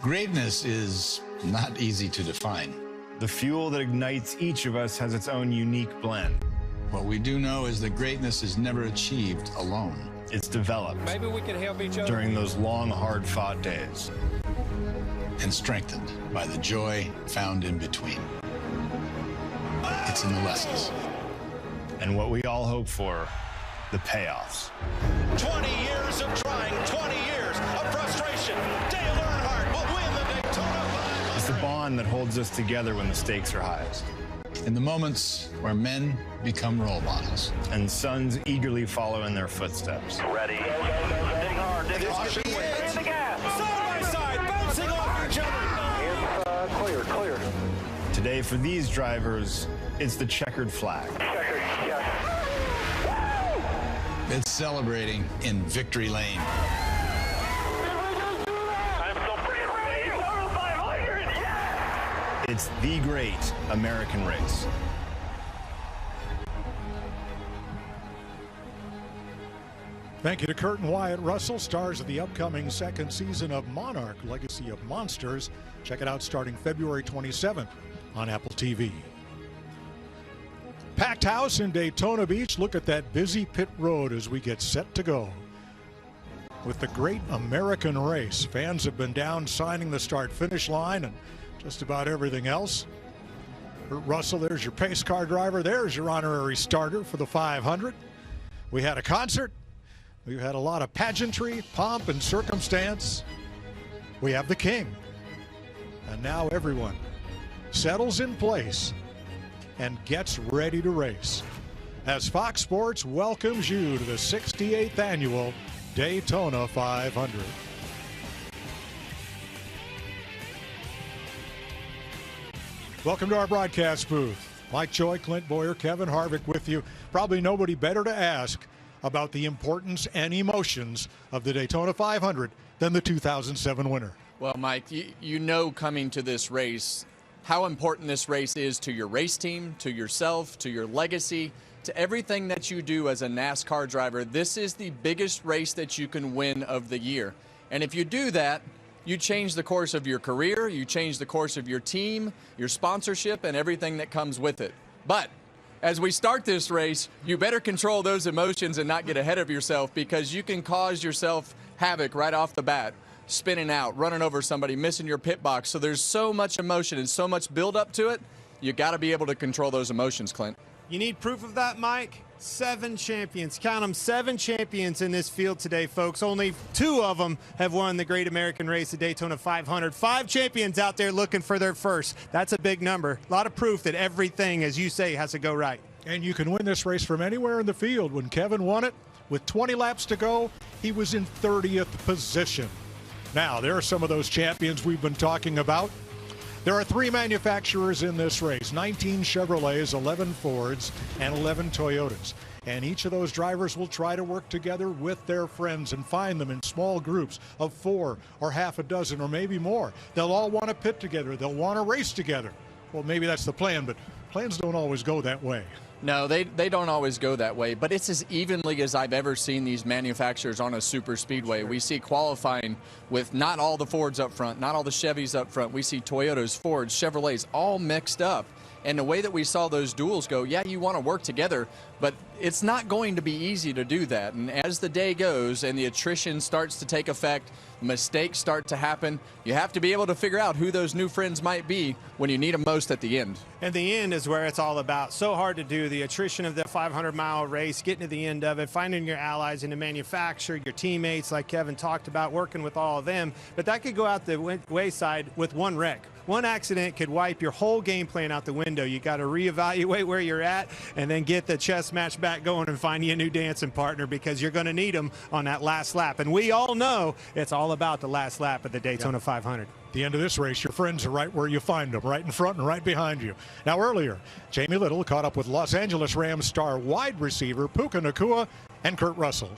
Greatness is not easy to define. The fuel that ignites each of us has its own unique blend. What we do know is that greatness is never achieved alone. It's developed. Maybe we can help each other during those long, hard-fought days. And strengthened by the joy found in between. It's in the lessons. And what we all hope for, the payoffs. 20 years of trying, 20 years of frustration. Dale Earnhardt will win the Daytona 500. It's the bond that holds us together when the stakes are highest. In the moments where men become role models. And sons eagerly follow in their footsteps. Ready. Dig hard. Dig hard. Hit the gas. Side by side, bouncing off each other. Clear. Today, for these drivers, it's the checkered flag. Checkered, yes. It's celebrating in victory lane. I'm so freaking ready. Daytona 500. Yeah! It's the great American race. Thank you to Kurt and Wyatt Russell, stars of the upcoming second season of Monarch, Legacy of Monsters. Check it out starting February 27th on Apple TV. Packed house in Daytona Beach. Look at that busy pit road as we get set to go. With the great American race, fans have been down signing the start-finish line and just about everything else. Kurt Russell, there's your pace car driver. There's your honorary starter for the 500. We had a concert. We've had a lot of pageantry, pomp, and circumstance. We have the king. And now everyone settles in place and gets ready to race as Fox Sports welcomes you to the 68th annual Daytona 500. Welcome to our broadcast booth. Mike Joy, Clint Boyer, Kevin Harvick with you. Probably nobody better to ask about the importance and emotions of the Daytona 500 than the 2007 winner. Well, Mike, you know coming to this race how important this race is to your race team, to yourself, to your legacy, to everything that you do as a NASCAR driver. This is the biggest race that you can win of the year. And if you do that, you change the course of your career, you change the course of your team, your sponsorship, and everything that comes with it. But as we start this race, you better control those emotions and not get ahead of yourself, because you can cause yourself havoc right off the bat, spinning out, running over somebody, missing your pit box. So there's so much emotion and so much build up to it. You got to be able to control those emotions, Clint. You need proof of that, Mike? 7 champions. Count them, 7 champions in this field today, folks. Only 2 of them have won the Great American Race, the Daytona 500. 5 champions out there looking for their first. That's a big number. A lot of proof that everything, as you say, has to go right. And you can win this race from anywhere in the field. When Kevin won it, with 20 laps to go, he was in 30th position. Now, there are some of those champions we've been talking about. There are 3 manufacturers in this race, 19 Chevrolets, 11 Fords, and 11 Toyotas. And each of those drivers will try to work together with their friends and find them in small groups of 4 or half a dozen or maybe more. They'll all want to pit together. They'll want to race together. Well, maybe that's the plan, but plans don't always go that way. No, they don't always go that way, but it's as evenly as I've ever seen these manufacturers on a super speedway. We see qualifying with not all the Fords up front, not all the Chevys up front. We see Toyotas, Fords, Chevrolets all mixed up. And the way that we saw those duels go, yeah, you want to work together, but it's not going to be easy to do that. And as the day goes and the attrition starts to take effect, mistakes start to happen, you have to be able to figure out who those new friends might be when you need them most at the end. And the end is where it's all about. So hard to do, the attrition of the 500-mile race, getting to the end of it, finding your allies in the manufacturer, your teammates like Kevin talked about, working with all of them. But that could go out the wayside with one wreck. One accident could wipe your whole game plan out the window. You got to reevaluate where you're at and then get the chess match back going and find you a new dancing partner, because you're going to need them on that last lap. And we all know it's all about the last lap of the Daytona 500. At the end of this race, your friends are right where you find them, right in front and right behind you. Now, earlier, Jamie Little caught up with Los Angeles Rams star wide receiver Puka Nacua and Kurt Russell.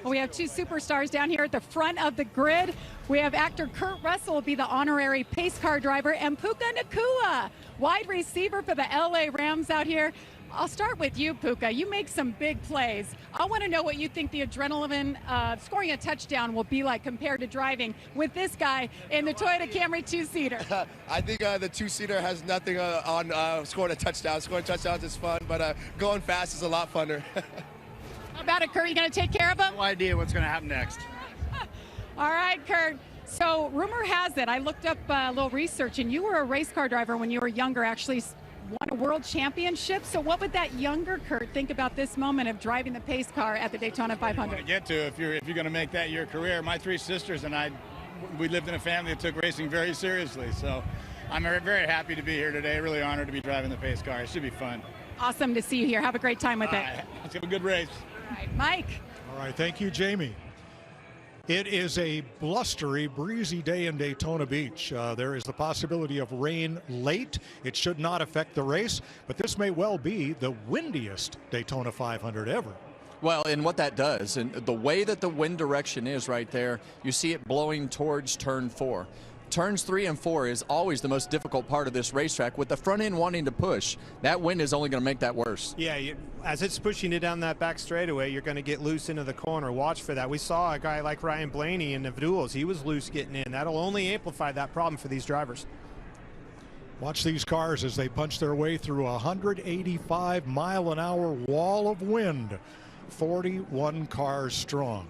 Well, we have 2 superstars down here at the front of the grid. We have actor Kurt Russell will be the honorary pace car driver, and Puka Nacua, wide receiver for the LA Rams out here. I'll start with you, Puka. You make some big plays. I want to know what you think the adrenaline scoring a touchdown will be like compared to driving with this guy in the Toyota Camry two-seater. I think the two-seater has nothing on scoring a touchdown. Scoring touchdowns is fun, but going fast is a lot funner. How about it, Kurt? You going to take care of him? No idea what's going to happen next. All right, Kurt. So rumor has it, I looked up a little research, and you were a race car driver when you were younger, actually won a world championship. So what would that younger Kurt think about this moment of driving the pace car at the Daytona 500? Get to if you're going to make that your career. My three sisters and I, we lived in a family that took racing very seriously. So I'm very happy to be here today. Really honored to be driving the pace car. It should be fun. Awesome to see you here. Have a great time with it. Let's have a good race. All right, Mike. All right, thank you, Jamie. It is a blustery, breezy day in Daytona Beach. There is the possibility of rain late. It should not affect the race, but this may well be the windiest Daytona 500 ever. Well, and what that does, and the way that the wind direction is right there, you see it blowing towards turn 4. Turns 3 and 4 is always the most difficult part of this racetrack. With the front end wanting to push, that wind is only going to make that worse. Yeah, as it's pushing it down that back straightaway, you're going to get loose into the corner. Watch for that. We saw a guy like Ryan Blaney in the duels. He was loose getting in. That'll only amplify that problem for these drivers. Watch these cars as they punch their way through a 185-mile-an-hour wall of wind, 41 cars strong.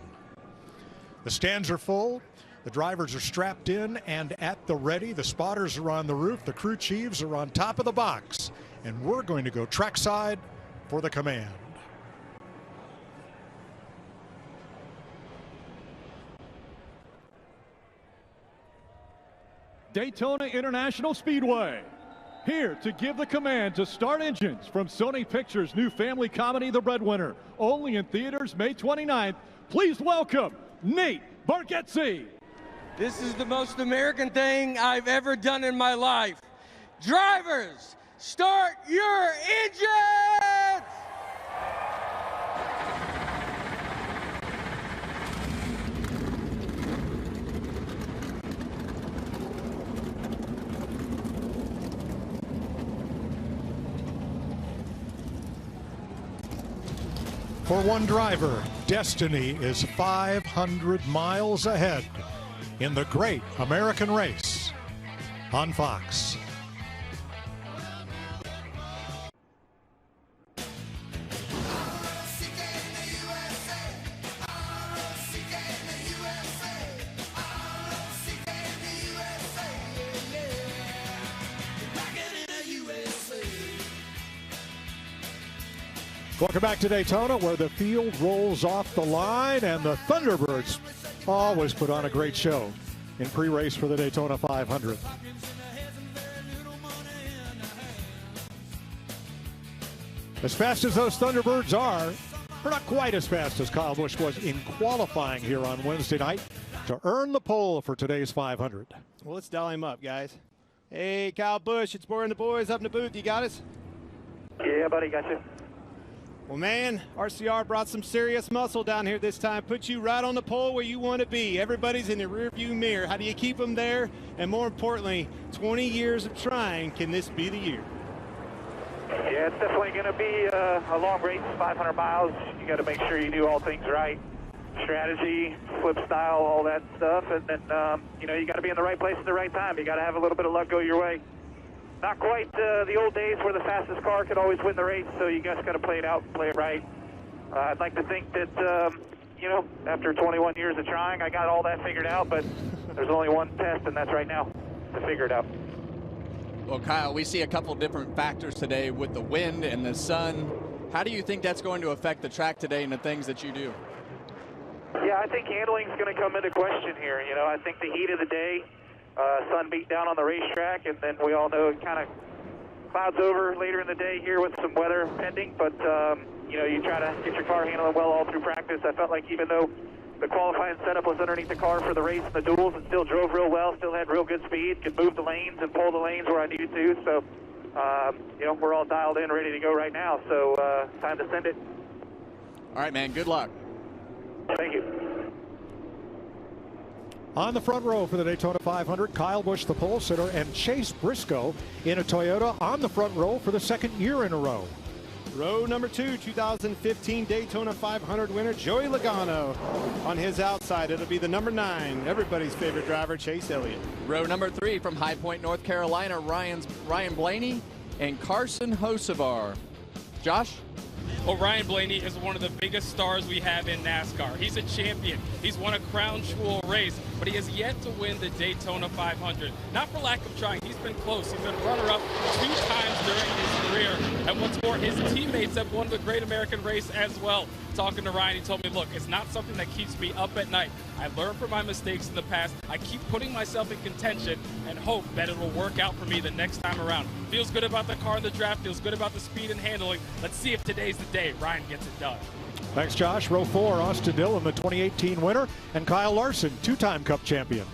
The stands are full. The drivers are strapped in and at the ready. The spotters are on the roof. The crew chiefs are on top of the box. And we're going to go trackside for the command. Daytona International Speedway. Here to give the command to start engines from Sony Pictures' new family comedy, The Breadwinner. Only in theaters May 29th. Please welcome Nate Bargatze. This is the most American thing I've ever done in my life. Drivers, start your engines! For one driver, destiny is 500 miles ahead in the great American race on Fox. Welcome back to Daytona, where the field rolls off the line, and the Thunderbirds always put on a great show in pre-race for the Daytona 500. As fast as those Thunderbirds are, they're not quite as fast as Kyle Busch was in qualifying here on Wednesday night to earn the pole for today's 500. Well, let's dial him up, guys. Hey, Kyle Busch, it's Boy and the boys up in the booth. You got us? Yeah, buddy, got you. Well, man, RCR brought some serious muscle down here this time. Put you right on the pole where you want to be. Everybody's in the rearview mirror. How do you keep them there? And more importantly, 20 years of trying. Can this be the year? Yeah, it's definitely going to be a long race, 500 miles. You got to make sure you do all things right. Strategy, flip style, all that stuff. And then, you know, you got to be in the right place at the right time. You got to have a little bit of luck go your way. Not quite the old days where the fastest car could always win the race, so you guys got to play it out, play it right. I'd like to think that, you know, after 21 years of trying, I got all that figured out, but there's only one test, and that's right now, to figure it out. Well, Kyle, we see a couple different factors today with the wind and the sun. How do you think that's going to affect the track today and the things that you do? Yeah, I think handling's going to come into question here. You know, I think the heat of the day, sun beat down on the racetrack, and then we all know it kind of clouds over later in the day here with some weather pending, but you know, you try to get your car handling well all through practice. I felt like even though the qualifying setup was underneath the car for the race and the duels, it still drove real well, still had real good speed, could move the lanes and pull the lanes where I needed to, so you know, we're all dialed in, ready to go right now, so time to send it. All right, man, good luck. Thank you. On the front row for the Daytona 500, Kyle Busch, the pole sitter, and Chase Briscoe in a Toyota on the front row for the second year in a row. Row number 2, 2015 Daytona 500 winner Joey Logano. On his outside, it'll be the number 9, everybody's favorite driver, Chase Elliott. Row number 3 from High Point, North Carolina, Ryan Blaney and Carson Hocevar. Josh? Well, Ryan Blaney is one of the biggest stars we have in NASCAR. He's a champion. He's won a crown jewel race, but he has yet to win the Daytona 500. Not for lack of trying. He's been close. He's been runner-up 2 times during his career. And what's more, his teammates have won the Great American Race as well. Talking to Ryan, he told me, look, it's not something that keeps me up at night. I learned from my mistakes in the past. I keep putting myself in contention and hope that it'll work out for me the next time around. Feels good about the car in the draft. Feels good about the speed and handling. Let's see if today's the day Ryan gets it done. Thanks, Josh. Row 4, Austin Dillon, the 2018 winner, and Kyle Larson, 2-time Cup champion.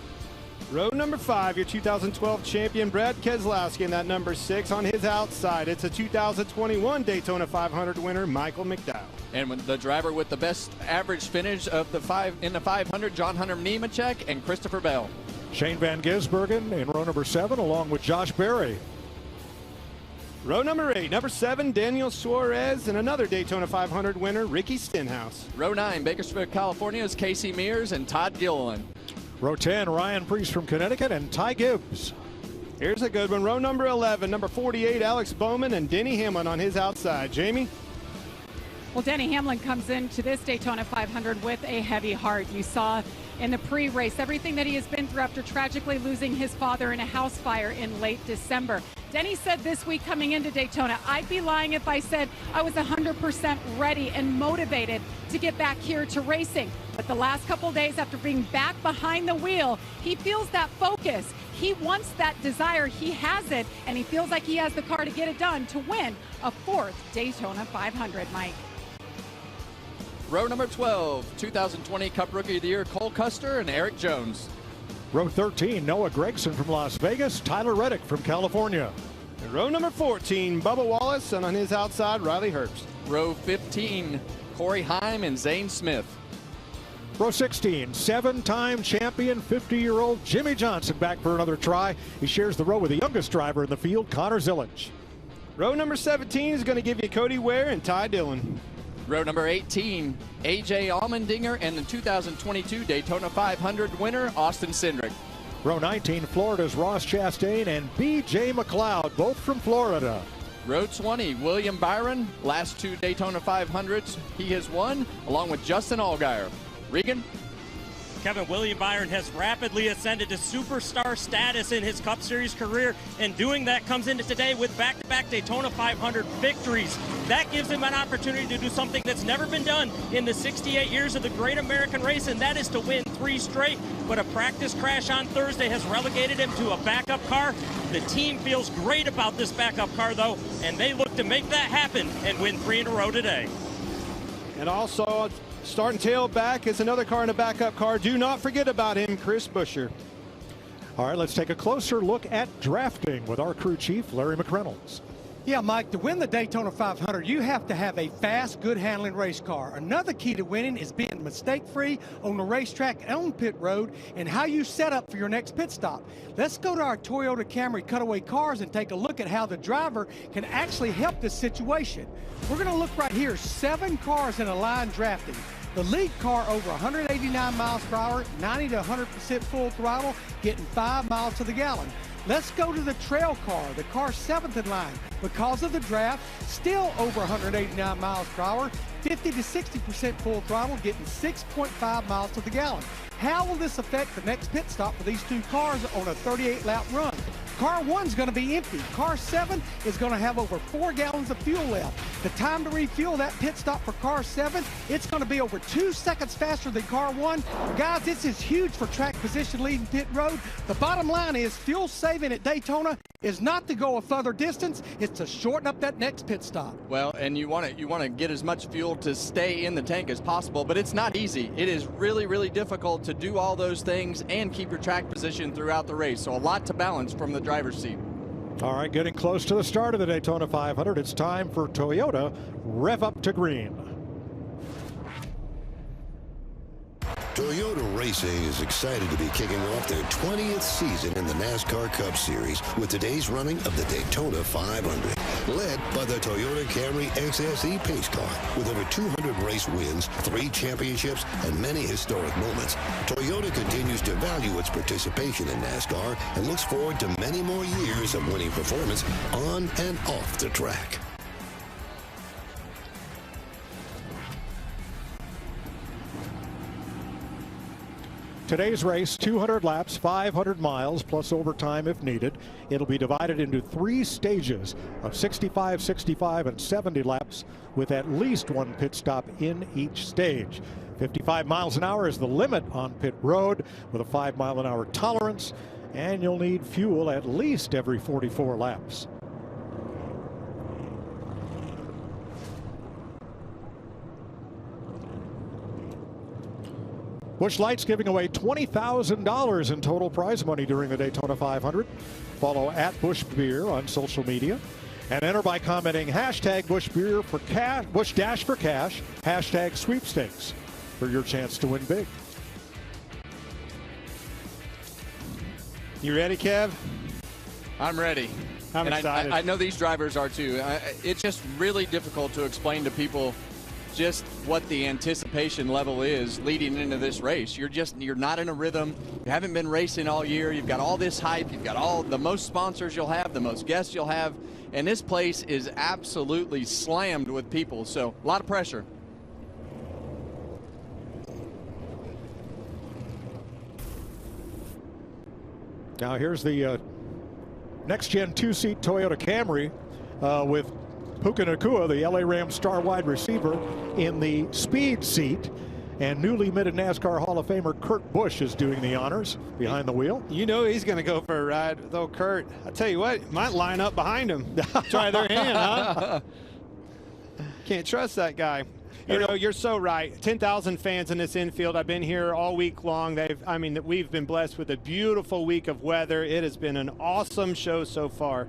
Row number 5, your 2012 champion Brad Keselowski, and that number 6 on his outside. It's a 2021 Daytona 500 winner, Michael McDowell. And the driver with the best average finish of the 500, John Hunter Nemechek and Christopher Bell. Shane Van Gisbergen in row number 7, along with Josh Berry. Row number 8, number 7, Daniel Suarez, and another Daytona 500 winner, Ricky Stenhouse. Row 9, Bakersfield, California's Casey Mears and Todd Gilliland. Row 10, Ryan Preece from Connecticut and Ty Gibbs. Here's a good one. Row number 11, number 48, Alex Bowman and Denny Hamlin on his outside. Jamie? Well, Denny Hamlin comes into this Daytona 500 with a heavy heart. You saw in the pre-race everything that he has been through after tragically losing his father in a house fire in late December. Denny said this week coming into Daytona, I'd be lying if I said I was 100% ready and motivated to get back here to racing. But the last couple days after being back behind the wheel, he feels that focus. He wants that desire. He has it, and he feels like he has the car to get it done to win a 4th Daytona 500, Mike. Row number 12, 2020 Cup Rookie of the Year, Cole Custer and Eric Jones. Row 13, Noah Gragson from Las Vegas, Tyler Reddick from California. And row number 14, Bubba Wallace, and on his outside, Riley Herbst. Row 15, Corey Heim and Zane Smith. Row 16, 7-time champion, 50-year-old Jimmy Johnson back for another try. He shares the row with the youngest driver in the field, Connor Zillage. Row number 17 is going to give you Cody Ware and Ty Dillon. Row number 18, A.J. Allmendinger and the 2022 Daytona 500 winner, Austin Cindric. Row 19, Florida's Ross Chastain and B.J. McLeod, both from Florida. Row 20, William Byron, last 2 Daytona 500s he has won, along with Justin Allgaier. Regan? Kevin, William Byron has rapidly ascended to superstar status in his Cup Series career, and doing that comes into today with back-to-back Daytona 500 victories. That gives him an opportunity to do something that's never been done in the 68 years of the Great American Race, and that is to win 3 straight. But a practice crash on Thursday has relegated him to a backup car. The team feels great about this backup car, though, and they look to make that happen and win 3 in a row today. And also, starting tailback is another car in a backup car. Do not forget about him, Chris Buescher. All right, let's take a closer look at drafting with our crew chief, Larry McReynolds. Yeah, Mike, to win the Daytona 500, you have to have a fast, good handling race car. Another key to winning is being mistake-free on the racetrack and on pit road, and how you set up for your next pit stop. Let's go to our Toyota Camry cutaway cars and take a look at how the driver can actually help this situation. We're going to look right here, 7 cars in a line drafting. The lead car over 189 miles per hour, 90 to 100% full throttle, getting 5 miles to the gallon. Let's go to the trail car, the car 7th in line. Because of the draft, still over 189 miles per hour, 50 to 60% full throttle, getting 6.5 miles to the gallon. How will this affect the next pit stop for these 2 cars on a 38-lap run? Car 1's going to be empty. Car 7 is going to have over 4 gallons of fuel left. The time to refuel that pit stop for car 7, it's going to be over 2 seconds faster than car 1. Guys, this is huge for track position leading pit road. The bottom line is fuel saving at Daytona is not to go a further distance, it's to shorten up that next pit stop. Well, and you want to get as much fuel to stay in the tank as possible, but it's not easy. It is really, really difficult to do all those things and keep your track position throughout the race. So a lot to balance from the driver's seat. All right, getting close to the start of the Daytona 500. It's time for Toyota Rev Up to Green. Toyota Racing is excited to be kicking off their 20th season in the NASCAR Cup Series with today's running of the Daytona 500. Led by the Toyota Camry XSE pace car with over 200 race wins, 3 championships, and many historic moments. Toyota continues to value its participation in NASCAR and looks forward to many more years of winning performance on and off the track. Today's race, 200 laps, 500 miles, plus overtime if needed. It'll be divided into 3 stages of 65, 65, and 70 laps with at least 1 pit stop in each stage. 55 miles an hour is the limit on pit road with a 5-mile-an-hour tolerance, and you'll need fuel at least every 44 laps. Busch Light's giving away $20,000 in total prize money during the Daytona 500. Follow @BuschBeer on social media and enter by commenting #BuschBeer for cash, Busch Dash for cash, #sweepstakes for your chance to win big. You ready, Kev? I'm ready. I'm excited. I know these drivers are too. It's just really difficult to explain to people just what the anticipation level is leading into this race. You're not in a rhythm. You haven't been racing all year. You've got all this hype. You've got all the most sponsors you'll have, the most guests you'll have, and this place is absolutely slammed with people. So a lot of pressure. Now here's the next-gen 2-seat Toyota Camry with Puka Nakua, the LA Rams star wide receiver, in the speed seat. And newly minted NASCAR Hall of Famer Kurt Busch is doing the honors behind the wheel. You know he's going to go for a ride, though, Kurt. I tell you what, might line up behind him. Try their hand, huh? Can't trust that guy. You know, you're so right. 10,000 fans in this infield. I've been here all week long. We've been blessed with a beautiful week of weather. It has been an awesome show so far.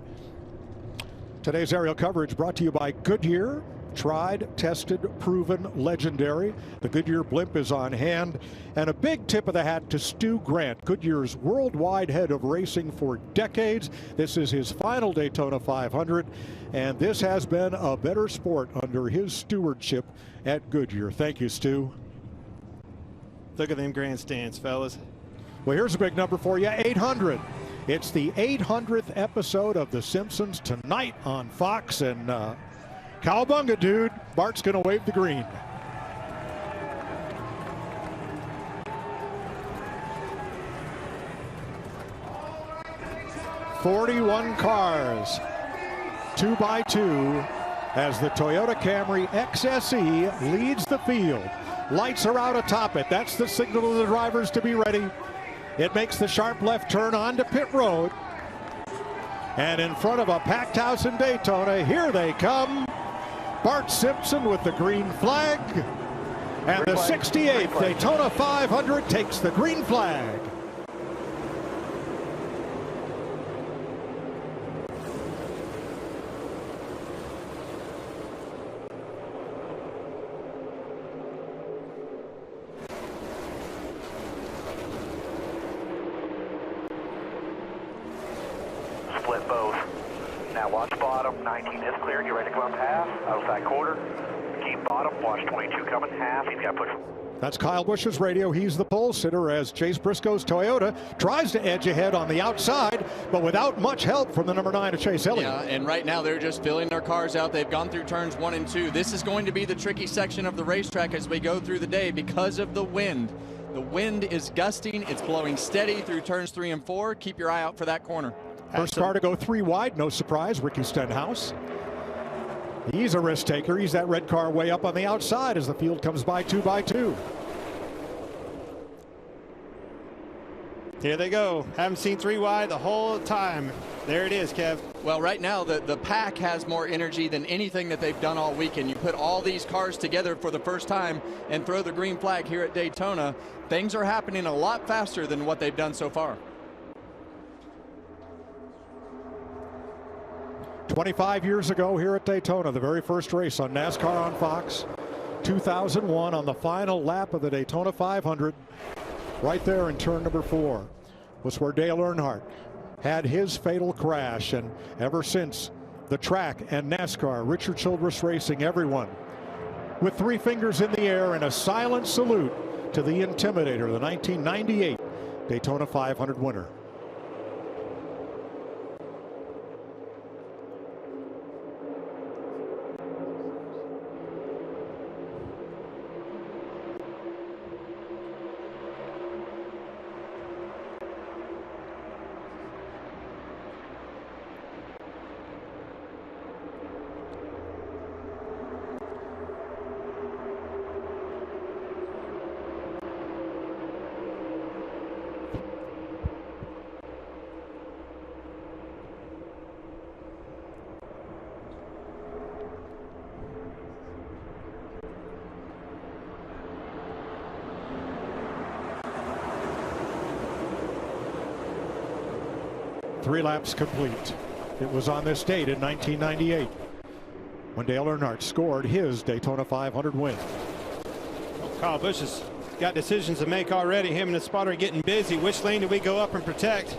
Today's aerial coverage brought to you by Goodyear. Tried, tested, proven, legendary. The Goodyear blimp is on hand. And a big tip of the hat to Stu Grant, Goodyear's worldwide head of racing for decades. This is his final Daytona 500, and this has been a better sport under his stewardship at Goodyear. Thank you, Stu. Look at them grandstands, fellas. Well, here's a big number for you, 800. It's the 800th episode of The Simpsons tonight on Fox, and cowabunga, dude. Bart's going to wave the green. "41 cars, 2 by 2, as the Toyota Camry XSE leads the field. Lights are out atop it. That's the signal to the drivers to be ready. It makes the sharp left turn onto pit road. And in front of a packed house in Daytona, here they come. Bart Simpson with the green flag. And the 68th Daytona 500 takes the green flag. Split both. Now watch bottom. 19 is clear. Get ready to come up half. Outside quarter. Keep bottom. Watch 22 coming half. He's got to push. That's Kyle Busch's radio. He's the pole sitter as Chase Briscoe's Toyota tries to edge ahead on the outside, but without much help from the number 9 of Chase Elliott. Yeah, and right now they're just filling their cars out. They've gone through turns 1 and 2. This is going to be the tricky section of the racetrack as we go through the day because of the wind. The wind is gusting. It's blowing steady through turns 3 and 4. Keep your eye out for that corner. First car to go 3 wide, no surprise, Ricky Stenhouse. He's a risk taker. He's that red car way up on the outside as the field comes by 2 by 2. Here they go. Haven't seen 3 wide the whole time. There it is, Kev. Well, right now the pack has more energy than anything that they've done all weekend. You put all these cars together for the first time and throw the green flag here at Daytona. Things are happening a lot faster than what they've done so far. 25 years ago here at Daytona, the very first race on NASCAR on Fox. 2001 on the final lap of the Daytona 500. Right there in turn number 4 was where Dale Earnhardt had his fatal crash. And ever since, the track and NASCAR, Richard Childress Racing, everyone with 3 fingers in the air and a silent salute to the Intimidator, the 1998 Daytona 500 winner. Three laps complete. It was on this date in 1998 when Dale Earnhardt scored his Daytona 500 win. Kyle Busch has got decisions to make already. Him and the spotter are getting busy. Which lane do we go up and protect?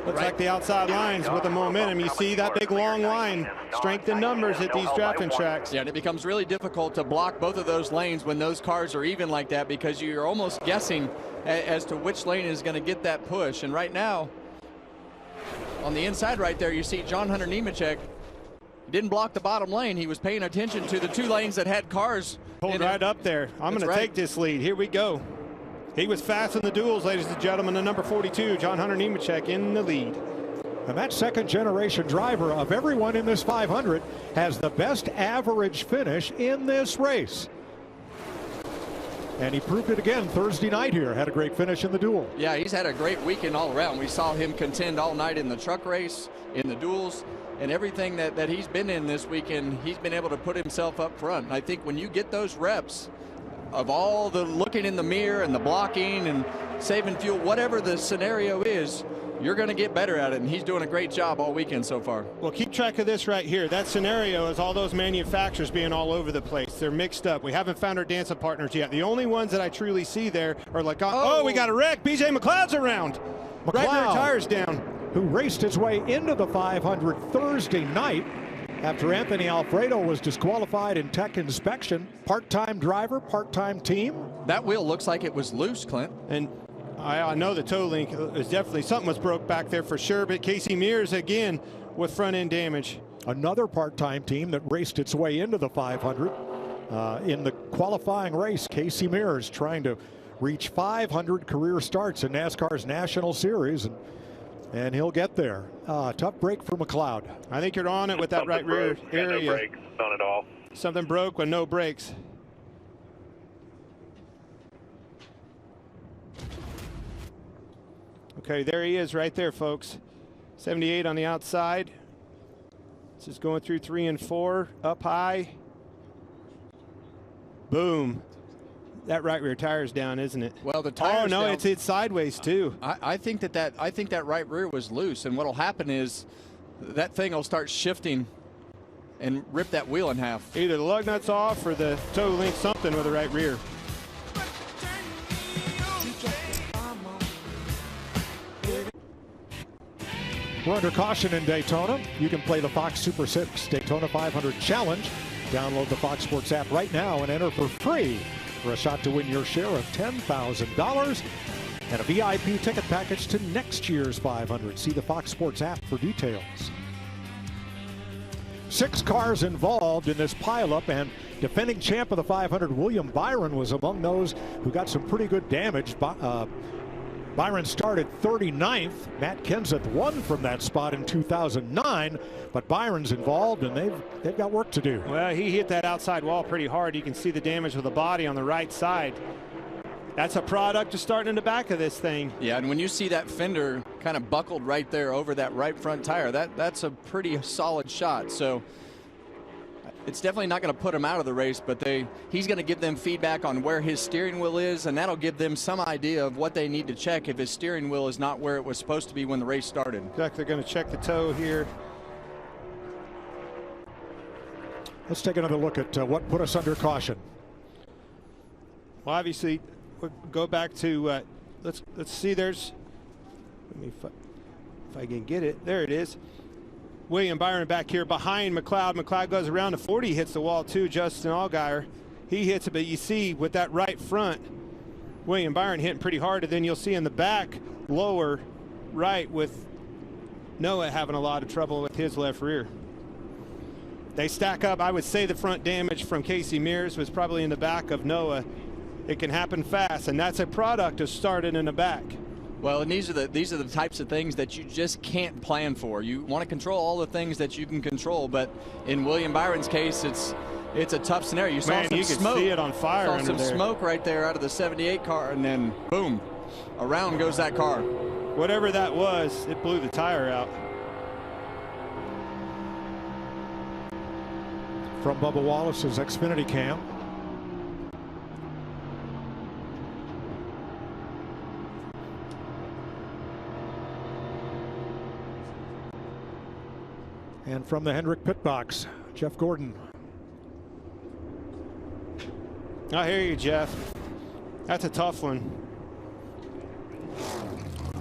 Looks like the outside lines with the momentum. You see that big long line. Strength in numbers at these drafting tracks. Yeah, and it becomes really difficult to block both of those lanes when those cars are even like that, because you're almost guessing as to which lane is going to get that push. And right now, on the inside right there, you see John Hunter Nemechek didn't block the bottom lane. He was paying attention to the 2 lanes that had cars. Pulled right up there. I'm going to take this lead. Here we go. He was fast in the duels, ladies and gentlemen. The number 42, John Hunter Nemechek, in the lead. And that second-generation driver of everyone in this 500 has the best average finish in this race. And he proved it again Thursday night here. Had a great finish in the duel. Yeah, he's had a great weekend all around. We saw him contend all night in the truck race, in the duels, and everything that he's been in this weekend, he's been able to put himself up front. And I think when you get those reps of all the looking in the mirror and the blocking and saving fuel, whatever the scenario is, you're going to get better at it, and he's doing a great job all weekend so far. Well, keep track of this right here. That scenario is all those manufacturers being all over the place. They're mixed up. We haven't found our dancing partners yet. The only ones that I truly see there are like, oh we got a wreck. BJ McLeod's around. Right there, tires down. Who raced his way into the 500 Thursday night after Anthony Alfredo was disqualified in tech inspection. Part-time driver, part-time team. That wheel looks like it was loose, Clint. And I know the toe link is definitely, something was broke back there for sure, but Casey Mears again with front end damage. Another part-time team that raced its way into the 500 in the qualifying race. Casey Mears trying to reach 500 career starts in NASCAR's National Series, and he'll get there. Tough break for McLeod. I think you're on it with that right rear area. No brakes, none at all. Something broke with no brakes. Okay, there he is right there, folks. 78 on the outside. This is going through 3 and 4, up high. Boom. That right rear tire's down, isn't it? Well, the tire's down. it's sideways too. I think that right rear was loose, and what'll happen is that thing will start shifting and rip that wheel in half. Either the lug nuts off or the toe link, something with the right rear. We're under caution in Daytona. You can play the Fox Super 6 Daytona 500 Challenge. Download the Fox Sports app right now and enter for free for a shot to win your share of $10,000 and a VIP ticket package to next year's 500. See the Fox Sports app for details. 6 cars involved in this pileup, and defending champ of the 500, William Byron, was among those who got some pretty good damage. Byron started 39th. Matt Kenseth won from that spot in 2009, but Byron's involved, and they've got work to do. Well, he hit that outside wall pretty hard. You can see the damage with the body on the right side. That's a product of starting in the back of this thing. Yeah, and when you see that fender kind of buckled right there over that right front tire, that's a pretty solid shot. So it's definitely not going to put him out of the race, but he's going to give them feedback on where his steering wheel is, and that'll give them some idea of what they need to check if his steering wheel is not where it was supposed to be when the race started. They're going to check the toe here. Let's take another look at what put us under caution. Well, obviously, we'll go back to let's see. There's, let me if I can get it. There it is. William Byron back here behind McLeod. McLeod goes around to 40, hits the wall too. Justin Allgaier, he hits it, but you see with that right front, William Byron hitting pretty hard, and then you'll see in the back lower right with Noah having a lot of trouble with his left rear. They stack up. I would say the front damage from Casey Mears was probably in the back of Noah. It can happen fast, and that's a product of starting in the back. Well, and these are the types of things that you just can't plan for. You want to control all the things that you can control, but in William Byron's case, it's a tough scenario. You saw some smoke. See it on fire saw under some there. smoke right there out of the 78 car, and then boom, around goes that car. Whatever that was, it blew the tire out. From Bubba Wallace's Xfinity cam. And from the Hendrick pit box, Jeff Gordon. I hear you, Jeff. That's a tough one.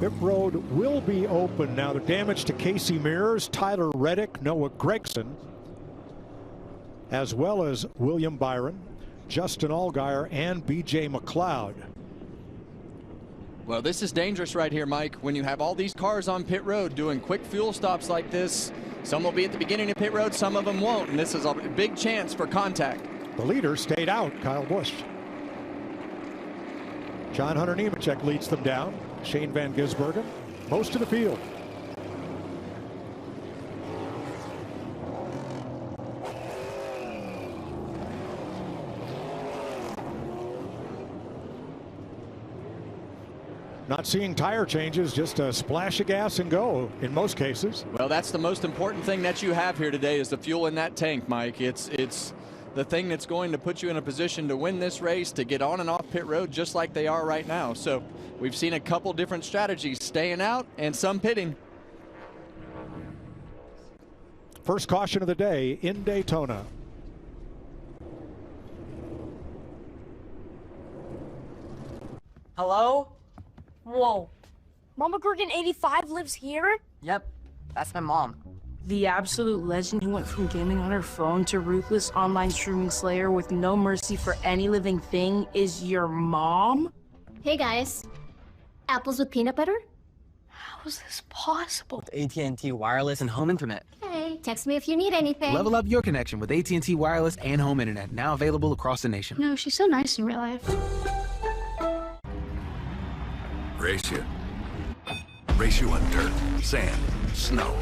Pit road will be open now. The damage to Casey Mears, Tyler Reddick, Noah Gregson, as well as William Byron, Justin Allgaier, and B.J. McLeod. Well, this is dangerous right here, Mike. When you have all these cars on pit road doing quick fuel stops like this, some will be at the beginning of pit road, some of them won't, and this is a big chance for contact. The leader stayed out, Kyle Busch. John Hunter Nemechek leads them down. Shane Van Gisbergen, most of the field. Not seeing tire changes, just a splash of gas and go in most cases. Well, that's the most important thing that you have here today is the fuel in that tank, Mike. It's the thing that's going to put you in a position to win this race, to get on and off pit road just like they are right now. So we've seen a couple different strategies, staying out and some pitting. First caution of the day in Daytona. Hello? Whoa. Mama Gorgon 85 lives here? Yep, that's my mom. The absolute legend who went from gaming on her phone to ruthless online streaming slayer with no mercy for any living thing is your mom? Hey guys, apples with peanut butter? How is this possible? With AT&T Wireless and Home Internet. Hey, text me if you need anything. Level up your connection with AT&T Wireless and Home Internet, now available across the nation. No, she's so nice in real life. Race you. Race you on dirt, sand, snow.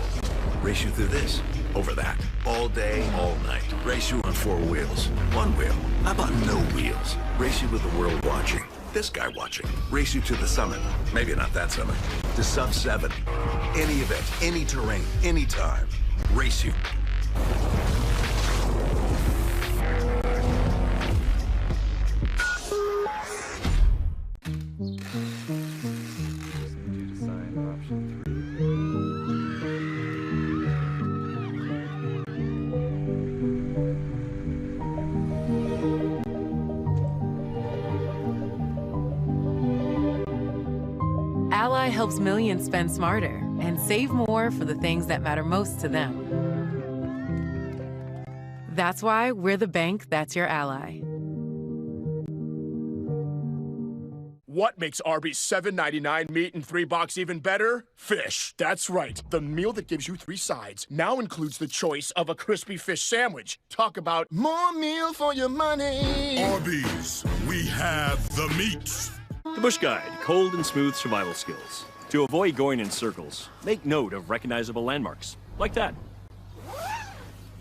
Race you through this, over that, all day, all night. Race you on 4 wheels, 1 wheel. How about no wheels? Race you with the world watching, this guy watching. Race you to the summit, maybe not that summit, to sub 7. Any event, any terrain, anytime. Race you. Ally helps millions spend smarter and save more for the things that matter most to them. That's why we're the bank that's your ally. What makes Arby's $7.99 meat and $3 even better? Fish. That's right. The meal that gives you 3 sides now includes the choice of a crispy fish sandwich. Talk about more meal for your money. Arby's, we have the meats. The Bush Guide, cold and smooth survival skills. To avoid going in circles, make note of recognizable landmarks, like that.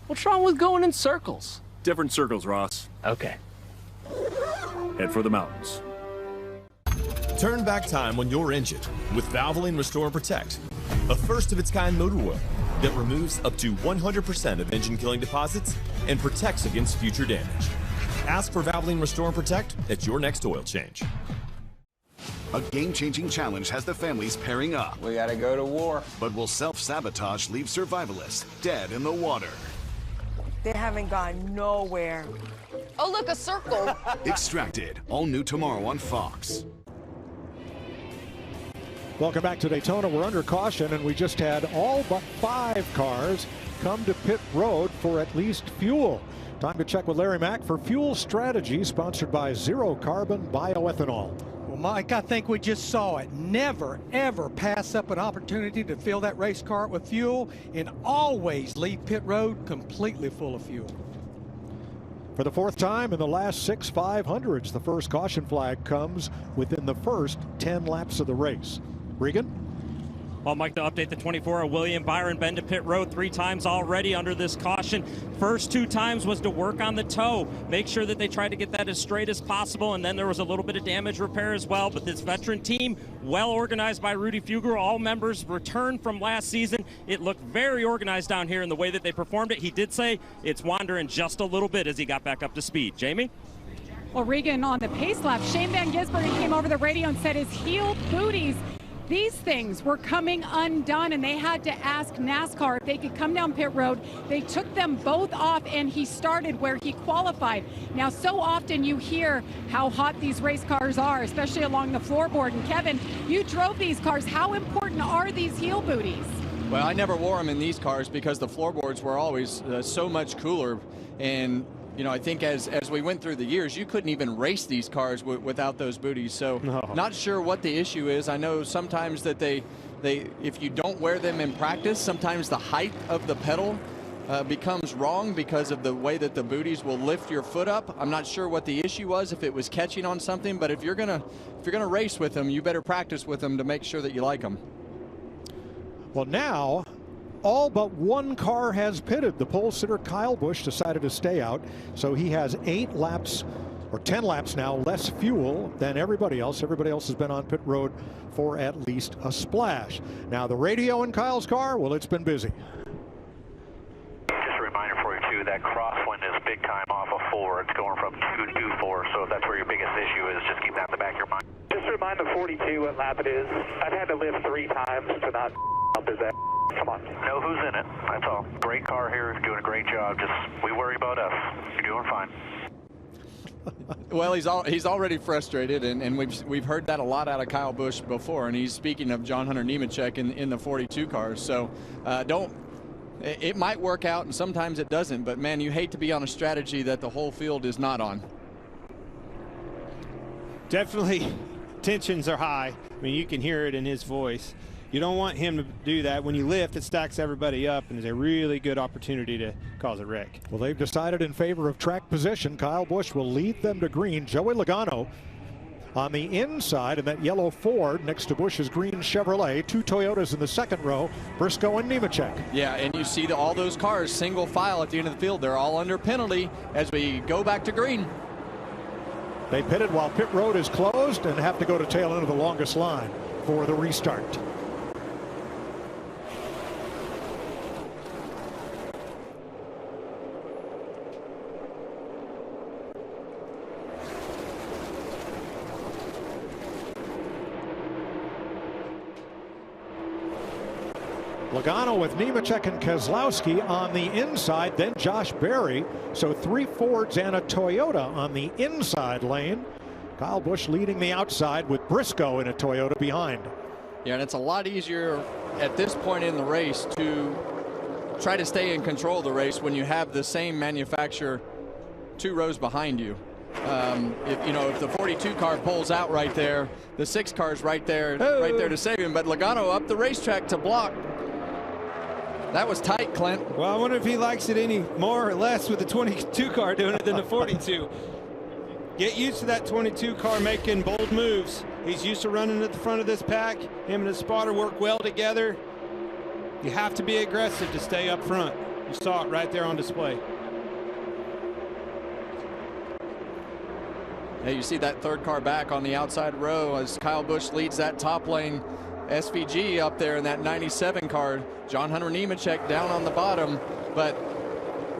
What's wrong with going in circles? Different circles, Ross. Okay. Head for the mountains. Turn back time on your engine with Valvoline Restore and Protect, a first-of-its-kind motor oil that removes up to 100% of engine-killing deposits and protects against future damage. Ask for Valvoline Restore and Protect at your next oil change. A game-changing challenge has the families pairing up. We gotta go to war. But will self-sabotage leave survivalists dead in the water? They haven't gone nowhere. Oh, look, a circle. Extracted, all new tomorrow on Fox. Welcome back to Daytona. We're under caution, and we just had all but 5 cars come to pit road for at least fuel. Time to check with Larry Mack for Fuel Strategy, sponsored by Zero Carbon Bioethanol. Well, Mike, I think we just saw it. Never, ever pass up an opportunity to fill that race car with fuel, and always leave pit road completely full of fuel. For the 4th time in the last 6 500s, the first caution flag comes within the first 10 laps of the race. Regan? Well, Mike, to update the 24, William Byron been to pit road 3 times already under this caution. First 2 times was to work on the toe, make sure that they tried to get that as straight as possible, and then there was a little bit of damage repair as well. But this veteran team, well organized by Rudy Fugger, all members returned from last season. It looked very organized down here in the way that they performed it. He did say it's wandering just a little bit as he got back up to speed. Jamie? Well, Regan, on the pace lap, Shane Van Gisbergen came over the radio and said his heel booties, these things were coming undone, and they had to ask NASCAR if they could come down pit road. They took them both off, and he started where he qualified. Now, so often you hear how hot these race cars are, especially along the floorboard. And Kevin, you drove these cars. How important are these heel booties? Well, I never wore them in these cars because the floorboards were always so much cooler. And you know, I think as we went through the years, you couldn't even race these cars without those booties. So not sure what the issue is. I know sometimes that they if you don't wear them in practice, sometimes the height of the pedal becomes wrong because of the way that the booties will lift your foot up. I'm not sure what the issue was, if it was catching on something, but if you're gonna race with them, you better practice with them to make sure that you like them. Well, now all but 1 car has pitted. The pole sitter Kyle Busch decided to stay out, so he has 8 laps or 10 laps now less fuel than everybody else. Everybody else has been on pit road for at least a splash. Now the radio in Kyle's car, well, it's been busy. Just a reminder for you too, that crosswind is big time off of 4. It's going from 2 to 4, so if that's where your biggest issue is, just keep that in the back of your mind. Just remind the 42 what lap it is. I've had to lift 3 times to not up his ass. Come on. Know who's in it. That's all. Great car here. Doing a great job. Just, we worry about us. You're doing fine. Well, he's already frustrated, and we've heard that a lot out of Kyle Busch before, and he's speaking of John Hunter Nemechek in the 42 cars. So it might work out, and sometimes it doesn't. But man, you hate to be on a strategy that the whole field is not on. Definitely, tensions are high. I mean, you can hear it in his voice. You don't want him to do that. When you lift, it stacks everybody up and is a really good opportunity to cause a wreck. Well, they've decided in favor of track position. Kyle Busch will lead them to green. Joey Logano on the inside in that yellow Ford next to Busch's green Chevrolet. 2 Toyotas in the second row, Briscoe and Nemechek. Yeah, and you see all those cars single file at the end of the field. They're all under penalty as we go back to green. They pitted while pit road is closed and have to go to tail end of the longest line for the restart. Logano with Nemechek and Keselowski on the inside, then Josh Berry. So 3 Fords and a Toyota on the inside lane. Kyle Busch leading the outside with Briscoe in a Toyota behind. Yeah, and it's a lot easier at this point in the race to try to stay in control of the race when you have the same manufacturer 2 rows behind you. If the 42 car pulls out right there, the 6 car's right there to save him. But Logano up the racetrack to block. That was tight, Clint. Well, I wonder if he likes it any more or less with the 22 car doing it than the 42. Get used to that 22 car making bold moves. He's used to running at the front of this pack. Him and his spotter work well together. You have to be aggressive to stay up front. You saw it right there on display. Hey, you see that 3rd car back on the outside row as Kyle Busch leads that top lane SVG up there in that 97 car. John Hunter Nemechek down on the bottom, but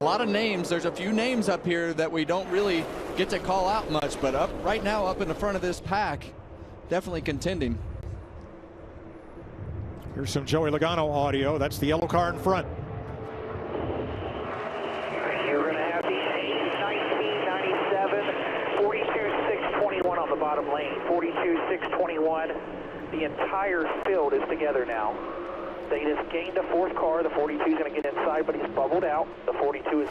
a lot of names. There's a few names up here that we don't really get to call out much, but up right now up in the front of this pack, definitely contending. Here's some Joey Logano audio. That's the yellow car in front. You one. The entire field is together now. They just gained a fourth car. The 42 is going to get inside, but he's bubbled out. The 42 is...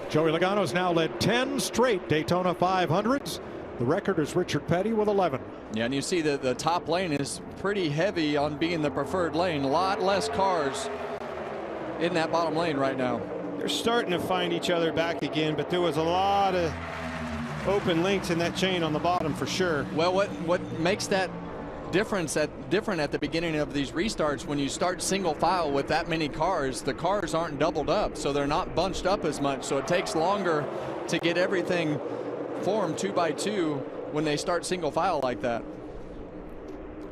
Joey Logano's now led 10 straight Daytona 500s. The record is Richard Petty with 11. Yeah, and you see that the top lane is pretty heavy on being the preferred lane. A lot less cars in that bottom lane right now. They're starting to find each other back again, but there was a lot of open links in that chain on the bottom for sure. Well, what makes that different at the beginning of these restarts, when you start single file with that many cars, the cars aren't doubled up, so they're not bunched up as much, so it takes longer to get everything formed 2 by 2 when they start single file like that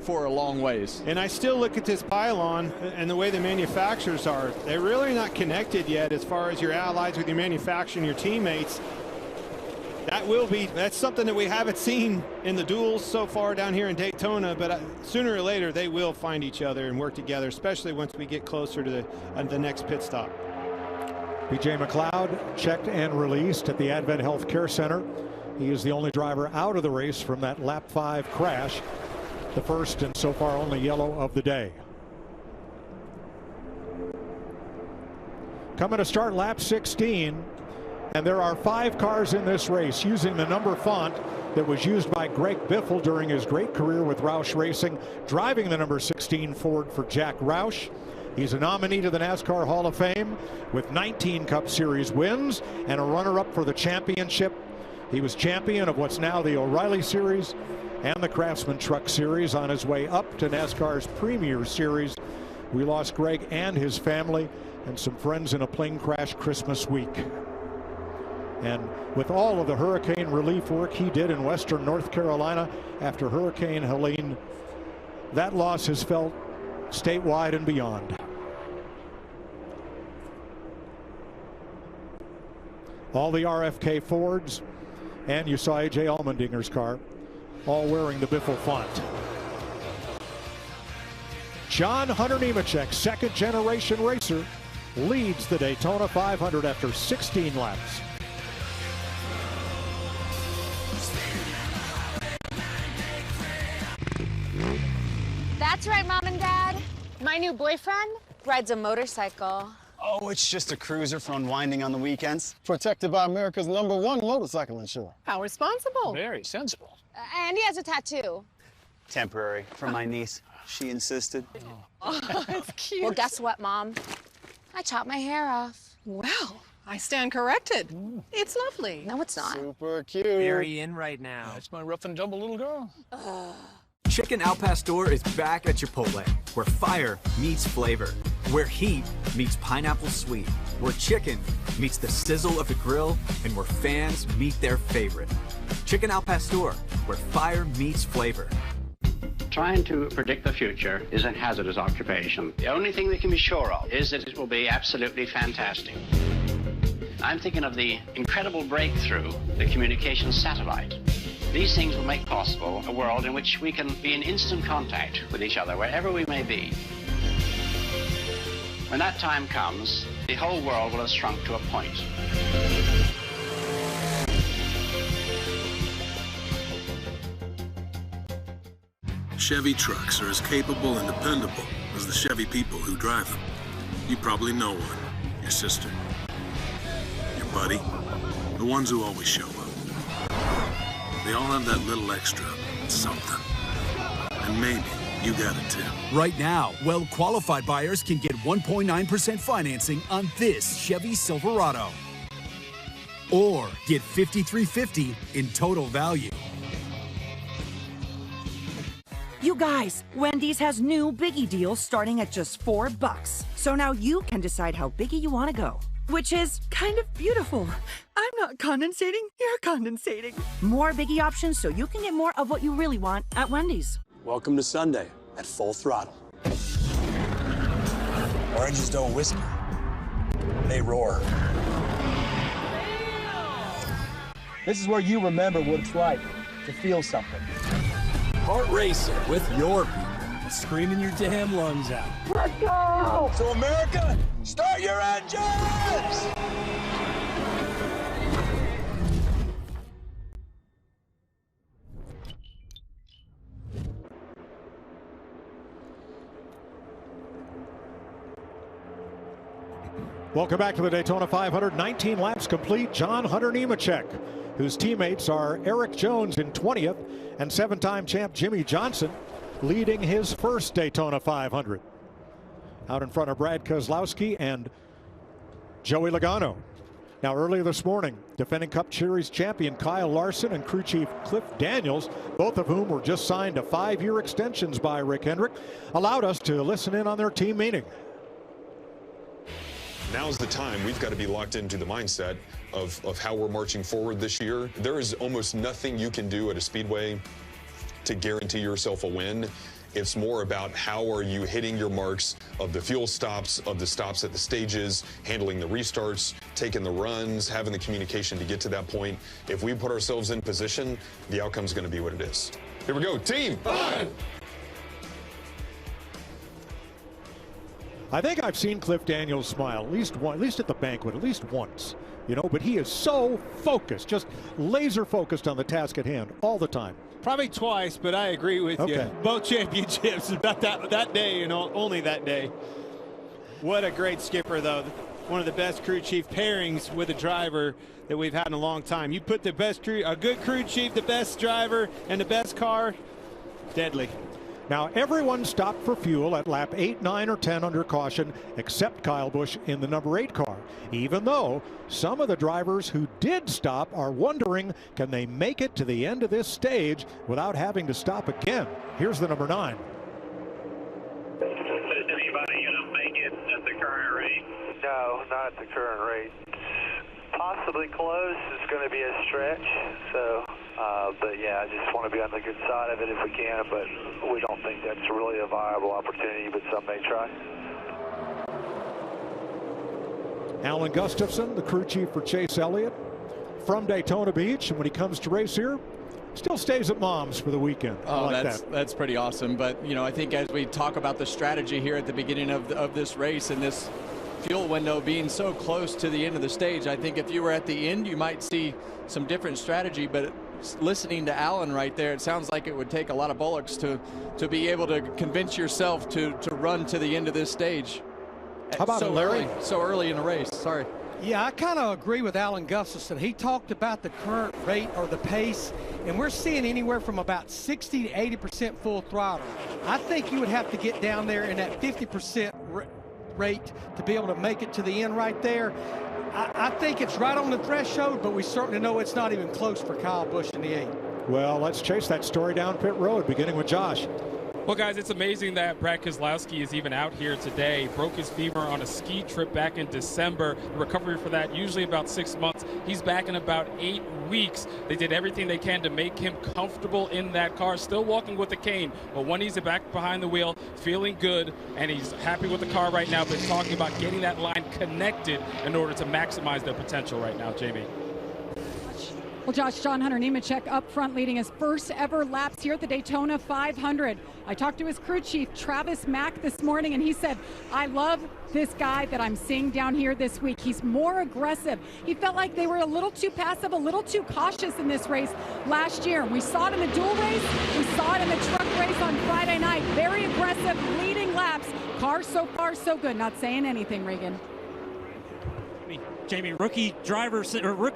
for a long ways. And I still look at this pylon and the way the manufacturers are. They're really not connected yet as far as your allies with your manufacturer and your teammates. That's something that we haven't seen in the duels so far down here in Daytona, but sooner or later they will find each other and work together, especially once we get closer to the next pit stop. BJ McLeod checked and released at the Advent Health Care Center. He is the only driver out of the race from that lap 5 crash, the first and so far only yellow of the day. Coming to start lap 16. And there are 5 cars in this race using the number font that was used by Greg Biffle during his great career with Roush Racing, driving the number 16 Ford for Jack Roush. He's a nominee to the NASCAR Hall of Fame with 19 Cup Series wins and a runner-up for the championship. He was champion of what's now the O'Reilly Series and the Craftsman Truck Series on his way up to NASCAR's Premier Series. We lost Greg and his family and some friends in a plane crash Christmas week. And with all of the hurricane relief work he did in western North Carolina after Hurricane Helene, that loss is felt statewide and beyond. All the RFK Fords, and you saw A.J. Allmendinger's car, all wearing the Biffle font. John Hunter Nemechek, second-generation racer, leads the Daytona 500 after 16 laps. That's right, Mom and Dad. My new boyfriend rides a motorcycle. Oh, it's just a cruiser for unwinding on the weekends. Protected by America's #1 motorcycle insurer. How responsible. Very sensible. And he has a tattoo. Temporary, from my niece. She insisted. Oh, it's cute. Well, guess what, Mom? I chopped my hair off. Well, I stand corrected. It's lovely. No, it's not. Super cute. Very in right now. That's my rough and tumble little girl. Chicken Al Pastor is back at Chipotle, where fire meets flavor, where heat meets pineapple sweet, where chicken meets the sizzle of the grill, and where fans meet their favorite. Chicken Al Pastor, where fire meets flavor. Trying to predict the future is a hazardous occupation. The only thing we can be sure of is that it will be absolutely fantastic. I'm thinking of the incredible breakthrough, the communications satellite. These things will make possible a world in which we can be in instant contact with each other wherever we may be. When that time comes, the whole world will have shrunk to a point. Chevy trucks are as capable and dependable as the Chevy people who drive them. You probably know one. Your sister. Your buddy. The ones who always show up. They all have that little extra something. And maybe you got it too. Right now, well-qualified buyers can get 1.9% financing on this Chevy Silverado. Or get $5,350 in total value. You guys, Wendy's has new Biggie deals starting at just $4. So now you can decide how biggie you want to go. Which is kind of beautiful. I'm not condensating, you're condensating. More Biggie options so you can get more of what you really want at Wendy's. Welcome to Sunday at Full Throttle. Oranges don't whisper, they roar. This is where you remember what it's like to feel something. Heart racing with your people, screaming your damn lungs out. Let's go! So America, start your engines! Welcome back to the Daytona 500. 19 laps complete. John Hunter Nemechek, whose teammates are Eric Jones in 20th and 7-time champ Jimmy Johnson, leading his first Daytona 500. Out in front of Brad Keselowski and Joey Logano. Now, earlier this morning, defending Cup Series champion Kyle Larson and crew chief Cliff Daniels, both of whom were just signed to 5-year extensions by Rick Hendrick, allowed us to listen in on their team meeting. Now's the time. We've got to be locked into the mindset of how we're marching forward this year. There is almost nothing you can do at a speedway to guarantee yourself a win. It's more about how are you hitting your marks of the fuel stops, of the stops at the stages, handling the restarts, taking the runs, having the communication to get to that point. If we put ourselves in position, the outcome's going to be what it is. Here we go, team. 5. I think I've seen Cliff Daniels smile at least at the banquet, at least once, you know, but he is so focused, just laser focused on the task at hand all the time. Probably twice, but I agree with you. Both championships about that day, and only that day. What a great skipper, though. One of the best crew chief pairings with a driver that we've had in a long time. You put a good crew chief, the best driver, and the best car, deadly. Now, everyone stopped for fuel at lap 8, 9, or 10 under caution, except Kyle Busch in the number 8 car, even though some of the drivers who did stop are wondering, can they make it to the end of this stage without having to stop again? Here's the number 9. Is anybody going to make it at the current rate? No, not at the current rate. Possibly close. It's going to be a stretch, so... but yeah, I just want to be on the good side of it if we can, but we don't think that's really a viable opportunity, but some may try. Alan Gustafson, the crew chief for Chase Elliott, from Daytona Beach, and when he comes to race here, still stays at Mom's for the weekend. Oh, that's pretty awesome. But, you know, I think as we talk about the strategy here at the beginning of this race and this fuel window being so close to the end of the stage, I think if you were at the end, you might see some different strategy, but listening to Alan right there, it sounds like it would take a lot of bullocks to be able to convince yourself to run to the end of this stage. How about so Larry? So early in the race. Sorry. Yeah, I kind of agree with Alan Gustafson. He talked about the current rate or the pace, and we're seeing anywhere from about 60 to 80% full throttle. I think you would have to get down there in that 50% rate to be able to make it to the end right there. I think it's right on the threshold, but we certainly know it's not even close for Kyle Busch in the 8. Well, let's chase that story down pit road, beginning with Josh. Well, guys, it's amazing that Brad Keselowski is even out here today. Broke his femur on a ski trip back in December. The recovery for that, usually about 6 months. He's back in about 8 weeks. They did everything they can to make him comfortable in that car, still walking with a cane. But when he's back behind the wheel, feeling good, and he's happy with the car right now, but talking about getting that line connected in order to maximize their potential right now, Jamie. Well, Josh, John Hunter Nemechek up front leading his first ever laps here at the Daytona 500. I talked to his crew chief, Travis Mack, this morning, and he said, I love this guy that I'm seeing down here this week. He's more aggressive. He felt like they were a little too passive, a little too cautious in this race last year. We saw it in the dual race. We saw it in the truck race on Friday night. Very aggressive, leading laps. Car so far so good. Not saying anything, Regan. Jamie, rookie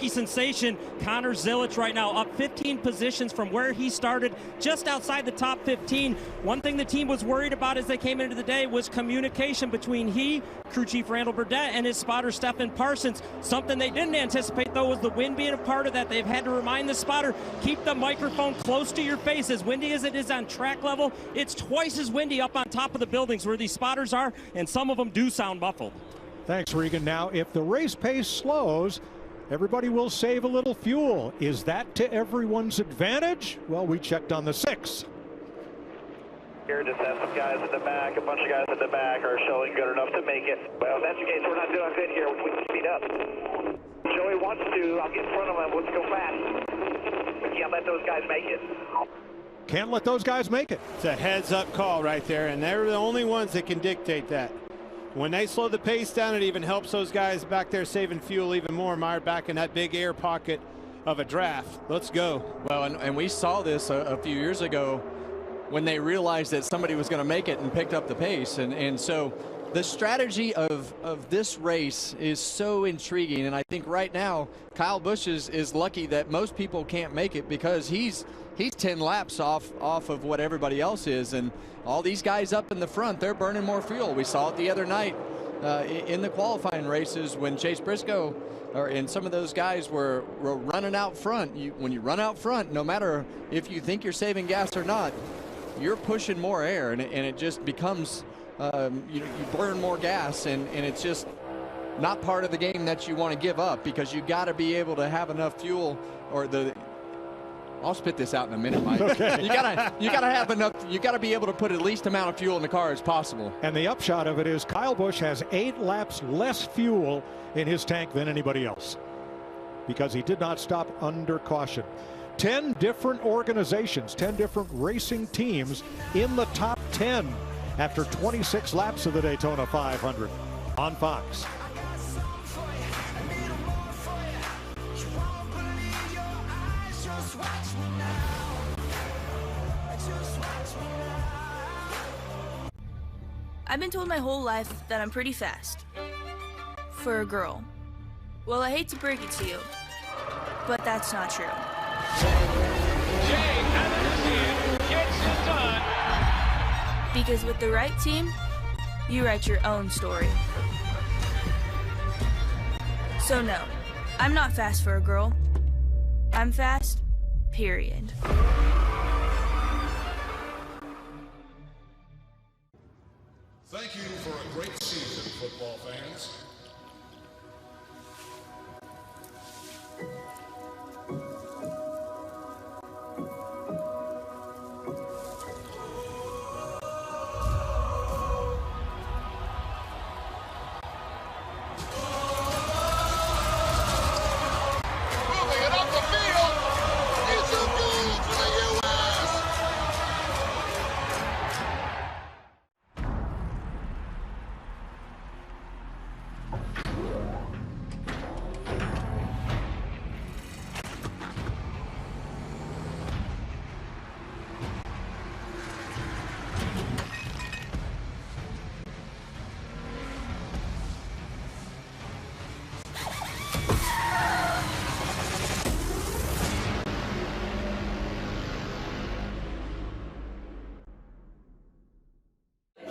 sensation Connor Zilic right now up 15 positions from where he started, just outside the top 15. One thing the team was worried about as they came into the day was communication between crew chief Randall Burdett, and his spotter Stephen Parsons. Something they didn't anticipate, though, was the wind being a part of that. They've had to remind the spotter, keep the microphone close to your face. As windy as it is on track level, it's twice as windy up on top of the buildings where these spotters are, and some of them do sound muffled. Thanks, Regan. Now, if the race pace slows, everybody will save a little fuel. Is that to everyone's advantage? Well, we checked on the 6. Here, just have some guys in the back, a bunch of guys in the back are showing good enough to make it. Well, if that's the case, we're not doing good here. We can speed up. Joey wants to. I'll get in front of him. Let's go fast. We can't let those guys make it. Can't let those guys make it. It's a heads-up call right there, and they're the only ones that can dictate that. When they slow the pace down, it even helps those guys back there saving fuel even more. Meyer back in that big air pocket of a draft. Let's go. Well, and we saw this a few years ago when they realized that somebody was going to make it and picked up the pace. And so The strategy of this race is so intriguing, and I think right now Kyle Busch is lucky that most people can't make it because he's 10 laps off of what everybody else is, and all these guys up in the front, they're burning more fuel. We saw it the other night in the qualifying races when Chase Briscoe and some of those guys were running out front. When you run out front, no matter if you think you're saving gas or not, you're pushing more air, and it just becomes you burn more gas, and it's just not part of the game that you want to give up, because you got to be able to have enough fuel, or I'll spit this out in a minute, Mike. Okay. You gotta have enough. You gotta be able to put at least amount of fuel in the car as possible. And the upshot of it is Kyle Busch has 8 laps less fuel in his tank than anybody else, because he did not stop under caution. 10 different organizations, 10 different racing teams in the top 10 after 26 laps of the Daytona 500 on Fox. I've been told my whole life that I'm pretty fast. For a girl. Well, I hate to break it to you, but that's not true. Because with the right team, you write your own story. So no, I'm not fast for a girl. I'm fast, period. Thank you for a great season, football fans.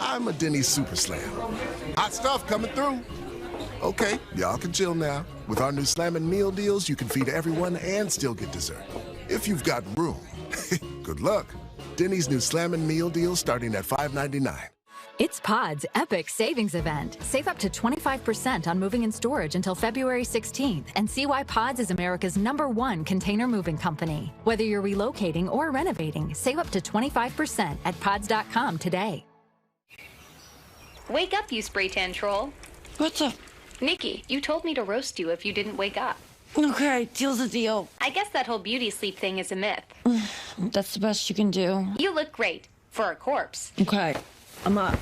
I'm a Denny's Super Slam. Hot stuff coming through. Okay, y'all can chill now. With our new Slammin' Meal Deals, you can feed everyone and still get dessert. If you've got room. Good luck. Denny's new Slammin' Meal Deals starting at $5.99. It's Pod's Epic Savings Event. Save up to 25% on moving and storage until February 16th, and see why Pods is America's #1 container moving company. Whether you're relocating or renovating, save up to 25% at pods.com today. Wake up, you spray tan troll. What's up? Nikki, you told me to roast you if you didn't wake up. Okay, deal's a deal. I guess that whole beauty sleep thing is a myth. That's the best you can do. You look great. For a corpse. Okay, I'm up.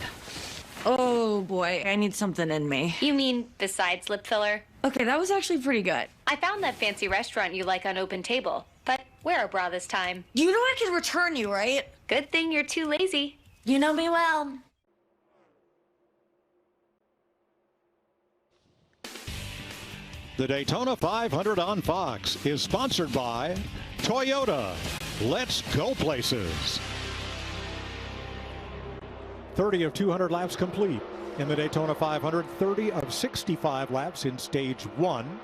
Oh boy, I need something in me. You mean besides lip filler? Okay, that was actually pretty good. I found that fancy restaurant you like on Open Table, but wear a bra this time. You know I can return you, right? Good thing you're too lazy. You know me well. The Daytona 500 on Fox is sponsored by Toyota. Let's go places. 30 of 200 laps complete in the Daytona 500. 30 of 65 laps in stage 1.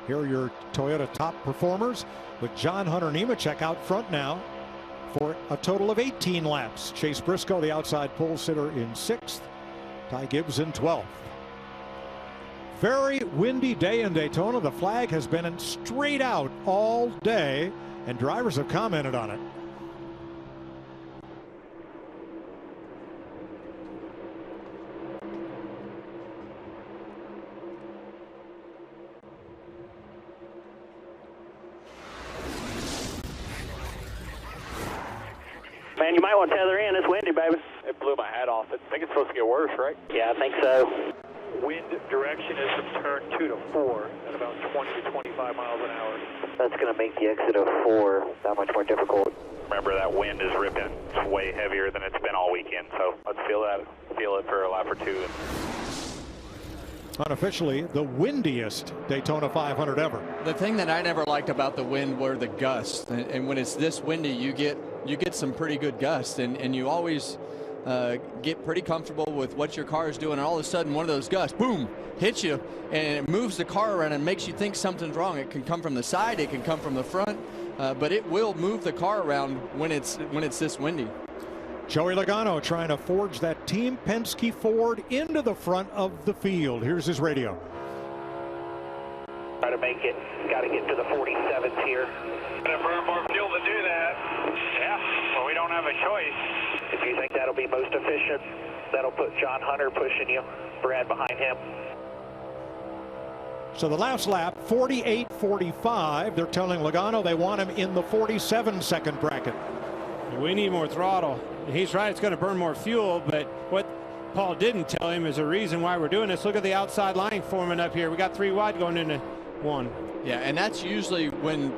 Here are your Toyota top performers, with John Hunter Nemechek out front now for a total of 18 laps. Chase Briscoe, the outside pole sitter, in 6th. Ty Gibbs in 12th. Very windy day in Daytona. The flag has been straight out all day, and drivers have commented on it. Man, you might want to tether in. It's windy, baby. It blew my hat off. I think it's supposed to get worse, right? Yeah, I think so. Wind direction is from turn 2 to 4 at about 20 to 25 miles an hour. That's going to make the exit of 4 that much more difficult. Remember, that wind is ripping. It's way heavier than it's been all weekend, so let's feel it for a lap or two. Unofficially, the windiest Daytona 500 ever. The thing that I never liked about the wind were the gusts, and when it's this windy, you get some pretty good gusts, and you always get pretty comfortable with what your car is doing, and all of a sudden one of those gusts, boom, hits you, and it moves the car around and makes you think something's wrong. It can come from the side, it can come from the front, but it will move the car around when it's this windy. Joey Logano trying to forge that Team Penske Ford into the front of the field. Here's his radio. Try to make it. Got to get to the 47s here. Gonna burn more fuel to do that. Yeah, well, we don't have a choice. If you think that'll be most efficient, that'll put John Hunter pushing you, Brad behind him. So the last lap, 48.45. They're telling Logano they want him in the 47-second bracket. We need more throttle. He's right, it's going to burn more fuel, but what Paul didn't tell him is a reason why we're doing this. Look at the outside line forming up here. We got 3 wide going into 1. Yeah, and that's usually when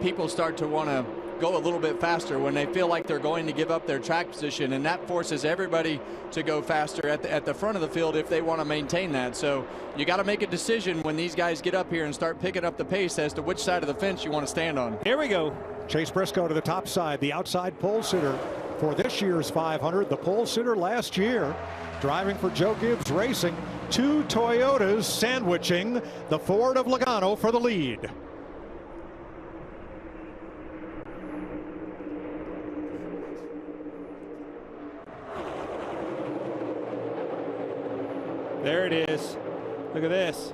people start to want to go a little bit faster, when they feel like they're going to give up their track position, and that forces everybody to go faster at the front of the field if they want to maintain that. So you got to make a decision when these guys get up here and start picking up the pace as to which side of the fence you want to stand on. Here we go. Chase Briscoe to the top side, the outside pole sitter for this year's 500, the pole sitter last year, driving for Joe Gibbs Racing. 2 Toyotas sandwiching the Ford of Logano for the lead. There it is. Look at this.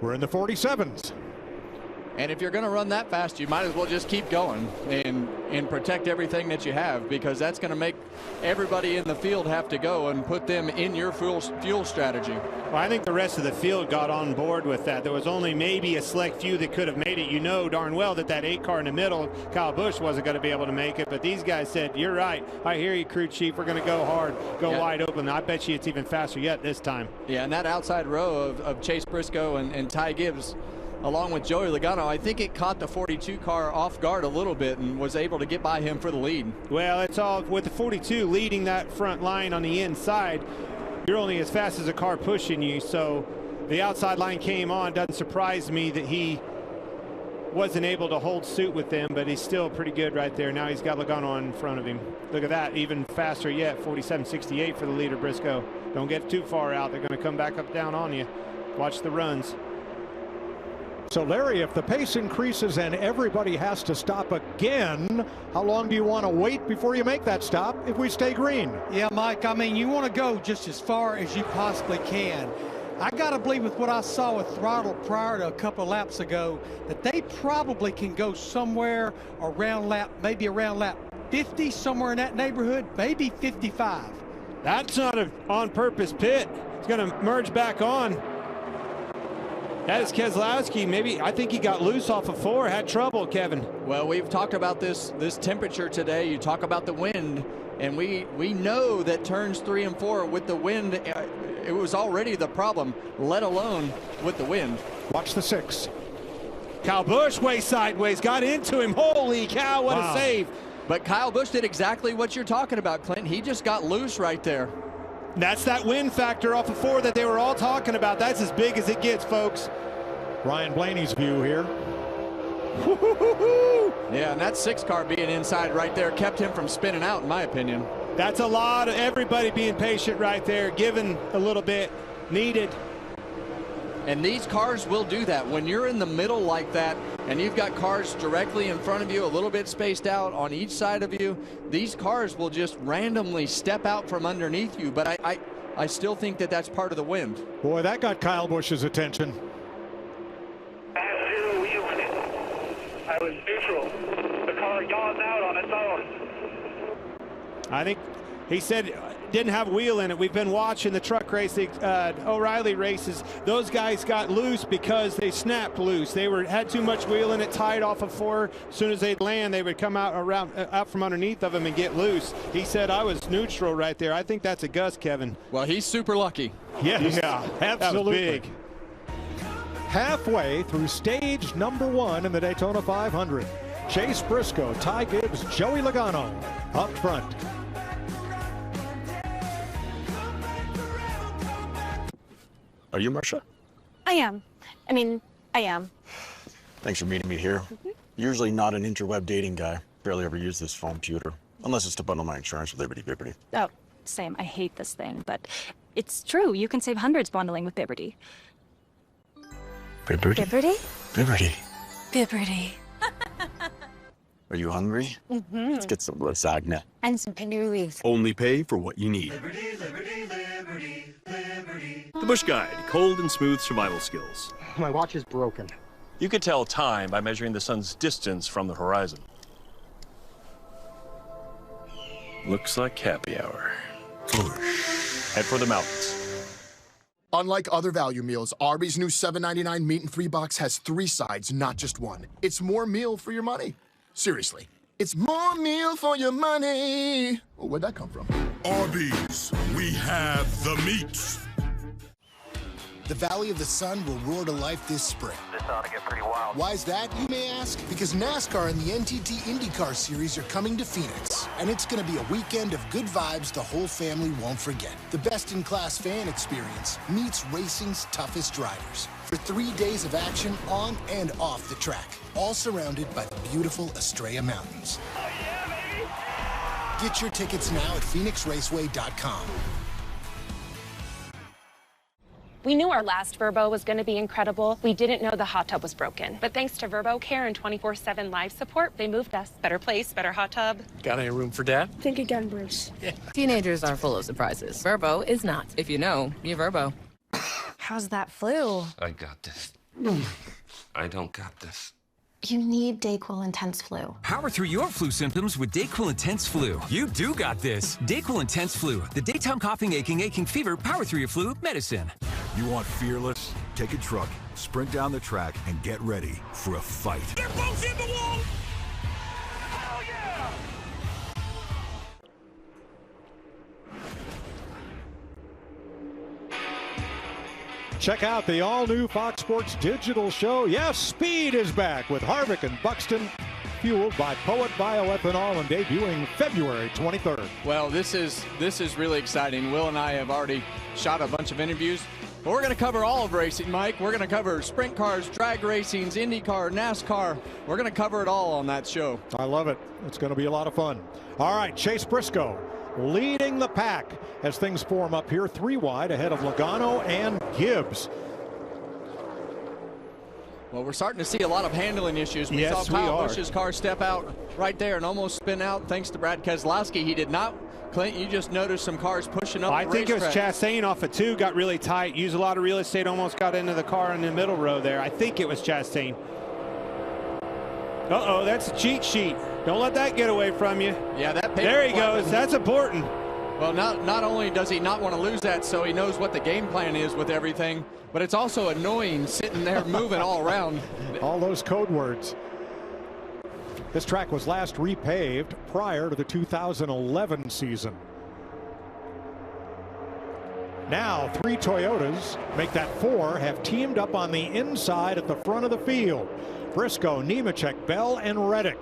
We're in the 47s. And if you're going to run that fast, you might as well just keep going and protect everything that you have, because that's going to make everybody in the field have to go and put them in your fuel strategy. Well, I think the rest of the field got on board with that. There was only maybe a select few that could have made it. You know darn well that 8 car in the middle, Kyle Busch, wasn't going to be able to make it. But these guys said, you're right. I hear you, crew chief. We're going to go hard, go wide open. I bet you it's even faster yet this time. Yeah, and that outside row of Chase Briscoe and Ty Gibbs, along with Joey Logano, I think it caught the 42 car off guard a little bit and was able to get by him for the lead. Well, it's all with the 42 leading that front line on the inside. You're only as fast as a car pushing you, so the outside line came on. Doesn't surprise me that he wasn't able to hold suit with them, but he's still pretty good right there. Now he's got Logano in front of him. Look at that, even faster yet, 47.68 for the leader, Briscoe. Don't get too far out. They're going to come back up down on you. Watch the runs. So, Larry, if the pace increases and everybody has to stop again, how long do you want to wait before you make that stop if we stay green? Yeah, Mike, I mean, you want to go just as far as you possibly can. I got to believe with what I saw with throttle prior to a couple of laps ago, that they probably can go somewhere around maybe around lap 50, somewhere in that neighborhood, maybe 55. That's not an on-purpose pit. It's going to merge back on. That is Keselowski. Maybe, I think he got loose off of 4, had trouble, Kevin. Well, we've talked about this temperature today. You talk about the wind, and we know that turns 3 and 4 with the wind, it was already the problem, let alone with the wind. Watch the 6. Kyle Busch way sideways, got into him. Holy cow, what a save. But Kyle Busch did exactly what you're talking about, Clint. He just got loose right there. That's that wind factor off of 4 that they were all talking about. That's as big as it gets, folks. Ryan Blaney's view here. Yeah, and that 6 car being inside right there kept him from spinning out, in my opinion. That's a lot of everybody being patient right there, giving a little bit needed. And these cars will do that. When you're in the middle like that and you've got cars directly in front of you, a little bit spaced out on each side of you, these cars will just randomly step out from underneath you. But I still think that that's part of the wind. Boy, that got Kyle Busch's attention. I had 0 wheel in it. I was neutral. The car yawned out on its own. I think he said didn't have a wheel in it. We've been watching the truck race, the O'Reilly races. Those guys got loose because they snapped loose. They had too much wheel in it, tied off of 4. As soon as they'd land, they would come out from underneath of them and get loose. He said I was neutral right there. I think that's a gust, Kevin. Well, he's super lucky. Yes, yeah, absolutely. That was big. Halfway through stage number 1 in the Daytona 500. Chase Briscoe, Ty Gibbs, Joey Logano up front. Are you Marsha? I am. I am. Thanks for meeting me here. Usually not an interweb dating guy. Barely ever use this phone computer. Unless it's to bundle my insurance with Liberty. Oh, same. I hate this thing, but it's true. You can save hundreds bundling with Bibberty. Bibberty? Bibberty? Bibberty. Bibberty. Are you hungry? Mm-hmm. Let's get some lasagna. And some cannolis. Only pay for what you need. The Bush Guide, cold and smooth survival skills. My watch is broken. You could tell time by measuring the sun's distance from the horizon. Looks like happy hour. Head for the mountains. Unlike other value meals, Arby's new $7.99 meat and 3 box has 3 sides, not just one. It's more meal for your money. Seriously, it's more meal for your money. Oh, where'd that come from? Arby's, we have the meats. The Valley of the Sun will roar to life this spring. This ought to get pretty wild. Why is that, you may ask? Because NASCAR and the NTT IndyCar Series are coming to Phoenix. And it's going to be a weekend of good vibes the whole family won't forget. The best-in-class fan experience meets racing's toughest drivers. For 3 days of action on and off the track, all surrounded by the beautiful Estrella Mountains. Oh, yeah, baby! Get your tickets now at PhoenixRaceway.com. We knew our last Verbo was going to be incredible. We didn't know the hot tub was broken. But thanks to Verbo Care and 24/7 live support, they moved us. Better place, better hot tub. Got any room for Dad? Think again, Bruce. Yeah. Teenagers are full of surprises. Verbo is not. If you know, you Verbo. How's that flu? I got this. I don't got this. You need Dayquil Intense Flu. Power through your flu symptoms with Dayquil Intense Flu. You do got this. Dayquil Intense Flu. The daytime coughing, aching fever, power through your flu medicine. You want fearless? Take a truck, sprint down the track, and get ready for a fight. They're both in the wall! Hell yeah! Check out the all-new Fox Sports digital show. Yes, Speed is back with Harvick and Buxton, fueled by Poet Bioethanol and debuting February 23rd. Well, this is really exciting. Will and I have already shot a bunch of interviews. But we're going to cover all of racing, Mike. We're going to cover sprint cars, drag racings, IndyCar, NASCAR. We're going to cover it all on that show. I love it. It's going to be a lot of fun. All right, Chase Briscoe leading the pack as things form up here 3 wide ahead of Logano and Gibbs. Well, we're starting to see a lot of handling issues. We Yes, saw Kyle we are. Busch's car step out right there and almost spin out thanks to Brad Keselowski. He did not. Clint, you just noticed some cars pushing up I the think it was racetrack. Chastain off of 2, got really tight, used a lot of real estate, almost got into the car in the middle row there. I think it was Chastain. Uh-oh, that's a cheat sheet. Don't let that get away from you. Yeah, that there he goes. That's important. Well, not only does he not want to lose that, so he knows what the game plan is with everything, but it's also annoying sitting there moving all around. All those code words. This track was last repaved prior to the 2011 season. Now 3 Toyotas make that 4, have teamed up on the inside at the front of the field. Briscoe, Nemechek, Bell, and Reddick.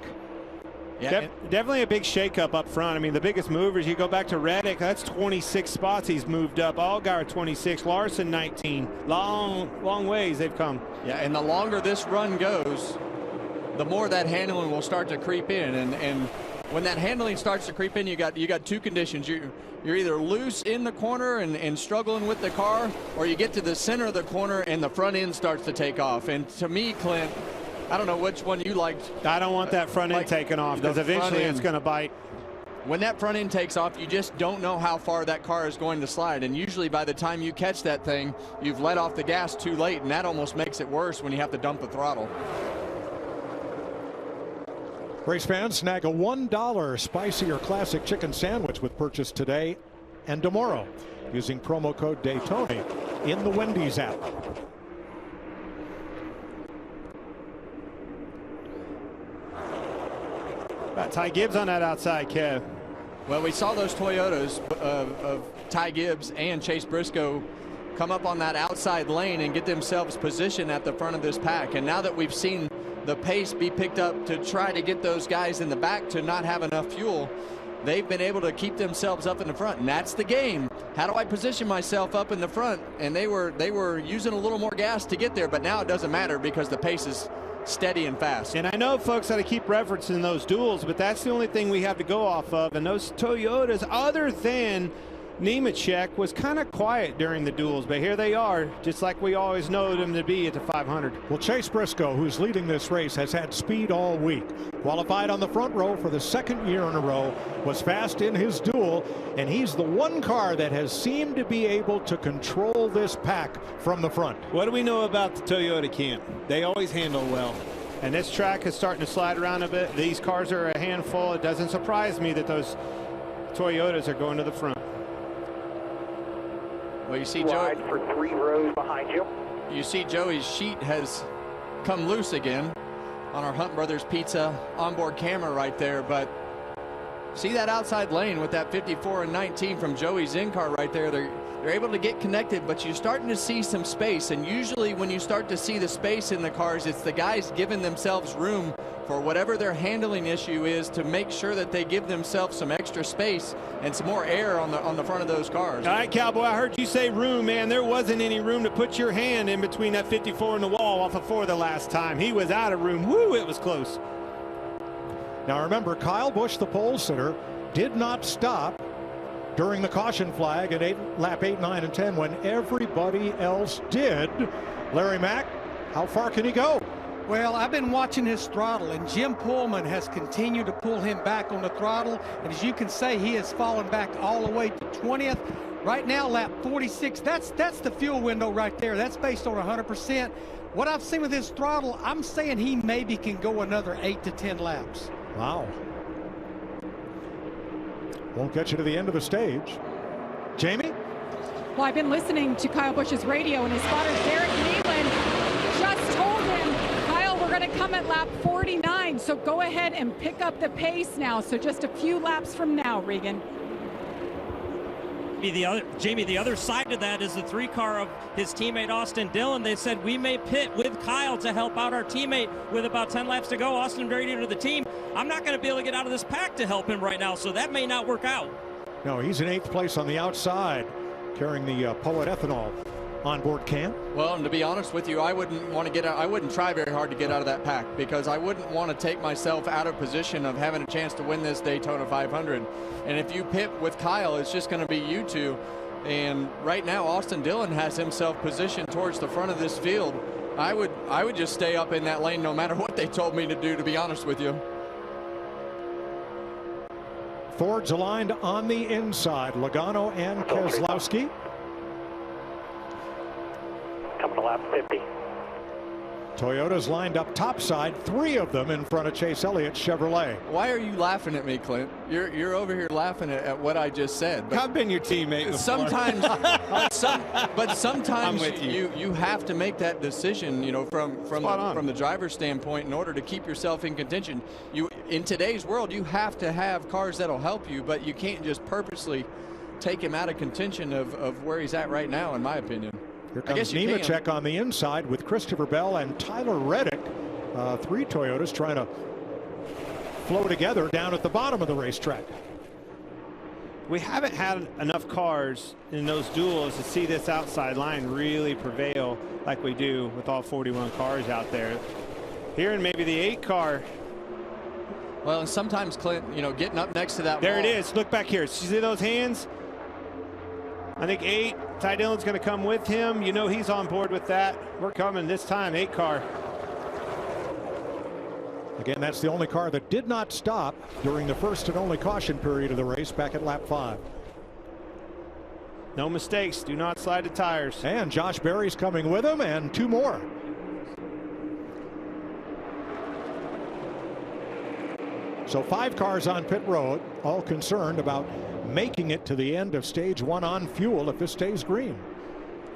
Yeah, definitely a big shakeup up front. I mean, the biggest movers, you go back to Reddick, that's 26 spots he's moved up. Allgaier 26, Larson 19. Long ways they've come. Yeah, and the longer this run goes, the more that handling will start to creep in. And when that handling starts to creep in, you got 2 conditions. You're either loose in the corner and struggling with the car, or you get to the center of the corner and the front end starts to take off. And to me, Clint, I don't know which one you liked. I don't want that front end taken off because eventually it's going to bite. When that front end takes off, you just don't know how far that car is going to slide. And usually by the time you catch that thing, you've let off the gas too late, and that almost makes it worse when you have to dump the throttle. Race fans, snag a $1 spicy or classic chicken sandwich with purchase today and tomorrow using promo code Daytona in the Wendy's app. Got Ty Gibbs on that outside, Kev. Well, we saw those Toyotas of Ty Gibbs and Chase Briscoe come up on that outside lane and get themselves positioned at the front of this pack. And now that we've seen the pace be picked up to try to get those guys in the back to not have enough fuel, they've been able to keep themselves up in the front, and that's the game. How do I position myself up in the front? And they were using a little more gas to get there, but now it doesn't matter because the pace is steady and fast. And I know folks got to keep referencing those duels, but that's the only thing we have to go off of. And those Toyotas, other than Nemechek, was kind of quiet during the duels, but here they are, just like we always know them to be at the 500. Well, Chase Briscoe, who's leading this race, has had speed all week. Qualified on the front row for the second year in a row, was fast in his duel, and he's the one car that has seemed to be able to control this pack from the front. What do we know about the Toyota camp? They always handle well. And this track is starting to slide around a bit. These cars are a handful. It doesn't surprise me that those Toyotas are going to the front. Well, you see Wide for 3 rows behind you. You see Joey's sheet has come loose again on our Hunt Brothers Pizza onboard camera right there, but see that outside lane with that 54 and 19 from Joey's in-car right there. They're able to get connected, but you're starting to see some space, and usually when you start to see the space in the cars, it's the guys giving themselves room for whatever their handling issue is to make sure that they give themselves some extra space and some more air on the front of those cars. All right, Cowboy, I heard you say room, man. There wasn't any room to put your hand in between that 54 and the wall off of 4 the last time. He was out of room. Woo, it was close. Now remember, Kyle Busch, the pole sitter, did not stop during the caution flag at lap 8, 9, and 10 when everybody else did. Larry Mack, how far can he go? Well, I've been watching his throttle, and Jim Pullman has continued to pull him back on the throttle. And as you can say, he has fallen back all the way to 20th. Right now, lap 46, that's the fuel window right there. That's based on 100%. What I've seen with his throttle, I'm saying he maybe can go another 8 to 10 laps. Wow. Won't get you to the end of the stage. Jamie? Well, I've been listening to Kyle Busch's radio, and his spotter, Derek Nealon, just told him, Kyle, we're going to come at lap 49, so go ahead and pick up the pace now. So just a few laps from now, Regan. Jamie, the other side of that is the 3 car of his teammate Austin Dillon. They said we may pit with Kyle to help out our teammate with about 10 laps to go. Austin very new to the team. I'm not going to be able to get out of this pack to help him right now, so that may not work out. No, he's in 8th place on the outside, carrying the Poet Ethanol onboard can. Well, and to be honest with you, I wouldn't want to get out. I wouldn't try very hard to get out of that pack because I wouldn't want to take myself out of position of having a chance to win this Daytona 500. And if you pit with Kyle, it's just going to be you two. And right now, Austin Dillon has himself positioned towards the front of this field. I would just stay up in that lane no matter what they told me to do, to be honest with you. Ford's aligned on the inside. Logano and Keselowski. Coming to lap 50. Toyota's lined up topside, 3 of them in front of Chase Elliott's Chevrolet. Why are you laughing at me, Clint? You're over here laughing at what I just said. But I've been your teammate before. Sometimes, but sometimes you have to make that decision, you know, from the driver's standpoint in order to keep yourself in contention. In today's world, you have to have cars that'll help you, but you can't just purposely take him out of contention of where he's at right now, in my opinion. Here comes Nemechek on the inside with Christopher Bell and Tyler Reddick. 3 Toyotas trying to flow together down at the bottom of the racetrack. We haven't had enough cars in those duels to see this outside line really prevail like we do with all 41 cars out there. Here in maybe the 8 car. Well, and sometimes, Clint, you know, getting up next to that there wall. It is. Look back here. See those hands? I think 8. Ty Dillon's going to come with him. You know he's on board with that. We're coming this time, 8 car. Again, that's the only car that did not stop during the first and only caution period of the race back at lap 5. No mistakes. Do not slide the tires. And Josh Berry's coming with him, and 2 more. So 5 cars on pit road, all concerned about making it to the end of stage 1 on fuel if this stays green.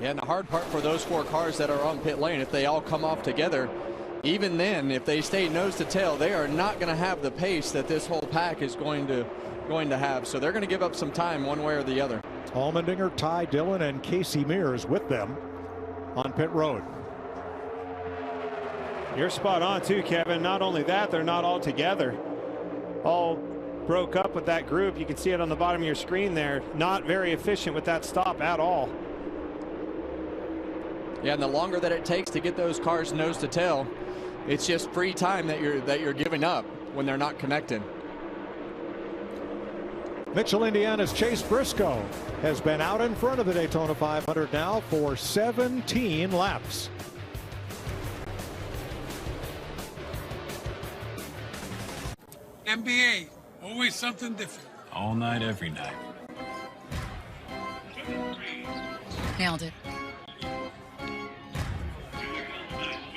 Yeah, and the hard part for those 4 cars that are on pit lane, if they all come off together, even then, if they stay nose to tail, they are not going to have the pace that this whole pack is going to have. So they're going to give up some time one way or the other. Allmendinger, Ty Dillon, and Casey Mears with them on pit road. You're spot on too, Kevin. Not only that, they're not all together. All broke up with that group. You can see it on the bottom of your screen there. Not very efficient with that stop at all. Yeah, and the longer that it takes to get those cars nose to tail, it's just free time that you're giving up when they're not connected. Mitchell, Indiana's Chase Briscoe has been out in front of the Daytona 500 now for 17 laps. NBA, always something different. All night, every night. Nailed it.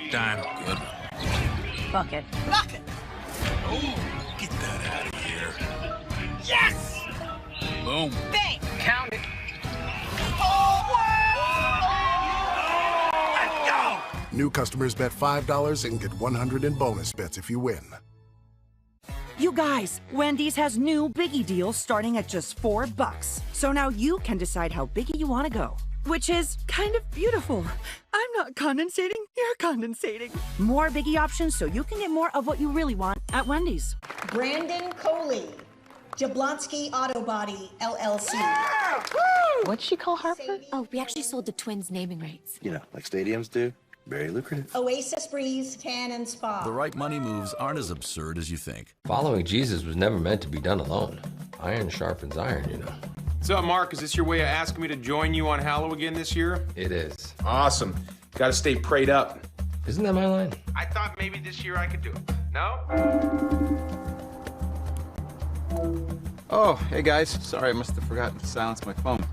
Damn good. Bucket. Bucket! Oh, get that out of here. Yes! Boom. Bang! Count it. Let's go! New customers bet $5 and get $100 in bonus bets if you win. You guys, Wendy's has new Biggie deals starting at just $4. So now you can decide how biggie you want to go. Which is kind of beautiful. I'm not condensating, you're condensating. More Biggie options so you can get more of what you really want at Wendy's. Brandon Coley, Jablonski Auto Body, LLC. Yeah! What'd she call Harper? Oh, we actually sold the Twins naming rights. You know, like stadiums do. Very lucrative. Oasis Breeze, Tan and Spa. The right money moves aren't as absurd as you think. Following Jesus was never meant to be done alone. Iron sharpens iron, you know. What's up, Mark? Is this your way of asking me to join you on Hallow again this year? It is. Awesome. Gotta stay prayed up. Isn't that my line? I thought maybe this year I could do it. No? Oh, hey guys. Sorry, I must have forgotten to silence my phone.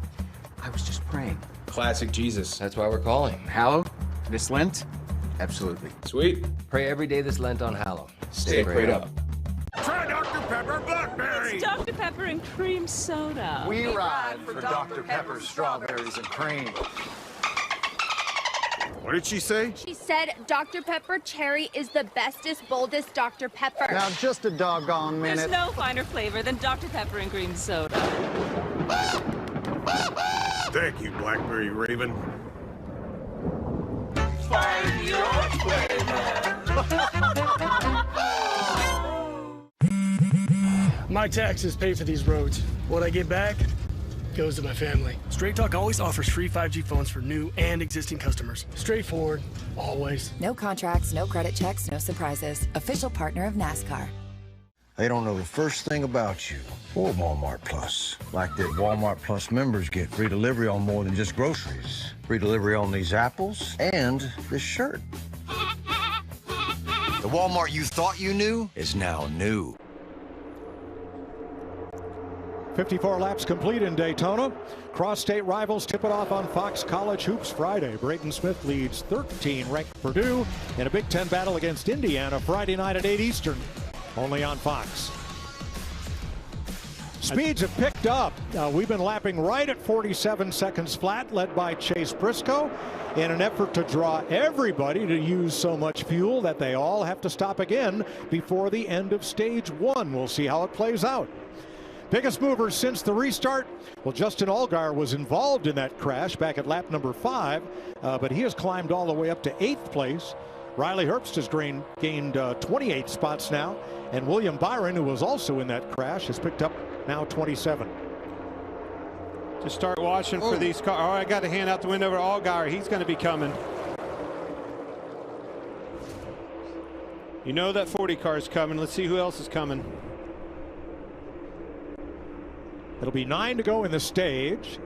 I was just praying. Classic Jesus. That's why we're calling. Hallow? This Lent? Absolutely. Sweet. Pray every day this Lent on Hallow. Stay prayed up. Try Dr. Pepper Blackberry. It's Dr. Pepper and cream soda. We ride for Dr. Pepper strawberries and cream. What did she say? She said Dr. Pepper Cherry is the bestest, boldest Dr. Pepper. Now, just a doggone minute. There's no finer flavor than Dr. Pepper and cream soda. Thank you, Blackberry Raven. Find your My taxes pay for these roads. What I get back goes to my family. Straight Talk always offers free 5G phones for new and existing customers. Straightforward, always. No contracts, no credit checks, no surprises. Official partner of NASCAR. They don't know the first thing about you or Walmart Plus. Like that Walmart Plus members get free delivery on more than just groceries. Free delivery on these apples and this shirt. The Walmart you thought you knew is now new. 54 laps complete in Daytona. Cross-state rivals tip it off on Fox College Hoops Friday. Braden Smith leads 13-ranked Purdue in a Big Ten battle against Indiana Friday night at 8 Eastern, only on Fox. Speeds have picked up. We've been lapping right at 47 seconds flat, led by Chase Briscoe, in an effort to draw everybody to use so much fuel that they all have to stop again before the end of stage one. We'll see how it plays out. Biggest movers since the restart. Well, Justin Allgaier was involved in that crash back at lap number 5, but he has climbed all the way up to 8th place. Riley Herbst has gained 28 spots now, and William Byron, who was also in that crash, has picked up now 27. To start watching for these cars. Oh, I got to hand out the window over to Allgaier. He's going to be coming. You know that 40 car is coming. Let's see who else is coming. It'll be 9 to go in the stage.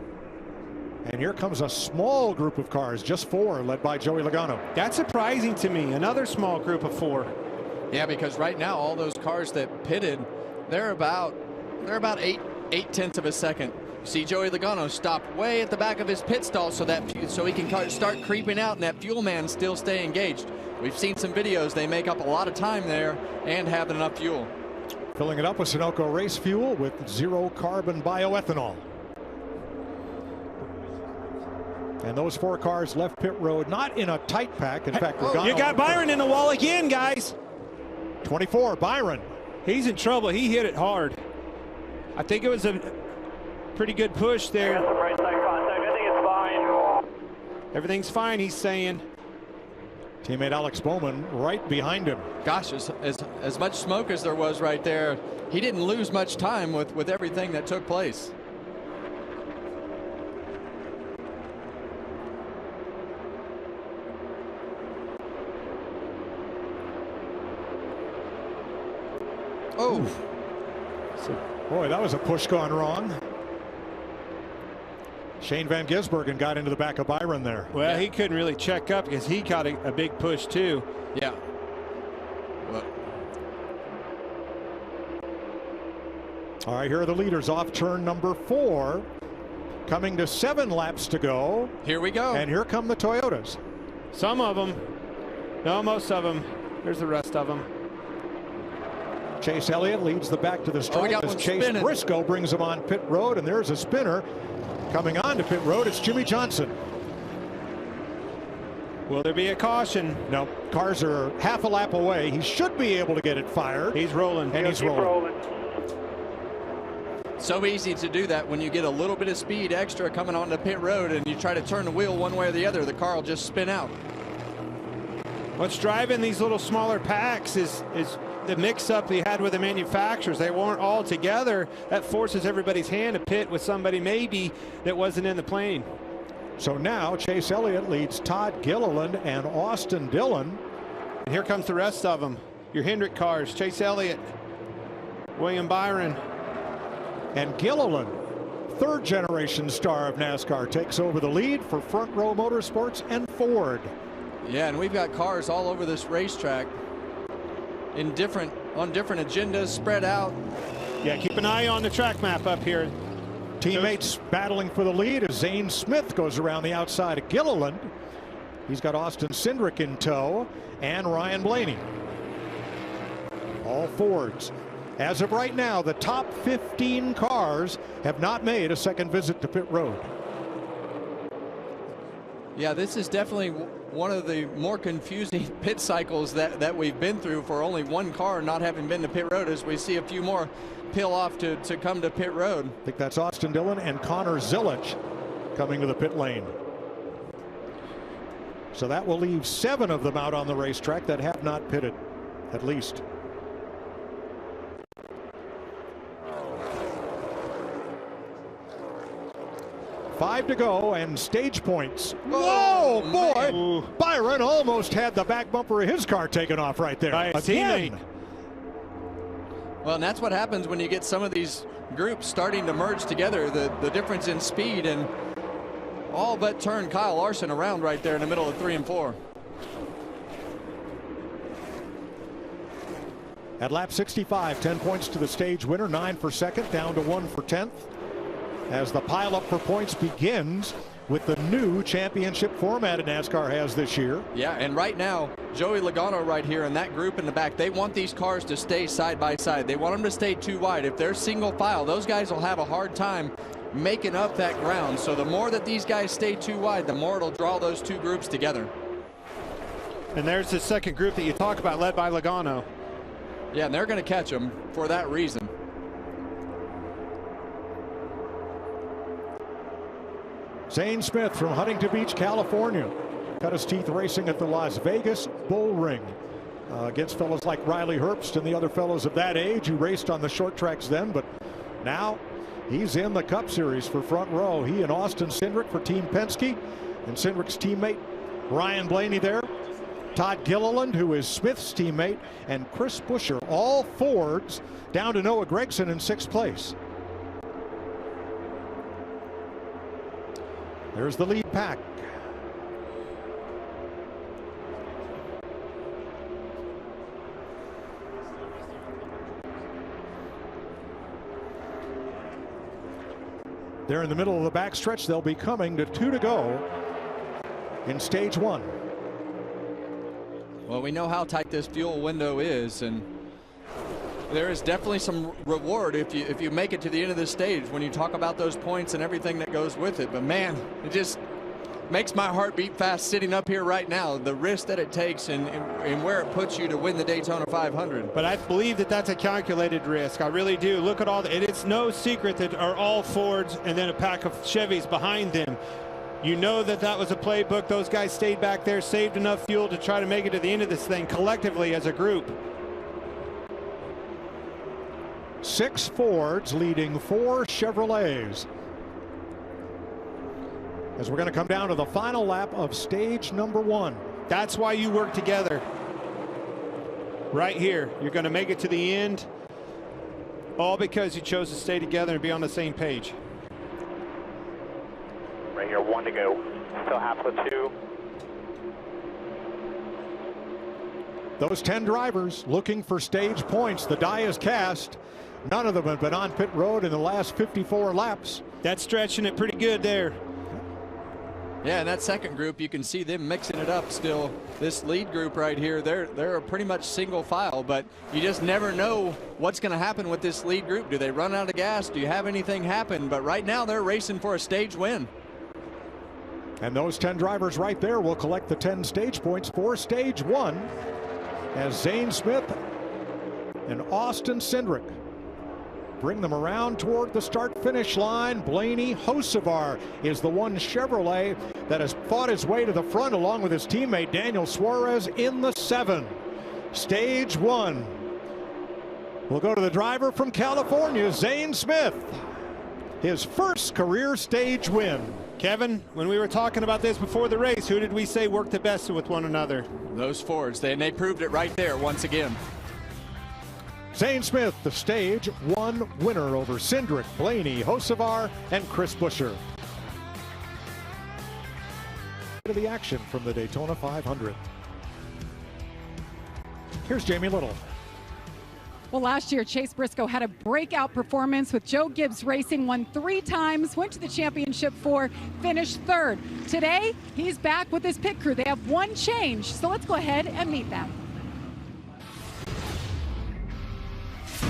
And here comes a small group of cars, just 4, led by Joey Logano. That's surprising to me. Another small group of 4. Yeah, because right now all those cars that pitted, they're about 8/10 of a second. See Joey Logano stop way at the back of his pit stall so he can start creeping out, and that fuel man still stay engaged. We've seen some videos. They make up a lot of time there and have enough fuel. Filling it up with Sunoco race fuel with zero carbon bioethanol. And those 4 cars left pit road not in a tight pack. In fact, you got Byron in the wall again, guys. 24, Byron. He's in trouble. He hit it hard. I think it was a pretty good push there. I got some right side contact. I think it's fine. Everything's fine, he's saying. Teammate Alex Bowman right behind him. Gosh, as much smoke as there was right there, he didn't lose much time with everything that took place. Oh. Boy, that was a push gone wrong. Shane Van Gisbergen got into the back of Byron there. Well, he couldn't really check up because he got a big push too. Yeah. Well. All right, here are the leaders off turn number 4. Coming to 7 laps to go. Here we go. And here come the Toyotas. Some of them. No, most of them. There's the rest of them. Chase Elliott leads the back to the stripe as Chase spinning. Briscoe brings him on pit road, and there's a spinner coming on to pit road. It's Jimmy Johnson. Will there be a caution? No, cars are half a lap away. He should be able to get it fired. He's rolling. And he's rolling. So easy to do that when you get a little bit of speed extra coming onto pit road and you try to turn the wheel one way or the other, the car will just spin out. What's driving these little smaller packs is the mix-up they had with the manufacturers. They weren't all together. That forces everybody's hand to pit with somebody maybe that wasn't in the plane. So now Chase Elliott leads Todd Gilliland and Austin Dillon. And here comes the rest of them. Your Hendrick cars, Chase Elliott, William Byron. And Gilliland, 3rd generation star of NASCAR, takes over the lead for Front Row Motorsports and Ford. Yeah, and we've got cars all over this racetrack on different agendas, spread out. Yeah, keep an eye on the track map up here. Teammates battling for the lead as Zane Smith goes around the outside of Gilliland. He's got Austin Cindric in tow and Ryan Blaney. All Fords. As of right now, the top 15 cars have not made a second visit to pit road. Yeah, this is definitely one of the more confusing pit cycles that we've been through for only one car not having been to pit road, as we see a few more peel off to come to pit road. I think that's Austin Dillon and Connor Zilic coming to the pit lane. So that will leave 7 of them out on the racetrack that have not pitted, at least. Five to go and stage points. Whoa, boy! Ooh. Byron almost had the back bumper of his car taken off right there. By a teammate. Well, and that's what happens when you get some of these groups starting to merge together. The difference in speed, and all but turned Kyle Larson around right there in the middle of 3 and 4. At lap 65, 10 points to the stage winner, 9 for second, down to 1 for 10th. As the pileup for points begins with the new championship format NASCAR has this year. Yeah, and right now, Joey Logano right here and that group in the back, they want these cars to stay side by side. They want them to stay too wide. If they're single file, those guys will have a hard time making up that ground. So the more that these guys stay too wide, the more it'll draw those two groups together. And there's the second group that you talk about, led by Logano. Yeah, and they're going to catch them for that reason. Zane Smith from Huntington Beach, California, cut his teeth racing at the Las Vegas Bull Ring against fellows like Riley Herbst and the other fellows of that age who raced on the short tracks then, but now he's in the Cup Series for Front Row. He and Austin Cindric for Team Penske, and Cindric's teammate Ryan Blaney there. Todd Gilliland, who is Smith's teammate, and Chris Buescher, all Fords, down to Noah Gragson in 6th place. There's the lead pack. They're in the middle of the backstretch. They'll be coming to 2 to go in stage 1. Well, we know how tight this fuel window is, and there is definitely some reward if you make it to the end of this stage when you talk about those points and everything that goes with it. But man, it just makes my heart beat fast sitting up here right now, the risk that it takes and where it puts you to win the Daytona 500. But I believe that that's a calculated risk. I really do. Look at all it's no secret that are all Fords and then a pack of Chevys behind them. You know that was a playbook. Those guys stayed back there, saved enough fuel to try to make it to the end of this thing collectively as a group. 6 Fords leading 4 Chevrolets. As we're going to come down to the final lap of stage number 1. That's why you work together. Right here, you're going to make it to the end, all because you chose to stay together and be on the same page. Right here, 1 to go. Still half of 2. Those 10 drivers looking for stage points. The die is cast. None of them have been on pit road in the last 54 laps. That's stretching it pretty good there. Yeah, and that second group, you can see them mixing it up still. This lead group right here, they're pretty much single file, but you just never know what's going to happen with this lead group. Do they run out of gas? Do you have anything happen? But right now, they're racing for a stage win. And those 10 drivers right there will collect the 10 stage points for stage 1 as Zane Smith and Austin Cindric bring them around toward the start-finish line. Blaney Hocevar is the one Chevrolet that has fought his way to the front along with his teammate Daniel Suarez in the 7. Stage 1. We'll go to the driver from California, Zane Smith. His first career stage win. Kevin, when we were talking about this before the race, who did we say worked the best with one another? Those Fords, they proved it right there once again. Zane Smith, the stage 1 winner over Cindric, Blaney, Hocevar, and Chris Buescher. To the action from the Daytona 500. Here's Jamie Little. Well, last year, Chase Briscoe had a breakout performance with Joe Gibbs Racing, won 3 times, went to the championship 4, finished 3rd. Today, he's back with his pit crew. They have 1 change, so let's go ahead and meet them.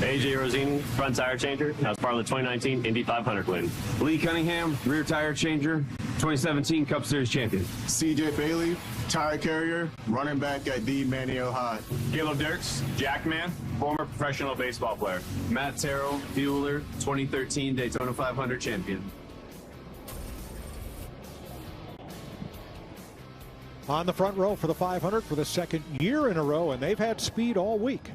AJ Rosini, front tire changer. That was part of the 2019 Indy 500 win. Lee Cunningham, rear tire changer, 2017 Cup Series champion. CJ Bailey, tire carrier, running back at the Manio High. Caleb Dirks, Jackman, former professional baseball player. Matt Terrell, fueler, 2013 Daytona 500 champion. On the front row for the 500 for the 2nd year in a row, and they've had speed all week.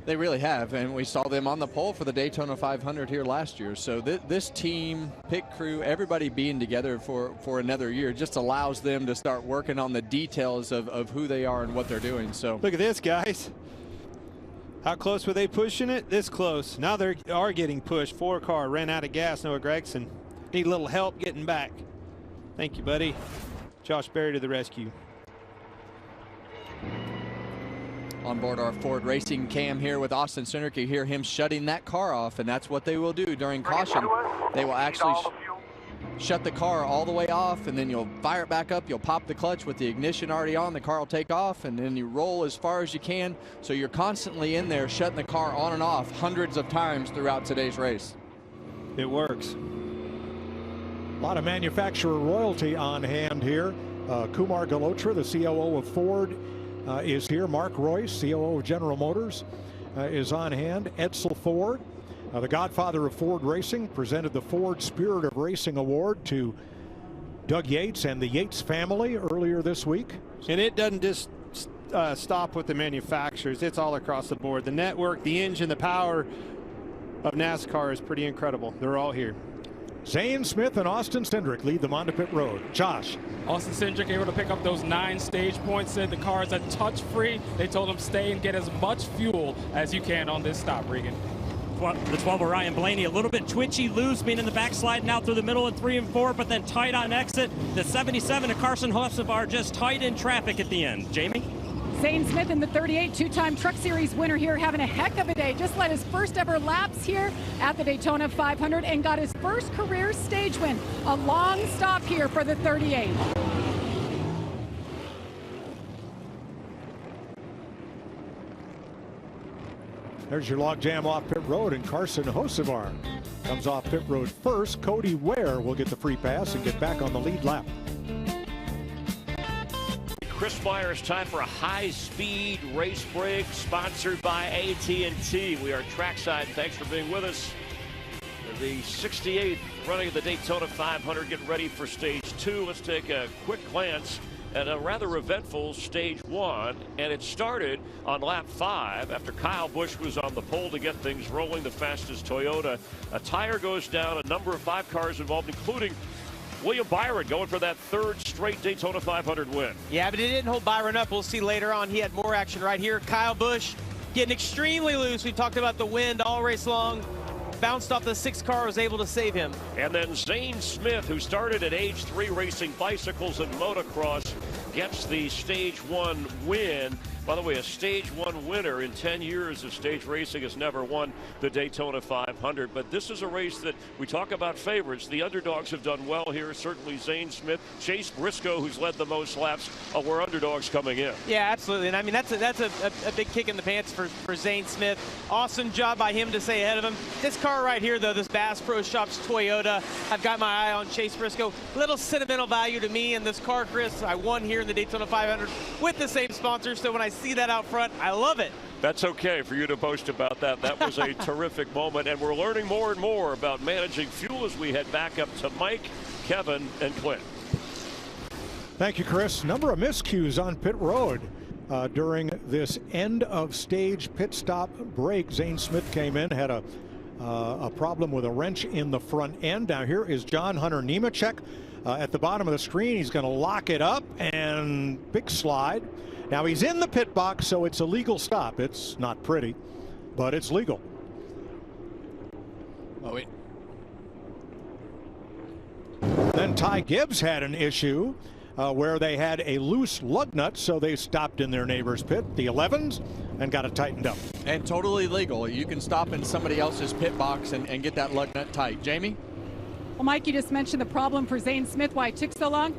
They really have, and we saw them on the pole for the Daytona 500 here last year. So this team, pit crew, everybody being together for another year just allows them to start working on the details of who they are and what they're doing. So look at this, guys. How close were they pushing it? This close. Now they are getting pushed. 4 car ran out of gas. Noah Gregson need a little help getting back. Thank you, buddy. Josh Berry to the rescue. On board our Ford Racing cam here with Austin Cindric, you hear him shutting that car off, and that's what they will do during caution. They will actually shut the car all the way off, and then you'll fire it back up. You'll pop the clutch with the ignition already on. The car will take off, and then you roll as far as you can. So you're constantly in there shutting the car on and off hundreds of times throughout today's race. It works. A lot of manufacturer royalty on hand here. Kumar Galotra, the COO of Ford, is here. Mark Royce, COO of General Motors, is on hand. Edsel Ford, the godfather of Ford Racing, presented the Ford Spirit of Racing Award to Doug Yates and the Yates family earlier this week. And it doesn't just stop with the manufacturers. It's all across the board. The network, the engine, the power of NASCAR is pretty incredible. They're all here. Zane Smith and Austin Cindric lead them onto pit road. Josh. Austin Cindric able to pick up those 9 stage points. Said the car is a touch free. They told him stay and get as much fuel as you can on this stop, Regan. The 12 of Ryan Blaney, a little bit twitchy, loose, being in the back, sliding out through the middle in 3 and 4, but then tight on exit. The 77 of Carson Hocevar just tight in traffic at the end. Jamie? Zane Smith in the 38, 2-time Truck Series winner here, having a heck of a day. Just led his first ever laps here at the Daytona 500 and got his first career stage win. A long stop here for the 38. There's your log jam off pit road, and Carson Hocevar comes off pit road first. Cody Ware will get the free pass and get back on the lead lap. Chris Myers, time for a high-speed race break sponsored by AT&T. We are trackside. Thanks for being with us. the 68th running of the Daytona 500. Get ready for stage 2. Let's take a quick glance at a rather eventful stage 1, and it started on lap 5 after Kyle Busch was on the pole to get things rolling, the fastest Toyota. A tire goes down, a number of 5 cars involved, including William Byron going for that 3rd straight Daytona 500 win. Yeah, but it didn't hold Byron up. We'll see later on. He had more action right here. Kyle Busch getting extremely loose. We talked about the wind all race long. Bounced off the 6th car, was able to save him. And then Zane Smith, who started at age 3 racing bicycles and motocross, gets the stage 1 win. By the way, a stage 1 winner in 10 years of stage racing has never won the Daytona 500. But this is a race that we talk about favorites. The underdogs have done well here. Certainly Zane Smith, Chase Briscoe, who's led the most laps, were underdogs coming in. Yeah, absolutely. And I mean, that's a big kick in the pants for Zane Smith. Awesome job by him to stay ahead of him. This car right here, though, this Bass Pro Shops Toyota, I've got my eye on Chase Briscoe. Little sentimental value to me in this car, Chris. I won here in the Daytona 500 with the same sponsor, so when I see that out front, I love it. That's okay for you to boast about that. That was a terrific moment, and we're learning more and more about managing fuel as we head back up to Mike, Kevin, and Clint. Thank you, Chris. Number of miscues on pit road during this end of stage pit stop break. Zane Smith came in, had a problem with a wrench in the front end. Now here is John Hunter Nemechek at the bottom of the screen. He's going to lock it up, and big slide. Now he's in the pit box, so it's a legal stop. It's not pretty, but it's legal. Oh, wait. Then Ty Gibbs had an issue where they had a loose lug nut, so they stopped in their neighbor's pit, the 11s, and got it tightened up. And totally legal. You can stop in somebody else's pit box and get that lug nut tight. Jamie? Well, Mike, you just mentioned the problem for Zane Smith, why it took so long.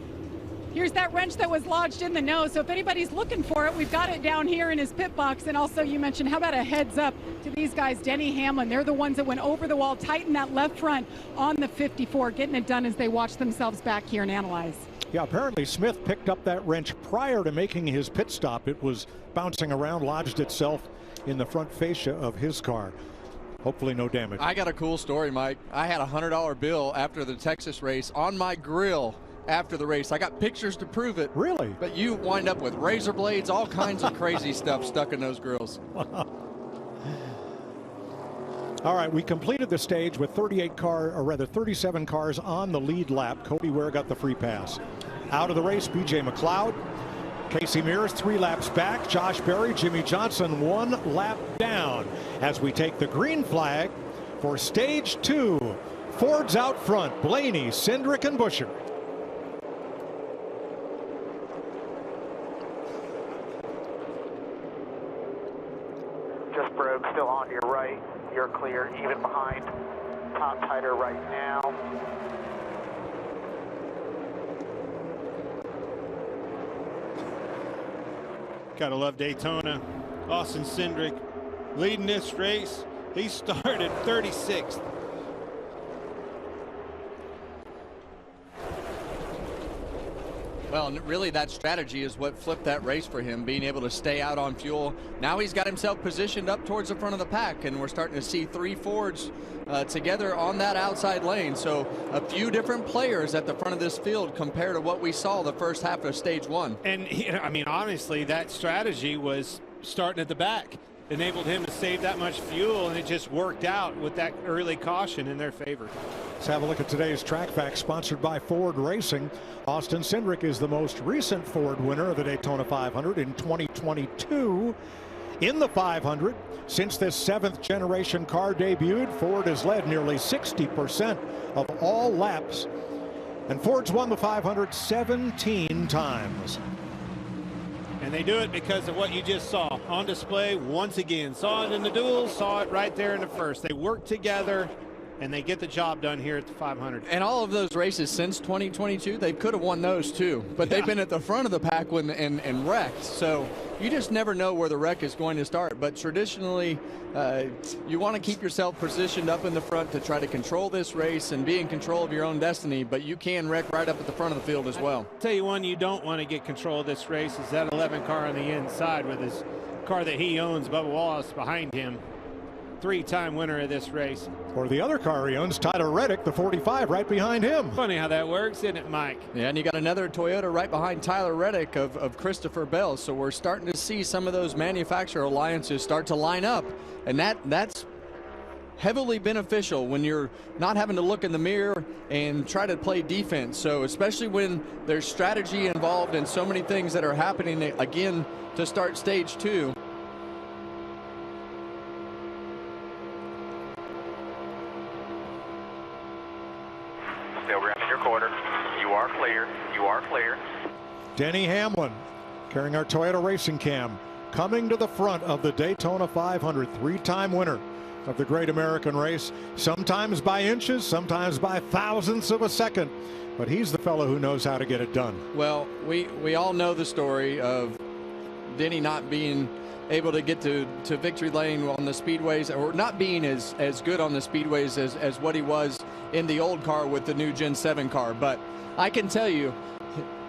Here's that wrench that was lodged in the nose. So if anybody's looking for it, we've got it down here in his pit box. And also you mentioned, how about a heads up to these guys, Denny Hamlin. They're the ones that went over the wall, tightened that left front on the 54, getting it done as they watch themselves back here and analyze. Yeah, apparently Smith picked up that wrench prior to making his pit stop. It was bouncing around, lodged itself in the front fascia of his car. Hopefully no damage. I got a cool story, Mike. I had a $100 bill after the Texas race on my grill after the race. I got pictures to prove it. Really? But you wind up with razor blades, all kinds of crazy stuff stuck in those grills. All right, we completed the stage with 37 cars on the lead lap. Cody Ware got the free pass. Out of the race, B.J. McLeod. Casey Mears 3 laps back. Josh Berry, Jimmy Johnson 1 lap down as we take the green flag for stage 2. Ford's out front. Blaney, Cindric, and Buescher. Just broke, still on to your right. You're clear, even behind. Top tighter right now. Gotta love Daytona. Austin Cindric leading this race. He started 36th. Well, really that strategy is what flipped that race for him, being able to stay out on fuel. Now he's got himself positioned up towards the front of the pack, and we're starting to see 3 Fords together on that outside lane. So a few different players at the front of this field compared to what we saw the first half of stage 1. And I mean, honestly, that strategy was starting at the back. Enabled him to save that much fuel, and it just worked out with that early caution in their favor. Let's have a look at today's track facts, sponsored by Ford Racing. Austin Cindric is the most recent Ford winner of the Daytona 500 in 2022. In the 500, since this 7th generation car debuted, Ford has led nearly 60% of all laps, and Ford's won the 500 17 times. And they do it because of what you just saw on display once again. Saw it in the duels, saw it right there in the first. They work together, and they get the job done here at the 500. And all of those races since 2022, they could have won those too, but they've been at the front of the pack and wrecked. So you just never know where the wreck is going to start. But traditionally, you want to keep yourself positioned up in the front to try to control this race and be in control of your own destiny, but you can wreck right up at the front of the field as well. I'll tell you one you don't want to get control of this race is that 11 car on the inside with his car that he owns, Bubba Wallace, behind him. three-time winner of this race. Or the other car he owns, Tyler Reddick, the 45, right behind him. Funny how that works, isn't it, Mike? Yeah, and you got another Toyota right behind Tyler Reddick of Christopher Bell. So we're starting to see some of those manufacturer alliances start to line up. And that's heavily beneficial when you're not having to look in the mirror and try to play defense. So especially when there's strategy involved and so many things that are happening again to start stage 2. Still grounding your quarter. You are clear. You are clear. Denny Hamlin carrying our Toyota racing cam, coming to the front of the Daytona 500, three-time winner of the Great American Race, sometimes by inches, sometimes by thousandths of a second. But he's the fellow who knows how to get it done. Well, we all know the story of Denny not being able to get to victory lane on the speedways, or not being as good on the speedways as what he was in the old car with the new Gen 7 car. But I can tell you,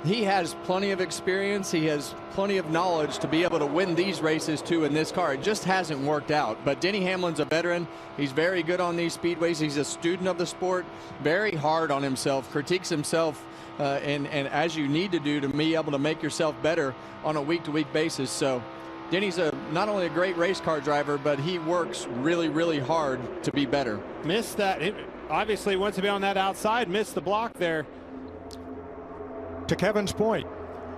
he has plenty of experience. He has plenty of knowledge to be able to win these races too in this car. It just hasn't worked out. But Denny Hamlin's a veteran. He's very good on these speedways. He's a student of the sport, very hard on himself, critiques himself, and as you need to do to be able to make yourself better on a week-to-week basis. So Denny's not only a great race car driver, but he works really, really hard to be better. Missed that. It obviously wants to be on that outside, missed the block there. To Kevin's point,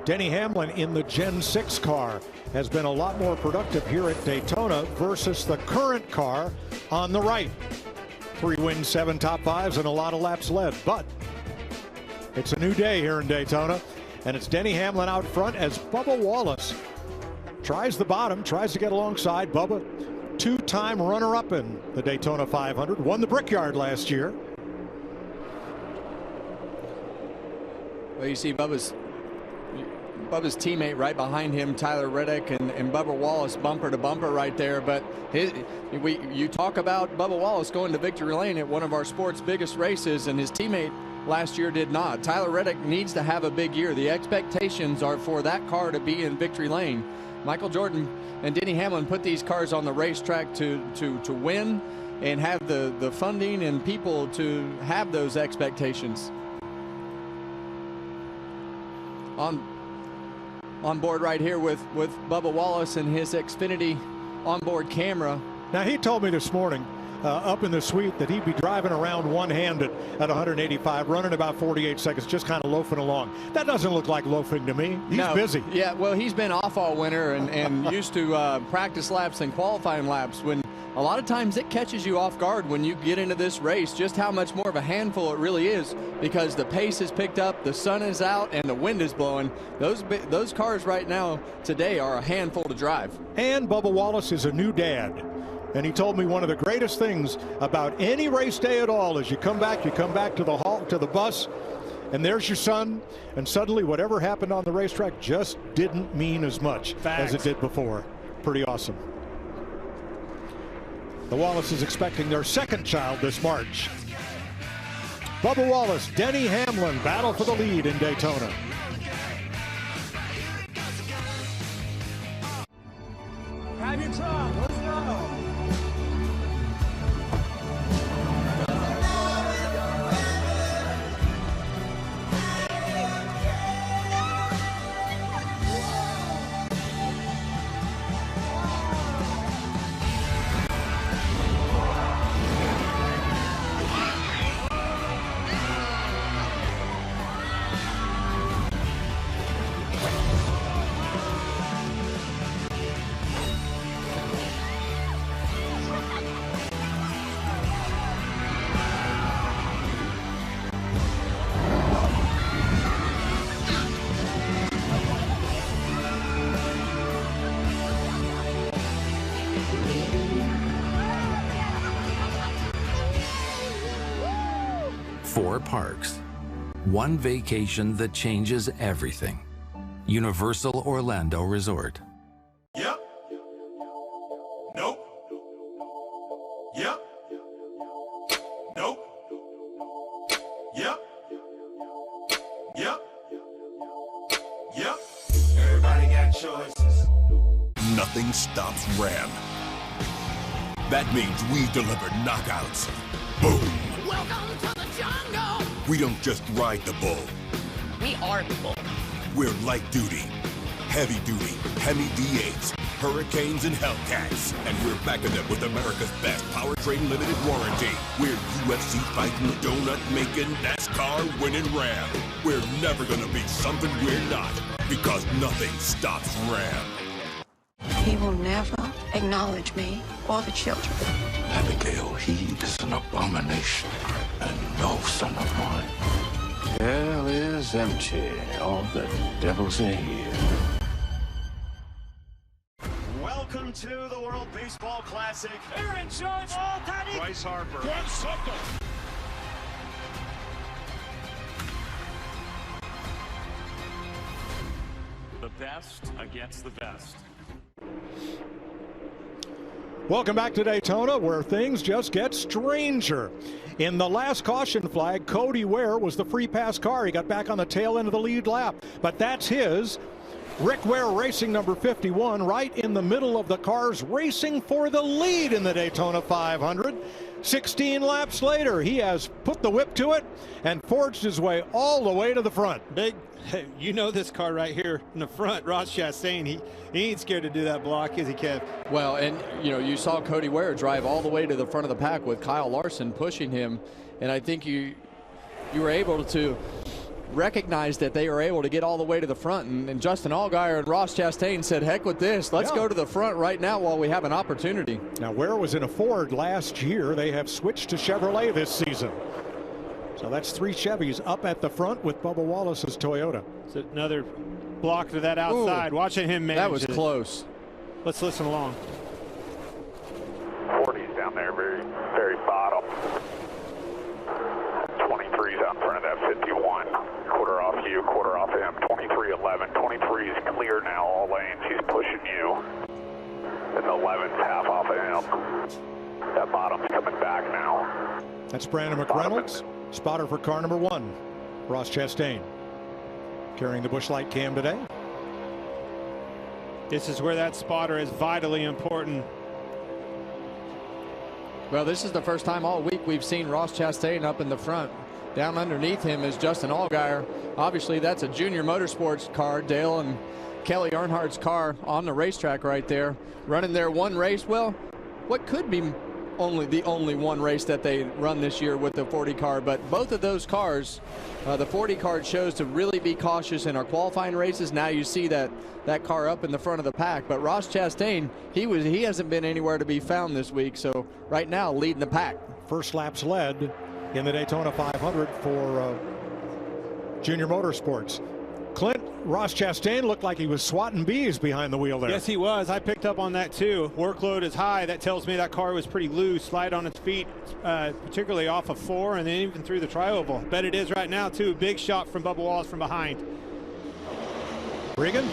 Denny Hamlin in the Gen 6 car has been a lot more productive here at Daytona versus the current car on the right. 3 wins, 7 top 5s, and a lot of laps led. But it's a new day here in Daytona, and it's Denny Hamlin out front as Bubba Wallace tries the bottom, tries to get alongside. Bubba, two-time runner-up in the Daytona 500, won the Brickyard last year. Well, you see Bubba's teammate right behind him, Tyler Reddick, and Bubba Wallace bumper to bumper right there. But you talk about Bubba Wallace going to victory lane at one of our sport's biggest races, and his teammate last year did not. Tyler Reddick needs to have a big year. The expectations are for that car to be in victory lane. Michael Jordan and Denny Hamlin put these cars on the racetrack to win and have the funding and people to have those expectations. On board right here with Bubba Wallace and his Xfinity onboard camera. Now, he told me this morning up in the suite that he'd be driving around one-handed at 185, running about 48 seconds, just kind of loafing along. That doesn't look like loafing to me. He's busy. Yeah, well, he's been off all winter and used to practice laps and qualifying laps. When a lot of times it catches you off guard when you get into this race, just how much more of a handful it really is, because the pace is picked up, the sun is out, and the wind is blowing. Those cars right now today are a handful to drive. And Bubba Wallace is a new dad. And he told me one of the greatest things about any race day at all is you come back to the hall, to the bus, and there's your son, and suddenly whatever happened on the racetrack just didn't mean as much as it did before. Pretty awesome. The Wallace is expecting their second child this March. Bubba Wallace, Denny Hamlin battle for the lead in Daytona. Grab your truck, let's go. Four parks. One vacation that changes everything. Universal Orlando Resort. Yep. Nope. Yep. Nope. Yep. Yep. Yep. Everybody got choices. Nothing stops Ram. That means we deliver knockouts. Boom! Welcome to the jungle! We don't just ride the bull. We are the bull. We're light duty, heavy duty, Hemi V8s, Hurricanes, and Hellcats. And we're backing them with America's best powertrain limited warranty. We're UFC fighting, donut making, NASCAR winning Ram. We're never gonna be something we're not, because nothing stops Ram. He will never acknowledge me or the children. Abigail, he is an abomination and no son of mine. Hell is empty. All the devils are here. Welcome to the World Baseball Classic. Aaron Judge, Bryce Harper, Juan Soto. The best against the best. Welcome back to Daytona, where things just get stranger. In the last caution flag, Cody Ware was the free pass car. He got back on the tail end of the lead lap, but that's his. Rick Ware racing number 51 right in the middle of the cars racing for the lead in the Daytona 500. 16 laps later, he has put the whip to it and forged his way all the way to the front. Big, you know this car right here in the front, Ross Chastain, he ain't scared to do that block, is he, Kev? Well, and you know, you saw Cody Ware drive all the way to the front of the pack with Kyle Larson pushing him, and I think you were able to recognize that they were able to get all the way to the front, and Justin Allgaier and Ross Chastain said, heck with this, let's go to the front right now while we have an opportunity. Now, Ware was in a Ford last year. They have switched to Chevrolet this season. So that's 3 Chevys up at the front with Bubba Wallace's Toyota. It's another block to that outside. Ooh, watching him manage that was close. Let's listen along. 40's down there, very, very bottom. 23's out in front of that 51. Quarter off you, quarter off him. 23-11. 23's clear now, all lanes. He's pushing you. And the 11's half off of him. That bottom's coming back now. That's Brandon McReynolds, spotter for car number 1. Ross Chastain carrying the Busch Light cam today. This is where that spotter is vitally important. Well, this is the first time all week we've seen Ross Chastain up in the front. Down underneath him is Justin Allgaier. Obviously, that's a Junior Motorsports car. Dale and Kelly Earnhardt's car on the racetrack right there, running their one race. Well, what could be the only one race that they run this year with the 40 car, but both of those cars, the 40 car chose to really be cautious in our qualifying races. Now you see that car up in the front of the pack, but Ross Chastain, he hasn't been anywhere to be found this week, so right now leading the pack. First laps led in the Daytona 500 for Junior Motorsports. Clint, Ross Chastain looked like he was swatting bees behind the wheel there. Yes, he was. I picked up on that too. Workload is high. That tells me that car was pretty loose, light on its feet, particularly off of 4 and then even through the tri-oval. Bet it is right now too. Big shot from Bubba Wallace from behind. Regan?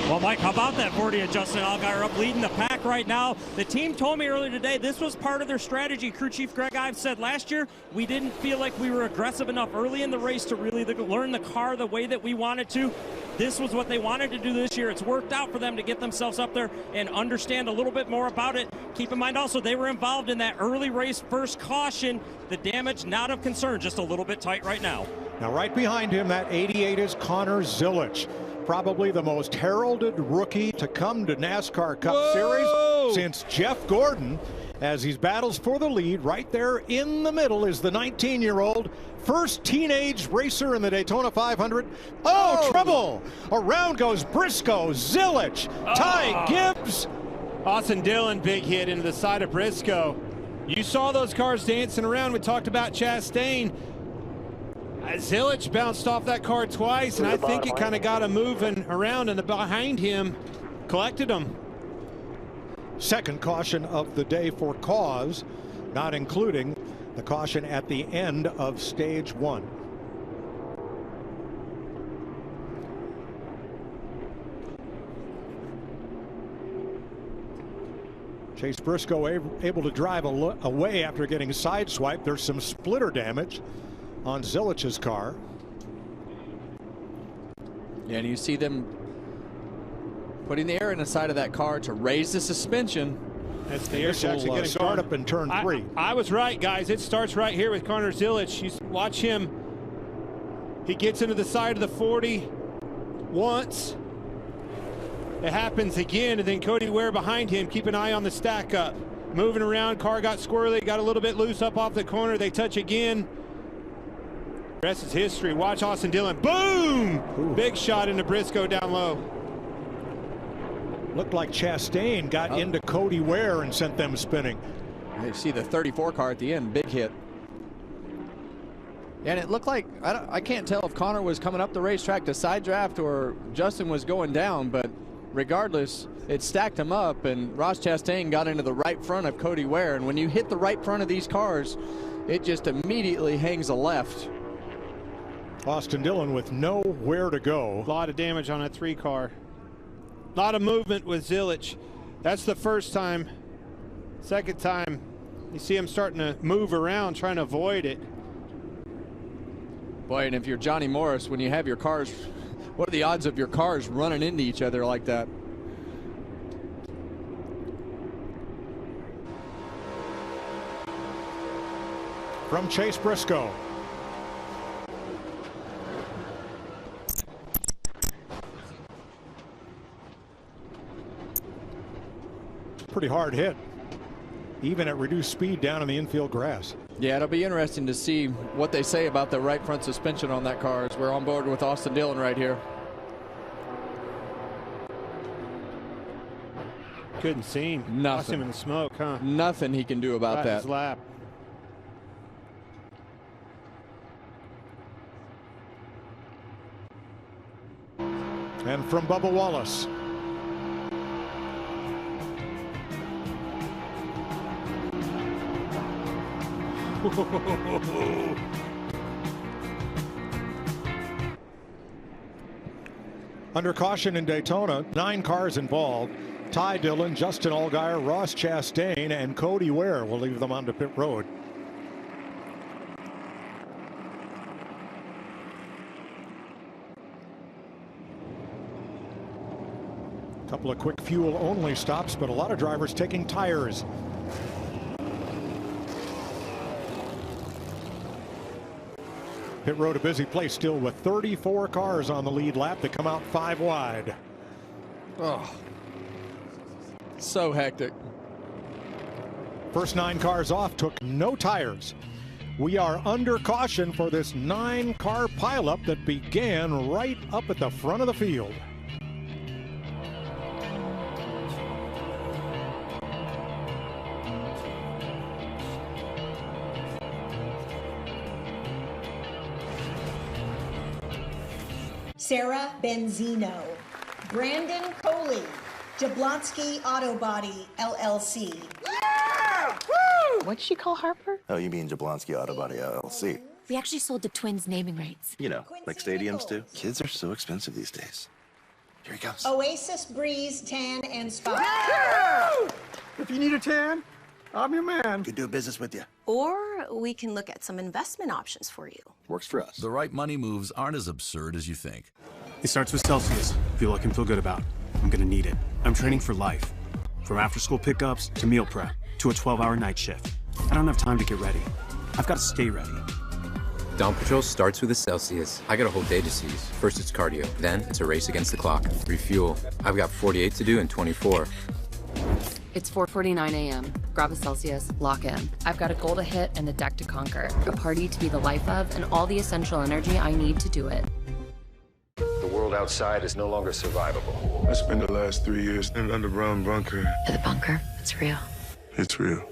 Well, Mike, how about that 40 of Justin Allgaier up leading the pack right now? The team told me earlier today this was part of their strategy. Crew Chief Greg Ives said last year we didn't feel like we were aggressive enough early in the race to really learn the car the way that we wanted to. This was what they wanted to do this year. It's worked out for them to get themselves up there and understand a little bit more about it. Keep in mind also they were involved in that early race first caution. The damage not of concern, just a little bit tight right now. Now right behind him, that 88 is Connor Zilisch. Probably the most heralded rookie to come to NASCAR Cup Series since Jeff Gordon, as he battles for the lead. Right there in the middle is the 19-year-old, first teenage racer in the Daytona 500. Oh, trouble! Around goes Briscoe, Zilisch, Ty Gibbs. Austin Dillon, big hit into the side of Briscoe. You saw those cars dancing around. We talked about Chastain. Zilisch bounced off that car twice, and I think it kind of got him moving around, and the behind him collected him. Second caution of the day for cause, not including the caution at the end of stage 1. Chase Briscoe able to drive away after getting sideswiped. There's some splitter damage on Zilich's car. Yeah, and you see them putting the air in the side of that car to raise the suspension. That's the It's actually getting start up in turn 3. I was right, guys. It starts right here with Connor Zilic. Watch him. He gets into the side of the 40 once. It happens again, and then Cody Ware behind him. Keep an eye on the stack up. Moving around, car got squirrely, got a little bit loose up off the corner. They touch again. The rest is history. Watch Austin Dillon. Boom! Ooh. Big shot into Briscoe down low. Looked like Chastain got into Cody Ware and sent them spinning. You see the 34 car at the end, big hit. And it looked like, I can't tell if Connor was coming up the racetrack to side draft or Justin was going down, but regardless, it stacked him up, and Ross Chastain got into the right front of Cody Ware. And when you hit the right front of these cars, it just immediately hangs a left. Austin Dillon with nowhere to go. A lot of damage on that 3 car. A lot of movement with Zilic. That's the first time. Second time, you see him starting to move around, trying to avoid it. Boy, and if you're Johnny Morris, when you have your cars, what are the odds of your cars running into each other like that? From Chase Briscoe. Pretty hard hit, even at reduced speed down in the infield grass. Yeah, it'll be interesting to see what they say about the right front suspension on that car as we're on board with Austin Dillon right here. Couldn't see him. Nothing. Lost him in the smoke, huh? Nothing he can do about that. His lap. And from Bubba Wallace. Under caution in Daytona, 9 cars involved. Ty Dillon, Justin Allgaier, Ross Chastain, and Cody Ware will leave them onto pit road. A couple of quick fuel only stops, but a lot of drivers taking tires. Pit road a busy place still with 34 cars on the lead lap. They come out 5 wide. Oh, so hectic. First 9 cars off took no tires. We are under caution for this 9-car pileup that began right up at the front of the field. Sarah Benzino, Brandon Coley, Jablonski Auto Body, LLC. Yeah! Woo! What did she call Harper? Oh, you mean Jablonski Auto Body, LLC. We actually sold the Twins naming rights. You know, like stadiums do. Kids are so expensive these days. Here he comes. Oasis Breeze Tan and Spa. Yeah! If you need a tan, I'm your man. Could do business with you. Or we can look at some investment options for you. Works for us. The right money moves aren't as absurd as you think. It starts with Celsius. Feel I can feel good about. I'm gonna need it. I'm training for life. From after-school pickups to meal prep to a 12-hour night shift. I don't have time to get ready. I've got to stay ready. Dawn Patrol starts with a Celsius. I got a whole day to seize. First it's cardio, then it's a race against the clock. Refuel. I've got 48 to do in 24. It's 4:49 a.m. Grab a Celsius, lock in. I've got a goal to hit and a deck to conquer. A party to be the life of and all the essential energy I need to do it. The world outside is no longer survivable. I spent the last 3 years in an underground bunker. The bunker, it's real. It's real.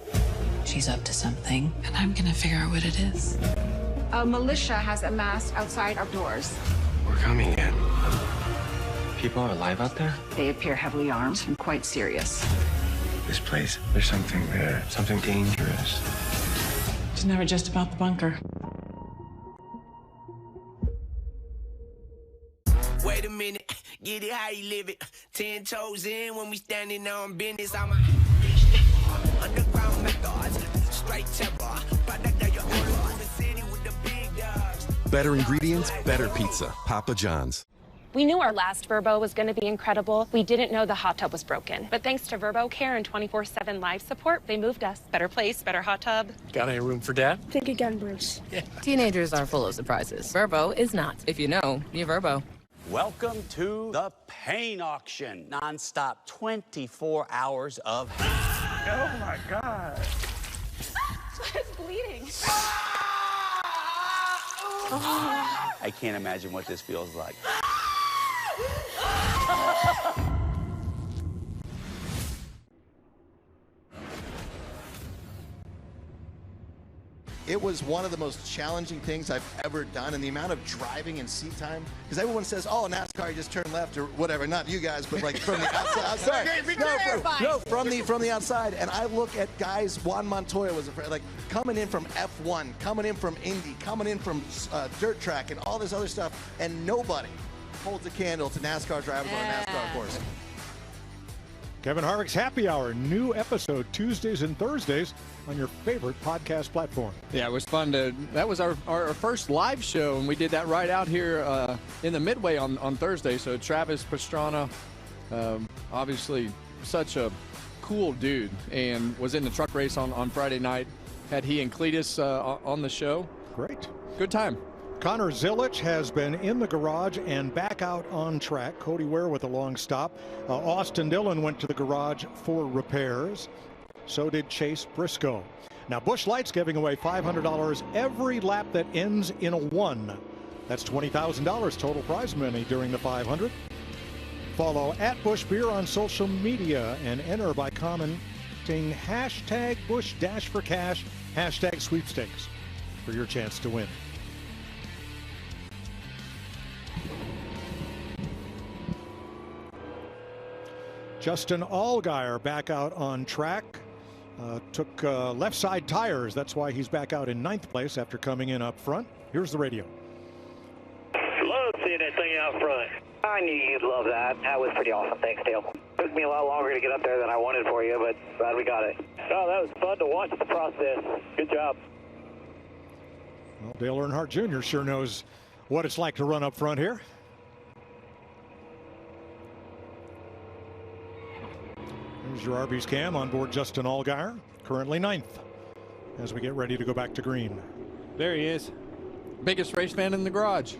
She's up to something, and I'm gonna figure out what it is. A militia has amassed outside our doors. We're coming in. People are alive out there? They appear heavily armed and quite serious. This place, there's something there. Something dangerous. It's never just about the bunker. Wait a minute, get it how you live it. 10 toes in when we standing on business. I'm underground methods, straight terror. Better ingredients, better pizza. Papa John's. We knew our last Verbo was going to be incredible. We didn't know the hot tub was broken. But thanks to Verbo Care and 24/7 live support, they moved us. Better place, better hot tub. Got any room for Dad? Think again, Bruce. Yeah. Teenagers are full of surprises. Verbo is not. If you know, you Verbo. Welcome to the paint auction. Non-stop 24 hours of... Oh, my God. It's bleeding. I can't imagine what this feels like. It was one of the most challenging things I've ever done, and the amount of driving and seat time, because everyone says, oh, NASCAR, you just turn left or whatever. Not you guys, but like from the outside. From the outside. And I look at guys, Juan Montoya was like coming in from F1, coming in from Indy, coming in from dirt track and all this other stuff, and nobody holds a candle to NASCAR drivers on a NASCAR course. Kevin Harvick's Happy Hour, new episode Tuesdays and Thursdays on your favorite podcast platform. Yeah, it was fun that was our first live show, and we did that right out here in the Midway on Thursday. So Travis Pastrana, obviously such a cool dude, and was in the truck race on Friday night. Had he and Cletus on the show. Great. Good time. Connor Zilich has been in the garage and back out on track. Cody Ware with a long stop. Austin Dillon went to the garage for repairs. So did Chase Briscoe. Now, Busch Light's giving away $500 every lap that ends in a 1. That's $20,000 total prize money during the 500. Follow @BuschBeer on social media and enter by commenting #Busch-for-Cash, #sweepstakes for your chance to win. Justin Allgaier back out on track. Took left side tires. That's why he's back out in 9th place after coming in up front. Here's the radio. Love seeing that thing out front. I knew you'd love that. That was pretty awesome. Thanks, Dale. Took me a lot longer to get up there than I wanted for you, but glad we got it. Oh, that was fun to watch the process. Good job. Well, Dale Earnhardt Jr. sure knows what it's like to run up front here. Here's your Arby's cam on board Justin Allgaier, currently 9th, as we get ready to go back to green. There he is. Biggest race fan in the garage.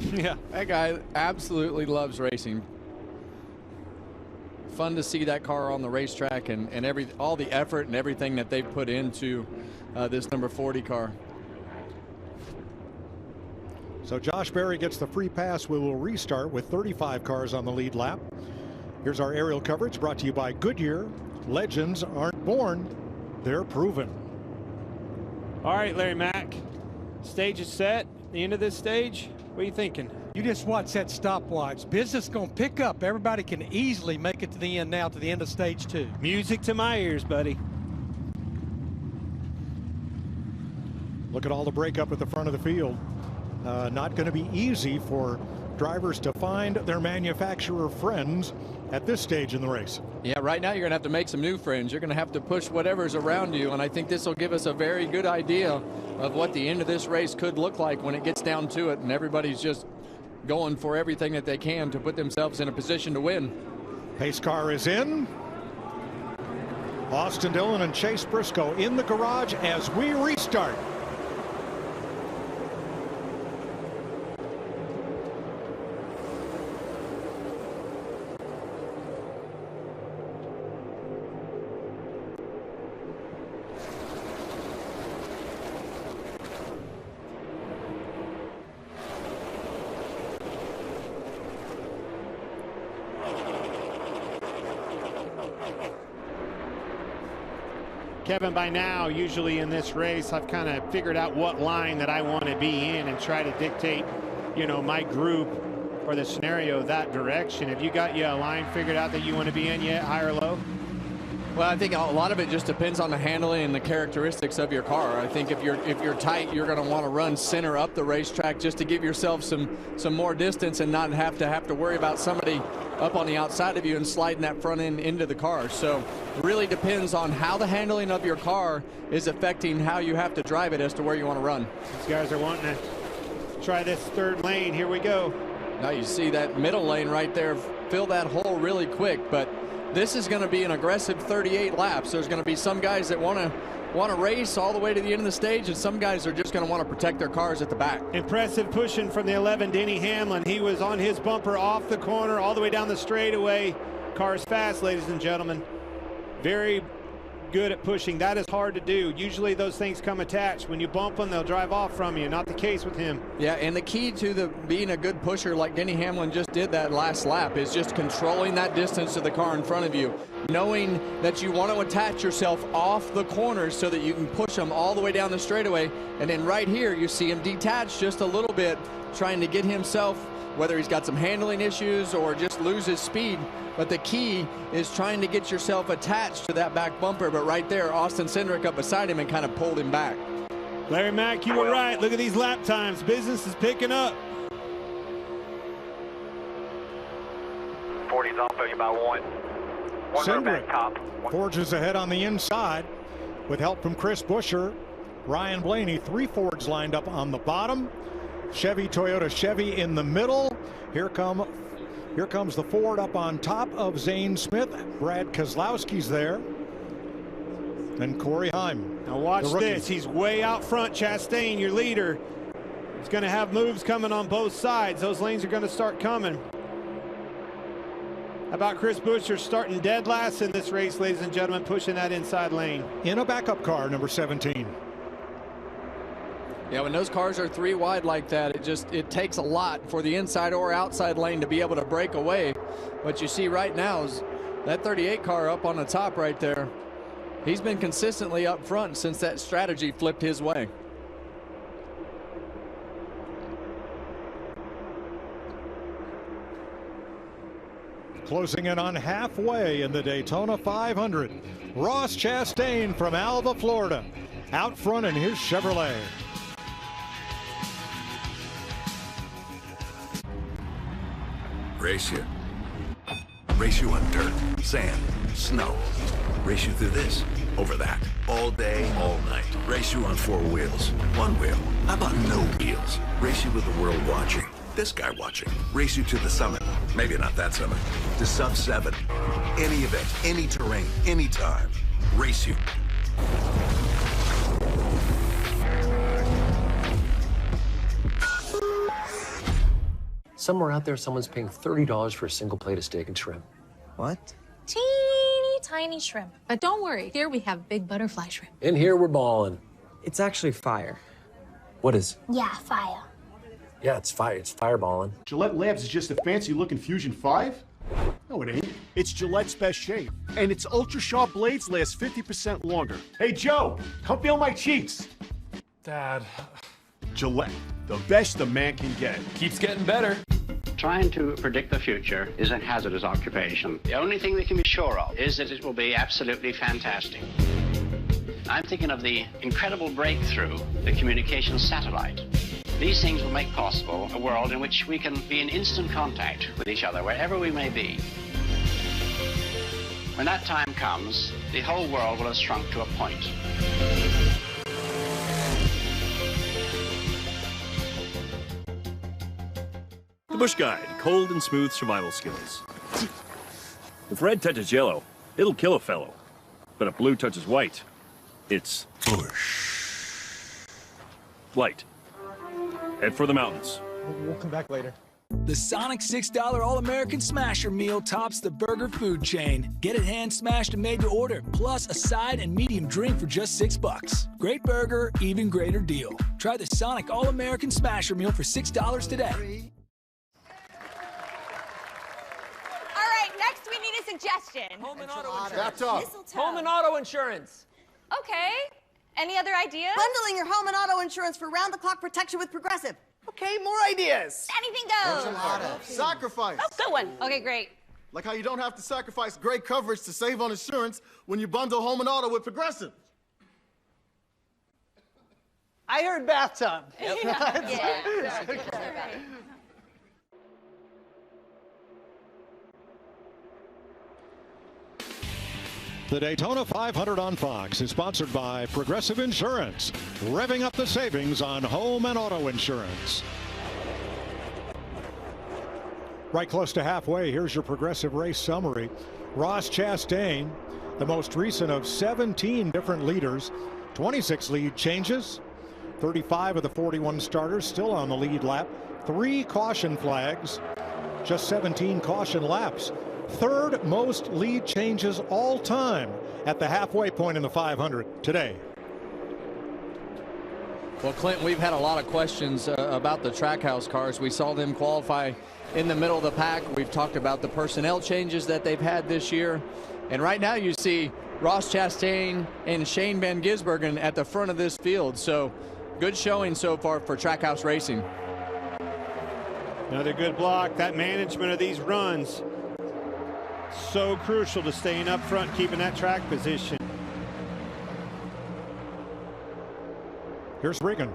Yeah. That guy absolutely loves racing. Fun to see that car on the racetrack and all the effort and everything that they've put into this number 40 car. So Josh Berry gets the free pass. We will restart with 35 cars on the lead lap. Here's our aerial coverage brought to you by Goodyear. Legends aren't born, they're proven. All right, Larry Mack. Stage is set. The end of this stage, what are you thinking? You just watch that stopwatch. Business going to pick up. Everybody can easily make it to the end now, to the end of stage 2. Music to my ears, buddy. Look at all the breakup at the front of the field. Not going to be easy for drivers to find their manufacturer friends at this stage in the race. Yeah, right now you're going to have to make some new friends. You're going to have to push whatever's around you, and I think this will give us a very good idea of what the end of this race could look like when it gets down to it, and everybody's just going for everything that they can to put themselves in a position to win. Pace car is in. Austin Dillon and Chase Briscoe in the garage as we restart. Kevin, by now, usually in this race, I've kind of figured out what line that I want to be in and try to dictate, you know, my group or the scenario that direction. Have you got a line figured out that you want to be in yet, high or low? Well, I think a lot of it just depends on the handling and the characteristics of your car. I think if you're tight, you're going to want to run center up the racetrack just to give yourself some more distance and not have to worry about somebody up on the outside of you and sliding that front end into the car. So it really depends on how the handling of your car is affecting how you have to drive it as to where you want to run. These guys are wanting to try this third lane. Here we go. Now you see that middle lane right there, fill that hole really quick, but this is going to be an aggressive 38 laps. There's going to be some guys that want to race all the way to the end of the stage, and some guys are just going to want to protect their cars at the back. Impressive pushing from the 11, Denny Hamlin. He was on his bumper off the corner all the way down the straightaway. Car's fast, ladies and gentlemen. Very good at pushing. That is hard to do. Usually those things come attached. When you bump them, they'll drive off from you. Not the case with him. Yeah, and the key to being a good pusher like Denny Hamlin just did that last lap is just controlling that distance to the car in front of you, knowing that you want to attach yourself off the corners so that you can push them all the way down the straightaway. And then right here, you see him detach just a little bit, trying to get himself, whether he's got some handling issues or just loses speed. But the key is trying to get yourself attached to that back bumper. But right there, Austin Cindric up beside him and kind of pulled him back. Larry Mack, you were right. Look at these lap times. Business is picking up. 40's off of you by one. Cindric forges ahead on the inside with help from Chris Buescher. Ryan Blaney, 3 Fords lined up on the bottom. Chevy, Toyota, Chevy in the middle. Here comes the Ford up on top of Zane Smith. Brad Keselowski's there. And Corey Heim. Now watch this. He's way out front. Chastain, your leader. He's going to have moves coming on both sides. Those lanes are going to start coming. How about Chris Buescher starting dead last in this race, ladies and gentlemen, pushing that inside lane. In a backup car, number 17. Yeah, when those cars are 3 wide like that, it takes a lot for the inside or outside lane to be able to break away. What you see right now is that 38 car up on the top right there. He's been consistently up front since that strategy flipped his way. Closing in on halfway in the Daytona 500. Ross Chastain from Alva, Florida, out front in his Chevrolet. Race you. Race you on dirt, sand, snow. Race you through this, over that, all day, all night. Race you on 4 wheels, 1 wheel. How about no wheels? Race you with the world watching, this guy watching. Race you to the summit, maybe not that summit, to sub 7. Any event, any terrain, anytime. Race you. Somewhere out there, someone's paying $30 for a single plate of steak and shrimp. What? Teeny tiny shrimp. But don't worry, here we have big butterfly shrimp. In here, we're balling. It's actually fire. What is? Yeah, fire. Yeah, it's fire. It's fireballing. Gillette Labs is just a fancy-looking Fusion 5? No, it ain't. It's Gillette's best shave. And its ultra-sharp blades last 50% longer. Hey, Joe, come feel my cheeks. Dad. Gillette, the best a man can get. Keeps getting better. Trying to predict the future is a hazardous occupation. The only thing we can be sure of is that it will be absolutely fantastic. I'm thinking of the incredible breakthrough, the communications satellite. These things will make possible a world in which we can be in instant contact with each other wherever we may be. When that time comes, the whole world will have shrunk to a point. The Bush Guide, cold and smooth survival skills. If red touches yellow, it'll kill a fellow. But if blue touches white, it's bush. Light. Head for the mountains. We'll come back later. The Sonic $6 All-American Smasher Meal tops the burger food chain. Get it hand-smashed and made to order, plus a side and medium drink for just $6. Great burger, even greater deal. Try the Sonic All-American Smasher Meal for $6 today. Next, we need a suggestion. Home and auto insurance. That's up. Home and auto insurance. Okay. Any other ideas? Bundling your home and auto insurance for round-the-clock protection with Progressive. Okay, more ideas. Anything goes. Sacrifice. Oh, good one. Okay, great. Like how you don't have to sacrifice great coverage to save on insurance when you bundle home and auto with Progressive. I heard bathtub. Yep. Yeah. The Daytona 500 on Fox is sponsored by Progressive Insurance, revving up the savings on home and auto insurance. Right close to halfway, here's your Progressive race summary. Ross Chastain, the most recent of 17 different leaders, 26 lead changes, 35 of the 41 starters still on the lead lap, 3 caution flags, just 17 caution laps. Third most lead changes all time at the halfway point in the 500 today. Well, Clint, we've had a lot of questions about the Trackhouse cars. We saw them qualify in the middle of the pack. We've talked about the personnel changes that they've had this year. And right now you see Ross Chastain and Shane Van Gisbergen at the front of this field. So good showing so far for Trackhouse Racing. Another good block. That management of these runs, so crucial to staying up front, keeping that track position. Here's Regan.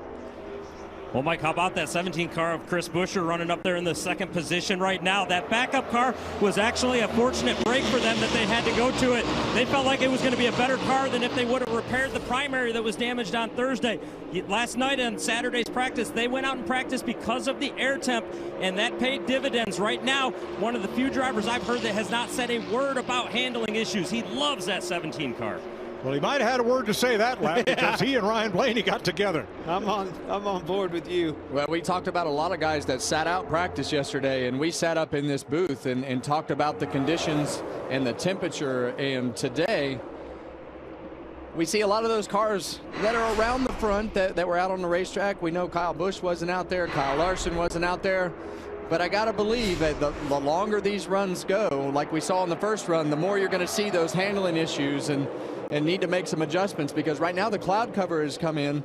Well, Mike, how about that 17 car of Chris Buescher running up there in the second position right now? That backup car was actually a fortunate break for them that they had to go to it. They felt like it was going to be a better car than if they would have repaired the primary that was damaged on Thursday. Last night on Saturday's practice, they went out and practiced because of the air temp, and that paid dividends. Right now, one of the few drivers I've heard that has not said a word about handling issues. He loves that 17 car. Well, he might have had a word to say that lap because he and Ryan Blaney got together. I'm on board with you. Well, we talked about a lot of guys that sat out practice yesterday, and we sat up in this booth and talked about the conditions and the temperature. And today, we see a lot of those cars that are around the front that were out on the racetrack. We know Kyle Busch wasn't out there. Kyle Larson wasn't out there. But I got to believe that the longer these runs go, like we saw in the first run, the more you're going to see those handling issues and need to make some adjustments, because right now the cloud cover has come in,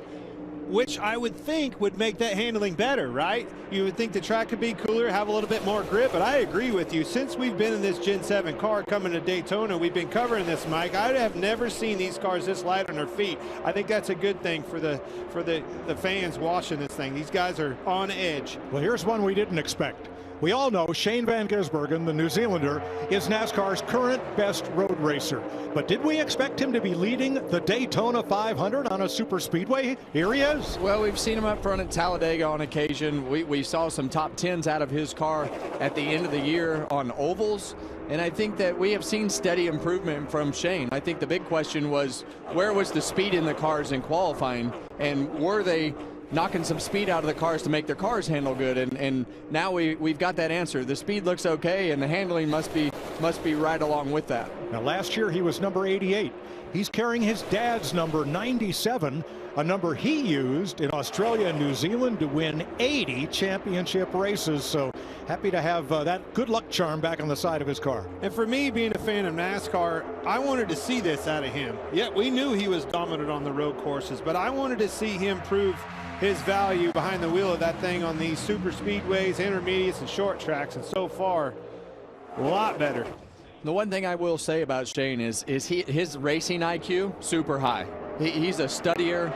which I would think would make that handling better, right? You would think the track could be cooler, have a little bit more grip, but I agree with you. Since we've been in this Gen 7 car coming to Daytona, we've been covering this, Mike. I have never seen these cars this light on their feet. I think that's a good thing for the fans watching this thing. These guys are on edge. Well, here's one we didn't expect. We all know Shane Van Gisbergen, the New Zealander, is NASCAR's current best road racer. But did we expect him to be leading the Daytona 500 on a super speedway? Here he is. Well, we've seen him up front at Talladega on occasion. We saw some top 10s out of his car at the end of the year on ovals. And I think that we have seen steady improvement from Shane. I think the big question was, where was the speed in the cars in qualifying? And were they knocking some speed out of the cars to make their cars handle good? And now we've got that answer. The speed looks okay, and the handling must be right along with that. Now, last year he was number 88. He's carrying his dad's number 97, a number he used in Australia and New Zealand to win 80 championship races. So happy to have that good luck charm back on the side of his car. And for me, being a fan of NASCAR, I wanted to see this out of him. Yeah, we knew he was dominant on the road courses, but I wanted to see him prove his value behind the wheel of that thing on these super speedways, intermediates, and short tracks, and so far, a lot better. The one thing I will say about Shane is his racing IQ super high. He's a studier.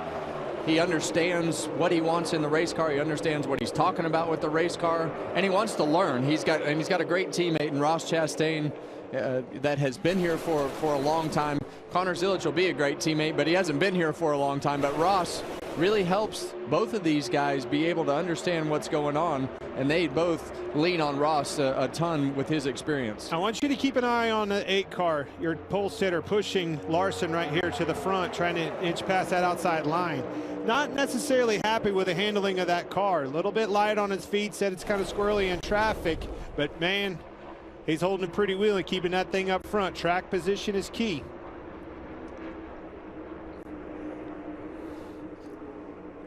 He understands what he wants in the race car. He understands what he's talking about with the race car, and he wants to learn. He's got a great teammate in Ross Chastain that has been here for a long time. Connor Zilic will be a great teammate, but he hasn't been here for a long time. But Ross really helps both of these guys be able to understand what's going on, and they both lean on Ross a ton with his experience. I want you to keep an eye on the 8 car, your pole sitter pushing Larson right here to the front, trying to inch past that outside line. Not necessarily happy with the handling of that car. A little bit light on his feet, said it's kind of squirrely in traffic, but man, he's holding it pretty well and keeping that thing up front. Track position is key.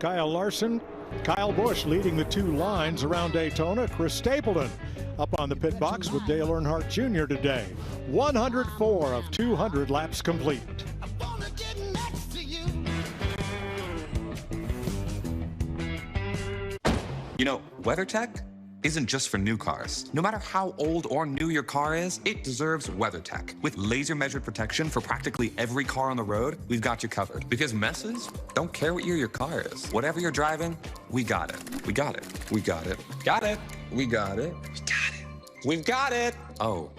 Kyle Larson, Kyle Busch leading the 2 lines around Daytona. Chris Stapleton up on the pit box with Dale Earnhardt Jr. today. 104 of 200 laps complete. You know, WeatherTech isn't just for new cars. No matter how old or new your car is, it deserves WeatherTech. With laser measured protection for practically every car on the road, we've got you covered. Because messes don't care what year your car is. Whatever you're driving, we got it. We got it. We got it. Got it. We got it. We got it. We've got it. Oh,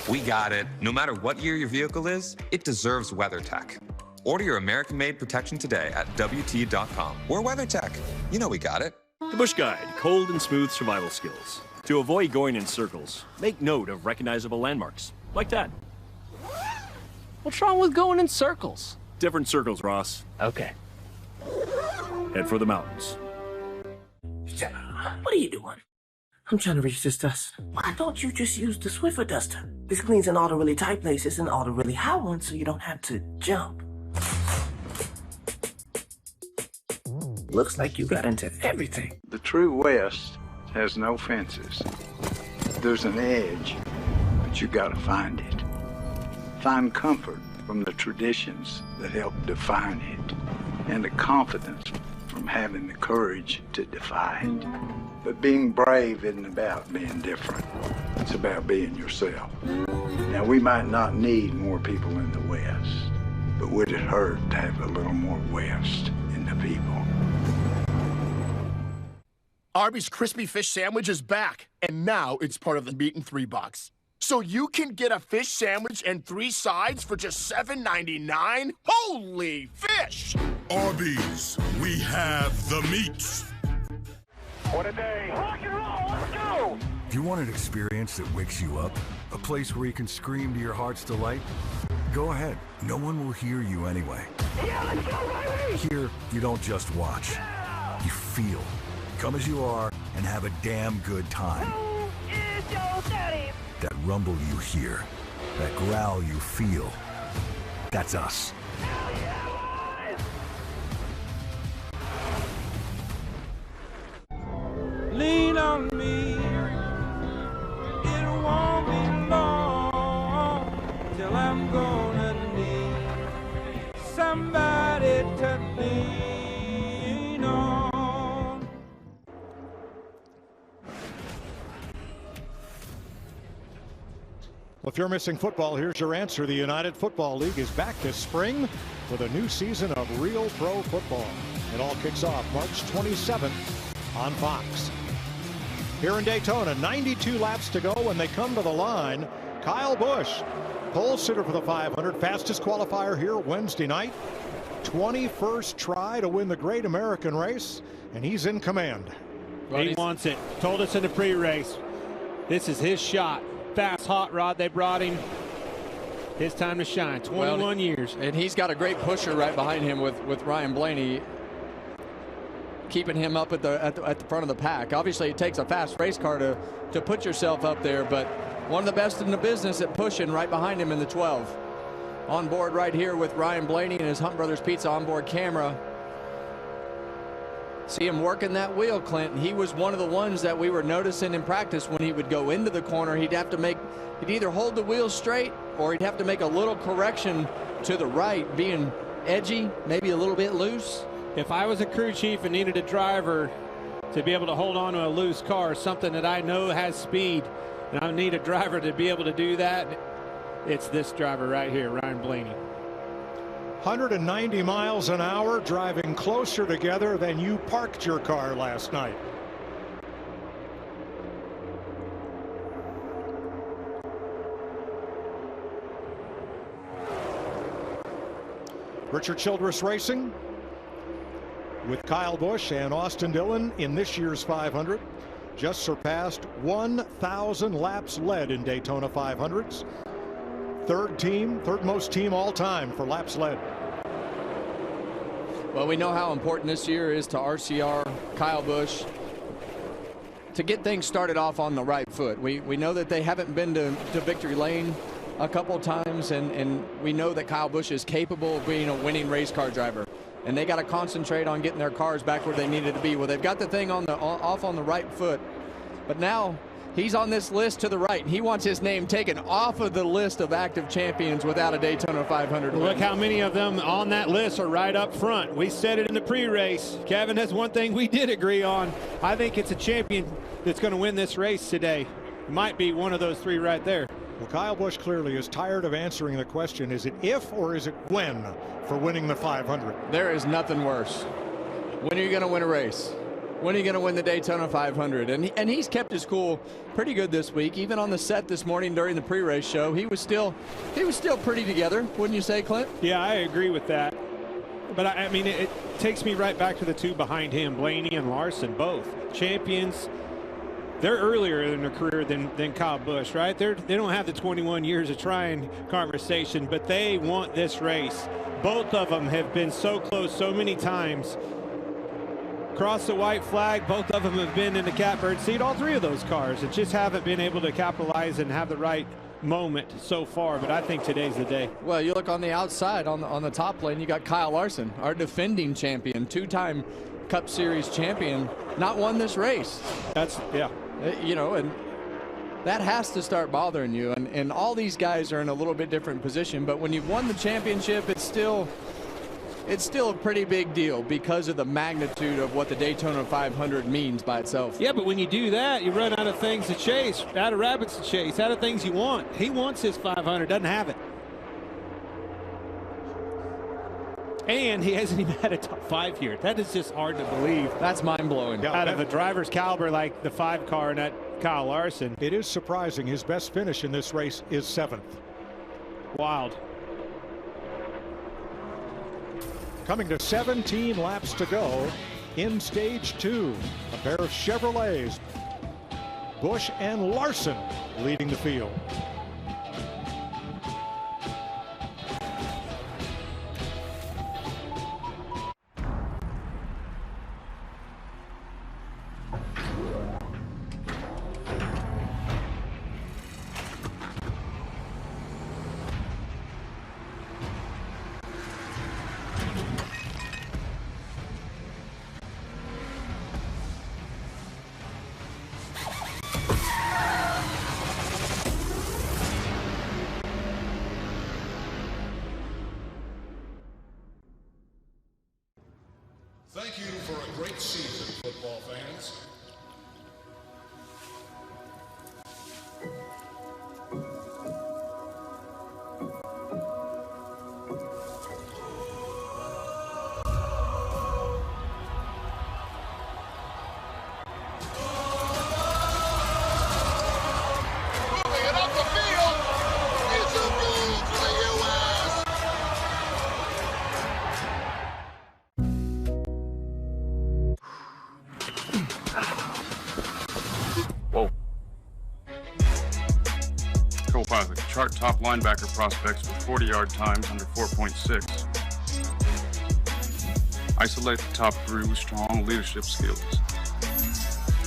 we got it. No matter what year your vehicle is, it deserves WeatherTech. Order your American-made protection today at WT.com. We're WeatherTech. You know we got it. The Busch Guide, cold and smooth survival skills. To avoid going in circles, make note of recognizable landmarks, like that. What's wrong with going in circles? Different circles, Ross. Okay. Head for the mountains. What are you doing? I'm trying to reach this dust. Why don't you just use the Swiffer duster? This cleans in all the really tight places and all the really high ones so you don't have to jump. Looks like you got into everything. The true West has no fences. There's an edge, but you gotta find it. Find comfort from the traditions that help define it, and the confidence from having the courage to defy it. But being brave isn't about being different. It's about being yourself. Now, we might not need more people in the West, but would it hurt to have a little more West in the people? Arby's Crispy Fish Sandwich is back, and now it's part of the Meat and 3 box. So you can get a fish sandwich and 3 sides for just $7.99? Holy fish! Arby's, we have the meats. What a day! Rock and roll, let's go! Do you want an experience that wakes you up? A place where you can scream to your heart's delight? Go ahead. No one will hear you anyway. Yeah, let's go, Riley! Here, you don't just watch. You feel. Come as you are and have a damn good time. Who is your daddy? That rumble you hear, that growl you feel, that's us. Lean on me, it won't be long till I'm gonna need somebody to lean on. Well, if you're missing football, here's your answer. The United Football League is back this spring with a new season of real pro football. It all kicks off March 27th on Fox. Here in Daytona, 92 laps to go when they come to the line. Kyle Busch, pole sitter for the 500, fastest qualifier here Wednesday night. 21st try to win the Great American Race, and he's in command. He wants it. Told us in the pre-race. This is his shot. Fast hot rod they brought him. His time to shine. 21 years. And he's got a great pusher right behind him with Ryan Blaney, keeping him up at the front of the pack. Obviously, it takes a fast race car to put yourself up there, but one of the best in the business at pushing right behind him in the 12. On board right here with Ryan Blaney and his Hunt Brothers Pizza onboard camera. See him working that wheel, Clint. He was one of the ones that we were noticing in practice when he would go into the corner. He'd either hold the wheel straight or he'd have to make a little correction to the right, being edgy, maybe a little bit loose. If I was a crew chief and needed a driver to be able to hold on to a loose car, something that I know has speed, and I need a driver to be able to do that, it's this driver right here, Ryan Blaney. 190 miles an hour, driving closer together than you parked your car last night. Richard Childress Racing with Kyle Busch and Austin Dillon in this year's 500 just surpassed 1,000 laps led in Daytona 500s. Third most team all time for laps led. Well, we know how important this year is to RCR, Kyle Busch, to get things started off on the right foot. We know that they haven't been to victory lane a couple times, and we know that Kyle Busch is capable of being a winning race car driver. And they got to concentrate on getting their cars back where they needed to be. Well, they've got the thing off on the right foot, but now he's on this list to the right, and he wants his name taken off of the list of active champions without a Daytona 500 win. Look how many of them on that list are right up front. We said it in the pre-race. Kevin, that's one thing we did agree on. I think it's a champion that's going to win this race today. It might be one of those three right there. Well, Kyle Busch clearly is tired of answering the question, is it if or is it when for winning the 500? There is nothing worse. When are you going to win a race? When are you going to win the Daytona 500? And he's kept his cool pretty good this week. Even on the set this morning during the pre-race show, he was still pretty together, wouldn't you say, Clint? Yeah, I agree with that. But I mean, it takes me right back to the two behind him, Blaney and Larson, both champions. they're earlier in their career than Kyle Busch, right? They don't have the 21 years of trying conversation, but they want this race. Both of them have been so close so many times. Across the white flag, both of them have been in the catbird seat, all three of those cars, and just haven't been able to capitalize and have the right moment so far, but I think today's the day. Well, you look on the outside, on the top lane, you got Kyle Larson, our defending champion, two-time Cup Series champion, not won this race. That's, yeah. You know, and that has to start bothering you. And all these guys are in a little bit different position, but when you've won the championship, it's still a pretty big deal because of the magnitude of what the Daytona 500 means by itself. Yeah, but when you do that, you run out of things to chase, out of rabbits to chase, out of things you want. He wants his 500, doesn't have it. And he hasn't even had a top 5 here. That is just hard to believe. That's mind-blowing. Yeah, out of a driver's caliber like the 5 car and that Kyle Larson. It is surprising. His best finish in this race is 7th. Wild. Coming to 17 laps to go in stage 2. A pair of Chevrolets. Busch and Larson leading the field. Thank you for a great season, football fans. Co-pilot, chart top linebacker prospects with 40-yard times under 4.6. Isolate the top 3 with strong leadership skills.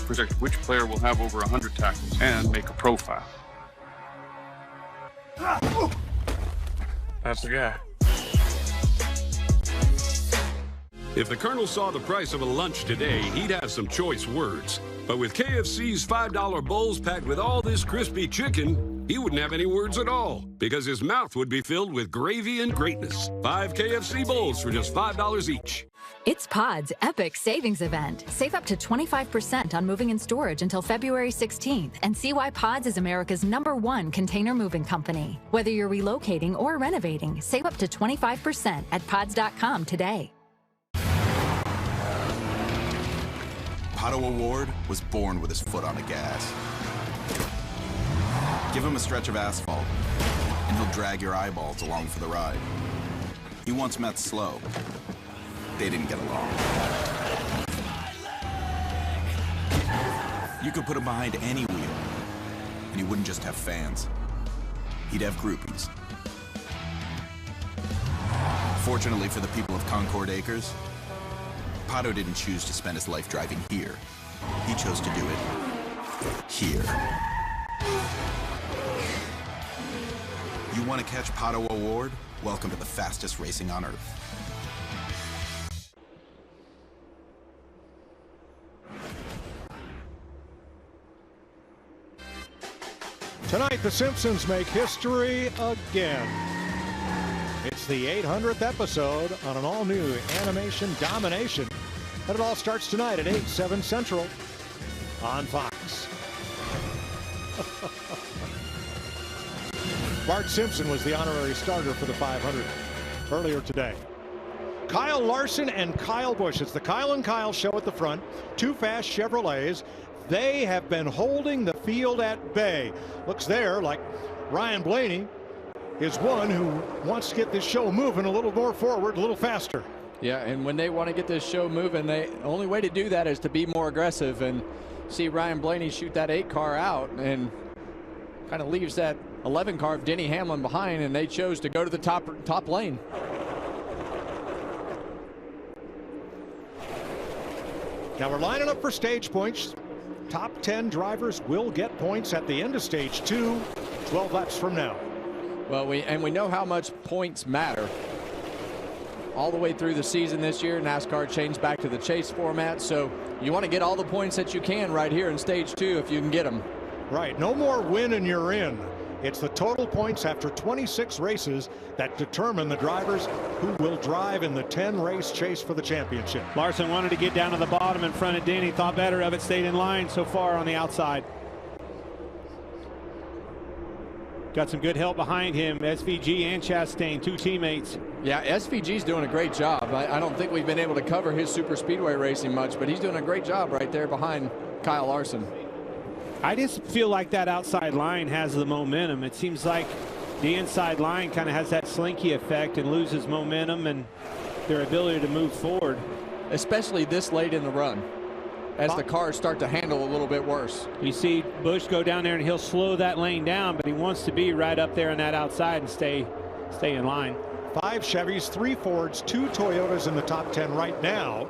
Project which player will have over 100 tackles and make a profile. That's the guy. If the Colonel saw the price of a lunch today, he'd have some choice words. But with KFC's $5 bowls packed with all this crispy chicken, he wouldn't have any words at all, because his mouth would be filled with gravy and greatness. 5 KFC bowls for just $5 each. It's Pod's Epic Savings Event. Save up to 25% on moving and storage until February 16th, and see why Pods is America's #1 container moving company. Whether you're relocating or renovating, save up to 25% at pods.com today. Pato O'Ward was born with his foot on the gas. Give him a stretch of asphalt, and he'll drag your eyeballs along for the ride. He once met Slow. They didn't get along. You could put him behind any wheel, and he wouldn't just have fans. He'd have groupies. Fortunately for the people of Concord Acres, Pato didn't choose to spend his life driving here. He chose to do it here. You want to catch Pato O'Ward? Welcome to the fastest racing on Earth. Tonight, the Simpsons make history again. It's the 800th episode on an all-new animation domination. And it all starts tonight at 8, 7 Central on Fox. Bart Simpson was the honorary starter for the 500 earlier today. Kyle Larson and Kyle Busch. It's the Kyle and Kyle show at the front. 2 fast Chevrolets. They have been holding the field at bay. Looks there like Ryan Blaney is one who wants to get this show moving a little more forward, a little faster. Yeah, and when they want to get this show moving, the only way to do that is to be more aggressive. And see Ryan Blaney shoot that 8 car out and kind of leaves that 11 car of Denny Hamlin behind, and they chose to go to the top lane. Now we're lining up for stage points. Top 10 drivers will get points at the end of stage 2, 12 laps from now. Well, we know how much points matter. All the way through the season this year, NASCAR changed back to the chase format, so you want to get all the points that you can right here in stage 2 if you can get them. Right, no more win and you're in. It's the total points after 26 races that determine the drivers who will drive in the 10-race chase for the championship. Larson wanted to get down to the bottom in front of Denny, thought better of it, stayed in line so far on the outside. Got some good help behind him, SVG and Chastain, 2 teammates. Yeah, SVG's doing a great job. I don't think we've been able to cover his super speedway racing much, but he's doing a great job right there behind Kyle Larson. I just feel like that outside line has the momentum. It seems like the inside line kind of has that slinky effect and loses momentum and their ability to move forward. Especially this late in the run, as the cars start to handle a little bit worse. You see Busch go down there and he'll slow that lane down, but he wants to be right up there on that outside and stay in line. 5 Chevys, 3 Fords, 2 Toyotas in the top 10 right now.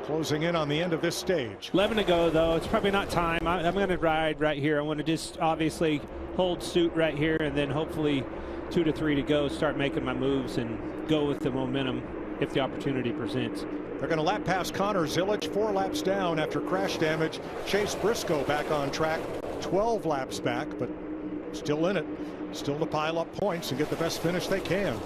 Closing in on the end of this stage. 11 to go, though. It's probably not time. I'm going to ride right here. I want to just obviously hold suit right here, and then hopefully 2 to 3 to go, start making my moves and go with the momentum if the opportunity presents. They're going to lap past Connor Zilic, 4 laps down after crash damage. Chase Briscoe back on track, 12 laps back, but still in it. Still to pile up points and get the best finish they can.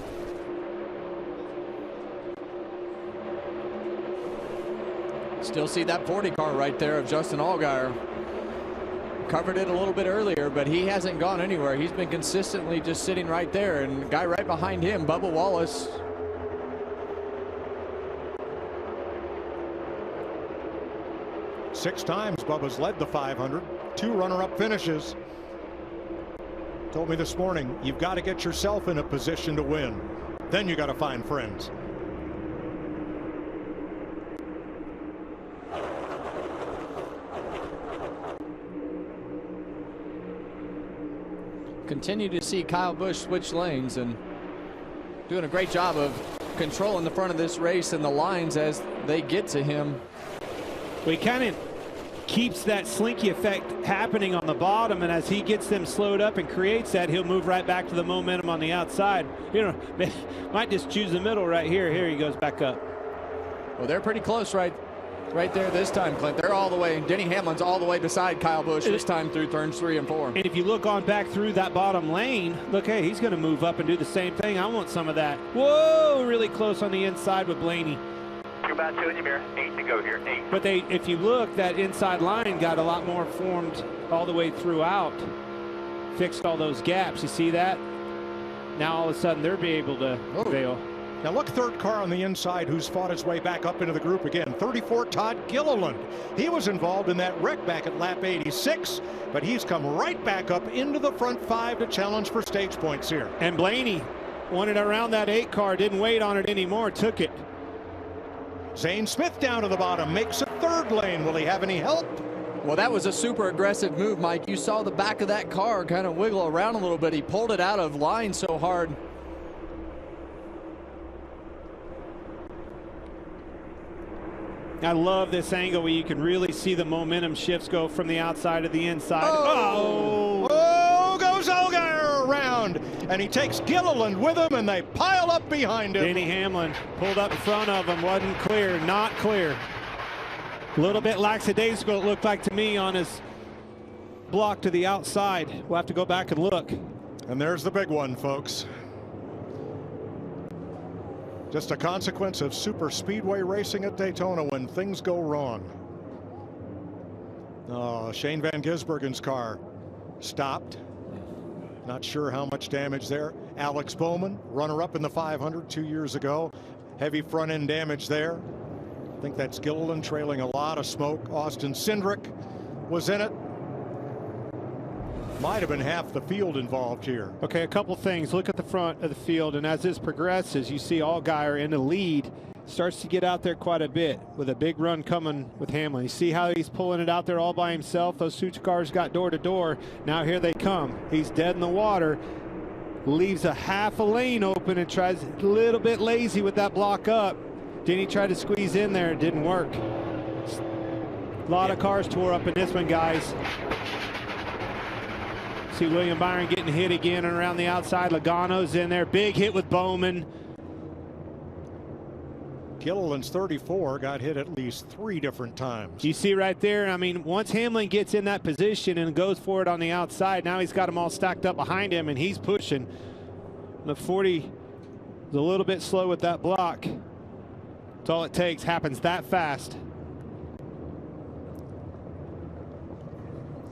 Still see that 40 car right there of Justin Allgaier. Covered it a little bit earlier, but he hasn't gone anywhere. He's been consistently just sitting right there, and the guy right behind him, Bubba Wallace. Six times Bubba's led the 500, 2 runner-up finishes. Told me this morning, you've got to get yourself in a position to win. Then you got to find friends. Continue to see Kyle Busch switch lanes and doing a great job of controlling the front of this race and the lines as they get to him. Well, he kind of keeps that slinky effect happening on the bottom, and as he gets them slowed up and creates that, he'll move right back to the momentum on the outside. You know, might just choose the middle right here. Here he goes back up. Well, they're pretty close right there this time, Clint. They're all the way. Denny Hamlin's all the way beside Kyle Busch this time through turns 3 and 4. And if you look on back through that bottom lane, look, hey, he's going to move up and do the same thing. I want some of that. Whoa, really close on the inside with Blaney. You're about 2 in your mirror. 8 to go here. 8. But if you look, that inside line got a lot more formed all the way throughout. Fixed all those gaps. You see that? Now all of a sudden they're be able to prevail. Now look, 3rd car on the inside who's fought his way back up into the group again. 34, Todd Gilliland. He was involved in that wreck back at lap 86, but he's come right back up into the front 5 to challenge for stage points here. And Blaney wanted around that 8 car, didn't wait on it anymore, took it. Zane Smith down to the bottom, makes a 3rd lane. Will he have any help? Well, that was a super aggressive move, Mike. You saw the back of that car kind of wiggle around a little bit. He pulled it out of line so hard. I love this angle where you can really see the momentum shifts go from the outside to the inside. Oh, goes Allgaier around, and he takes Gilliland with him, and they pile up behind him. Denny Hamlin pulled up in front of him, wasn't clear, not clear. A little bit lackadaisical, it looked like to me, on his block to the outside. We'll have to go back and look. And there's the big one, folks. Just a consequence of super speedway racing at Daytona when things go wrong. Oh, Shane Van Gisbergen's car stopped. Not sure how much damage there. Alex Bowman, runner-up in the 500 2 years ago. Heavy front-end damage there. I think that's Gilliland trailing a lot of smoke. Austin Cindric was in it. Might have been half the field involved here. Okay, a couple things. Look at the front of the field, and as this progresses, you see Allgaier in the lead. starts to get out there quite a bit with a big run coming with Hamlin. You see how he's pulling it out there all by himself. Those two cars got door to door. Now here they come. He's dead in the water. Leaves a half a lane open and tries a little bit lazy with that block up. Denny tried to squeeze in there. It didn't work. A lot of cars tore up in this one, guys. See William Byron getting hit again and around the outside. Logano's in there. Big hit with Bowman. Gilliland's 34 got hit at least 3 different times. You see right there, I mean, once Hamlin gets in that position and goes for it on the outside, now he's got them all stacked up behind him and he's pushing. The 40 is a little bit slow with that block. That's all it takes. Happens that fast.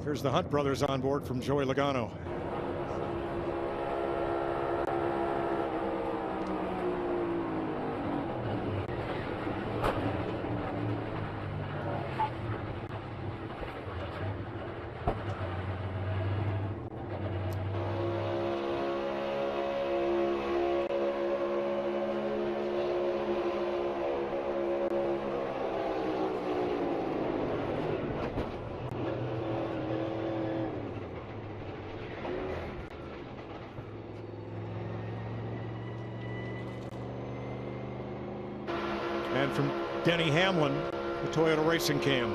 Here's the Hunt brothers on board from Joey Logano. And from Denny Hamlin, the Toyota Racing Cam.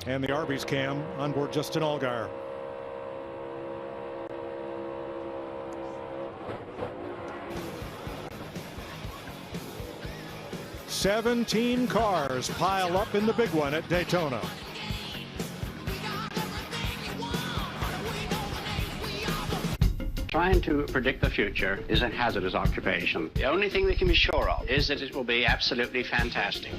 And the Arby's Cam on board Justin Allgaier. "17 cars pile up in the big one at Daytona." Trying to predict the future is a hazardous occupation. The only thing we can be sure of is that it will be absolutely fantastic.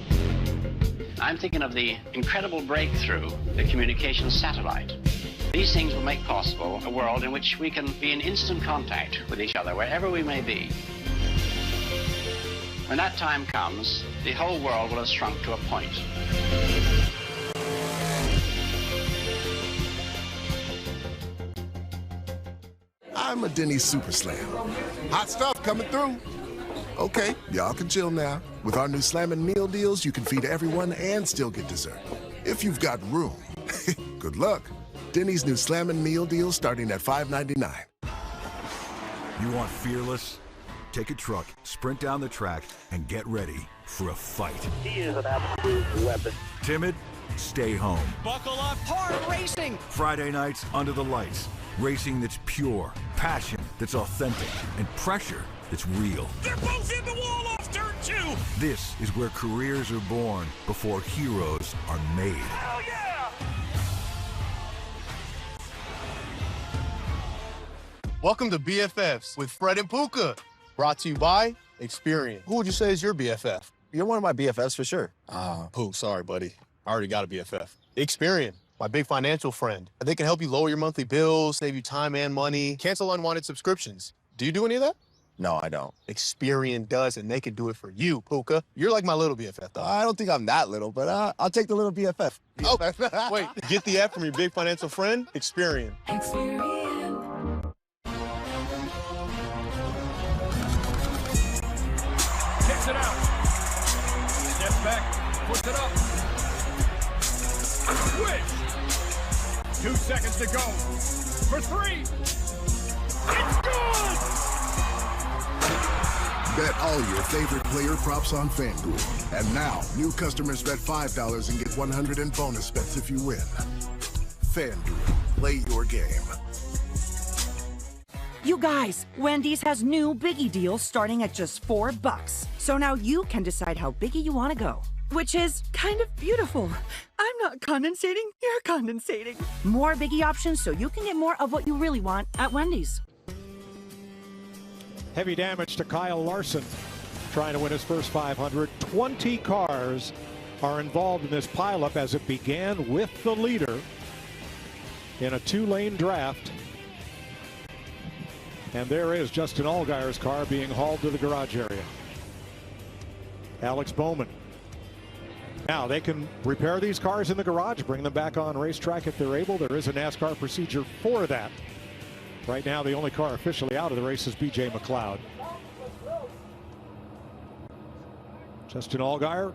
I'm thinking of the incredible breakthrough, the communication satellite. These things will make possible a world in which we can be in instant contact with each other wherever we may be. When that time comes, the whole world will have shrunk to a point. I'm a Denny's Super Slam. Hot stuff coming through. Okay, y'all can chill now. With our new Slammin' Meal Deals, you can feed everyone and still get dessert. If you've got room. Good luck. Denny's new Slammin' Meal Deals starting at $5.99. You want fearless? Take a truck, sprint down the track, and get ready for a fight. He is an absolute weapon. Timid? Stay home. Buckle up, hard racing. Friday nights under the lights. Racing that's pure, passion that's authentic, and pressure that's real. They're both in the wall off turn 2. This is where careers are born before heroes are made. Hell yeah! Welcome to BFFs with Fred and Puka. Brought to you by Experian. Who would you say is your BFF? You're one of my BFFs for sure. Pooh, sorry, buddy. I already got a BFF. Experian, my big financial friend. They can help you lower your monthly bills, save you time and money, cancel unwanted subscriptions. Do you do any of that? No, I don't. Experian does, and they can do it for you, Puka. You're like my little BFF, though. I don't think I'm that little, but I'll take the little BFF. Oh, wait. Get the app from your big financial friend, Experian. Kicks it out. Steps back, puts it up. Switch. 2 seconds to go. For 3. It's good! Bet all your favorite player props on FanDuel. And now, new customers bet $5 and get 100 in bonus bets if you win. FanDuel, play your game. You guys, Wendy's has new Biggie deals starting at just $4. So now you can decide how biggie you want to go. Which is kind of beautiful. I'm not condensating, you're condensating. More Biggie options so you can get more of what you really want at Wendy's. Heavy damage to Kyle Larson, trying to win his first 500. 20 cars are involved in this pileup as it began with the leader in a 2-lane draft. And there is Justin Allgaier's car being hauled to the garage area. Alex Bowman Now, they can repair these cars in the garage, bring them back on racetrack if they're able. There is a NASCAR procedure for that. Right now, the only car officially out of the race is B.J. McLeod. Justin Allgaier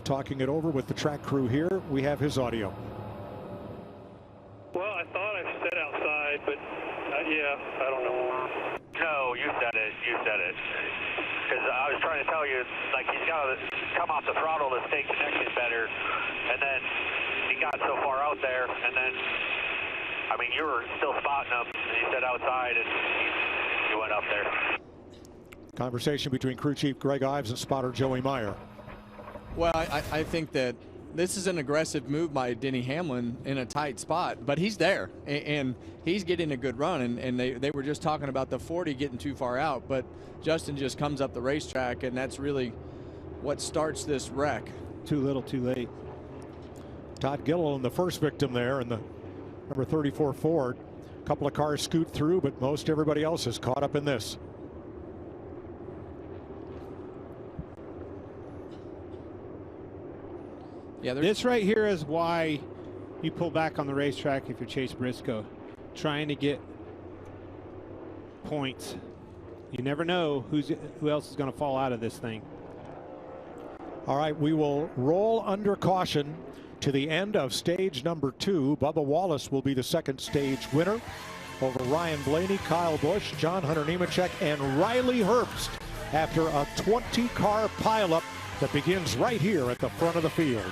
talking it over with the track crew here. We have his audio. Well, I thought I said outside, but yeah, I don't know. No, you said it. You said it. Because I was trying to tell you, like, he's got to come off the throttle to stay connected better. And then he got so far out there, and then, I mean, you were still spotting him. And he said outside, and you went up there. Conversation between crew chief Greg Ives and spotter Joey Meyer. Well, I think that this is an aggressive move by Denny Hamlin in a tight spot, but he's there, and he's getting a good run, and they were just talking about the 40 getting too far out, but Justin just comes up the racetrack, and that's really what starts this wreck. Too little, too late. Todd Gilliland, the first victim there in the number 34 Ford. A couple of cars scoot through, but most everybody else is caught up in this. Yeah, this right here is why you pull back on the racetrack if you're Chase Briscoe, trying to get points. You never know who else is going to fall out of this thing. All right, we will roll under caution to the end of stage number 2. Bubba Wallace will be the second stage winner over Ryan Blaney, Kyle Busch, John Hunter Nemechek, and Riley Herbst after a 20-car pileup that begins right here at the front of the field.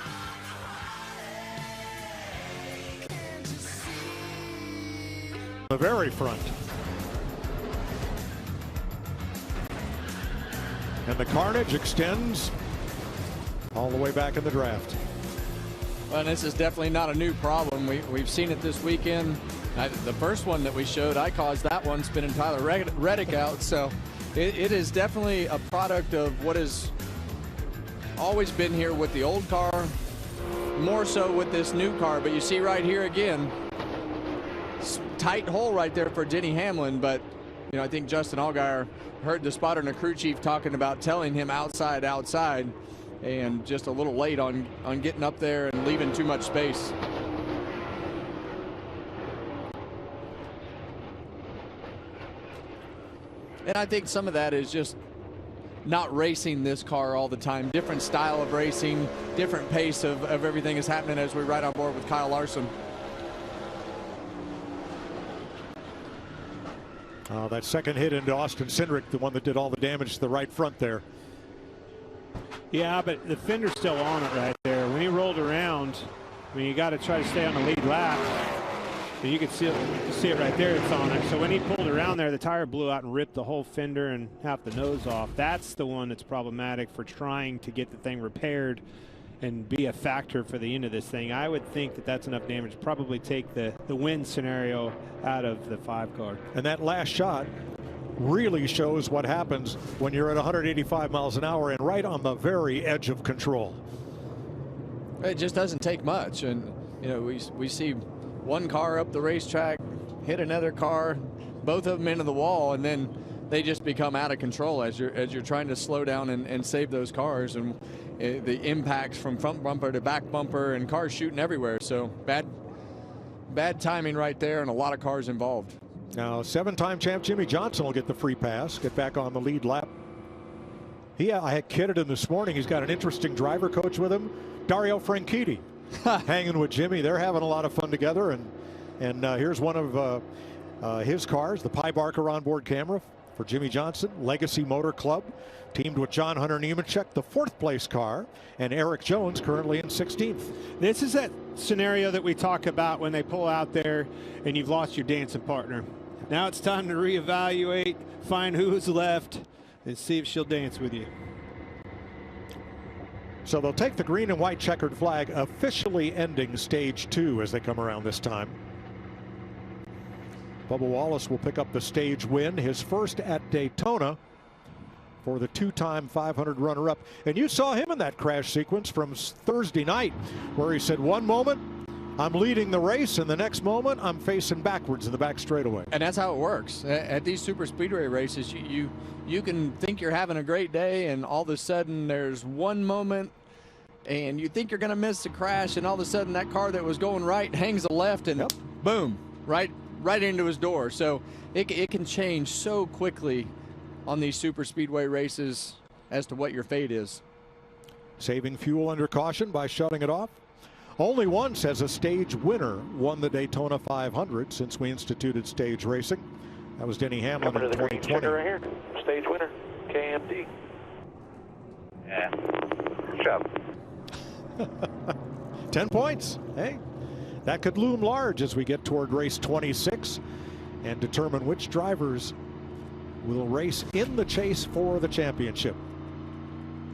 The very front. And the carnage extends all the way back in the draft. Well, this is definitely not a new problem. We've seen it this weekend. The first one that we showed, I caused that one, spinning Tyler Reddick out. So it is definitely a product of what has always been here with the old car, more so with this new car. But you see right here again, tight hole right there for Denny Hamlin. But you know, I think Justin Allgaier heard the spotter and the crew chief talking about telling him outside, and just a little late on getting up there and leaving too much space. And I think some of that is just not racing this car all the time. Different style of racing, different pace of everything is happening as we ride on board with Kyle Larson. That second hit into Austin Cindric, the one that did all the damage to the right front there. Yeah, but the fender's still on it right there. When he rolled around, I mean, you got to try to stay on the lead lap. And you can see it right there, it's on it. So when he pulled around there, the tire blew out and ripped the whole fender and half the nose off. That's the one that's problematic for trying to get the thing repaired and be a factor for the end of this thing. I would think that that's enough damage to probably take the win scenario out of the 5 car. And that last shot really shows what happens when you're at 185 miles an hour and right on the very edge of control. It just doesn't take much. And, you know, we see one car up the racetrack hit another car, both of them into the wall, and then they just become out of control as you're trying to slow down and save those cars. And the impacts from front bumper to back bumper and cars shooting everywhere. So bad timing right there and a lot of cars involved. Now 7-time champ Jimmy Johnson will get the free pass, get back on the lead lap. I had kidded him this morning. He's got an interesting driver coach with him, Dario Franchitti, hanging with Jimmy. They're having a lot of fun together. And here's one of his cars, the Pie Barker onboard camera for Jimmy Johnson, Legacy Motor Club, teamed with John Hunter Nemechek, the 4th place car, and Eric Jones currently in 16th. This is that scenario that we talk about when they pull out there and you've lost your dancing partner. Now it's time to reevaluate, find who's left, and see if she'll dance with you. So they'll take the green and white checkered flag, officially ending stage 2 as they come around this time. Bubba Wallace will pick up the stage win, his first at Daytona for the 2-time 500 runner-up. And you saw him in that crash sequence from Thursday night where he said, one moment I'm leading the race and the next moment I'm facing backwards in the back straightaway. And that's how it works. At these super speedway races, you can think you're having a great day and all of a sudden there's one moment and you think you're going to miss the crash, and all of a sudden that car that was going right hangs a left, and boom, right into his door. So it can change so quickly on these super speedway races as to what your fate is. Saving fuel under caution by shutting it off. Only once has a stage winner won the Daytona 500 since we instituted stage racing. That was Denny Hamlin in 2020. Right here. Stage winner, KMD. Yeah. Good job. 10 points. Hey, that could loom large as we get toward race 26 and determine which drivers will race in the chase for the championship.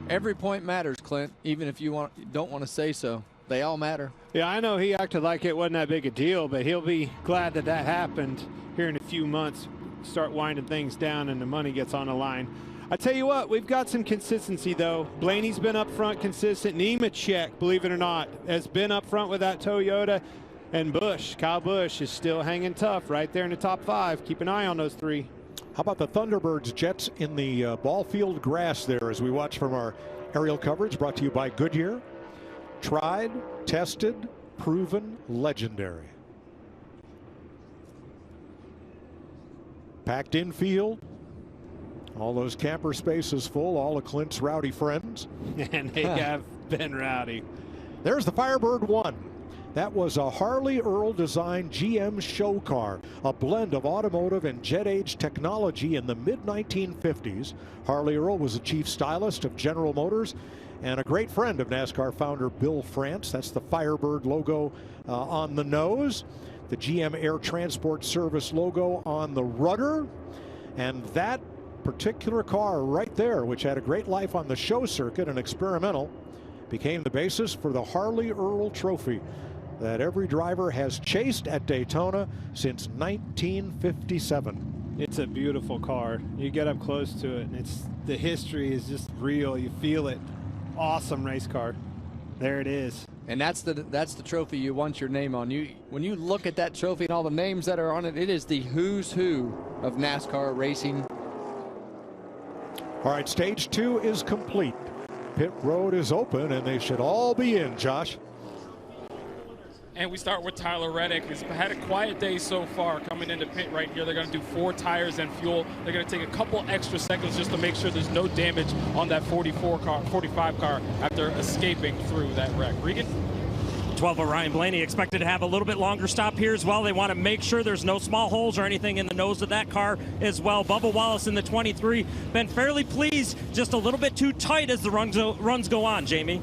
Every point matters, Clint, even if you don't want to say so. They all matter. Yeah, I know he acted like it wasn't that big a deal, but he'll be glad that that happened here in a few months. Start winding things down and the money gets on the line. I tell you what, we've got some consistency, though. Blaney's been up front consistent. Nemechek, believe it or not, has been up front with that Toyota. And Kyle Busch is still hanging tough right there in the top 5. Keep an eye on those 3. How about the Thunderbirds Jets in the ball field grass there as we watch from our aerial coverage brought to you by Goodyear. Tried, tested, proven, legendary. Packed infield. All those camper spaces full, all of Clint's rowdy friends. And they have been rowdy. There's the Firebird 1. That was a Harley Earl designed GM show car, a blend of automotive and jet age technology in the mid-1950s. Harley Earl was the chief stylist of General Motors and a great friend of NASCAR founder Bill France. That's the Firebird logo on the nose, the GM Air Transport Service logo on the rudder, and that particular car right there, which had a great life on the show circuit and experimental, became the basis for the Harley Earl Trophy that every driver has chased at Daytona since 1957. It's a beautiful car. You get up close to it, and the history is just real. You feel it. Awesome race car. There it is. And that's the trophy you want your name on. When you look at that trophy and all the names that are on it, it is the who's who of NASCAR racing. All right, stage 2 is complete. Pit road is open, and they should all be in, Josh. And we start with Tyler Reddick. He's had a quiet day so far coming into pit right here. They're going to do 4 tires and fuel. They're going to take a couple extra seconds just to make sure there's no damage on that 45 car after escaping through that wreck. Regan? 12 of Ryan Blaney expected to have a little bit longer stop here as well. They want to make sure there's no small holes or anything in the nose of that car as well. Bubba Wallace in the 23 been fairly pleased, just a little bit too tight as the runs go on, Jamie.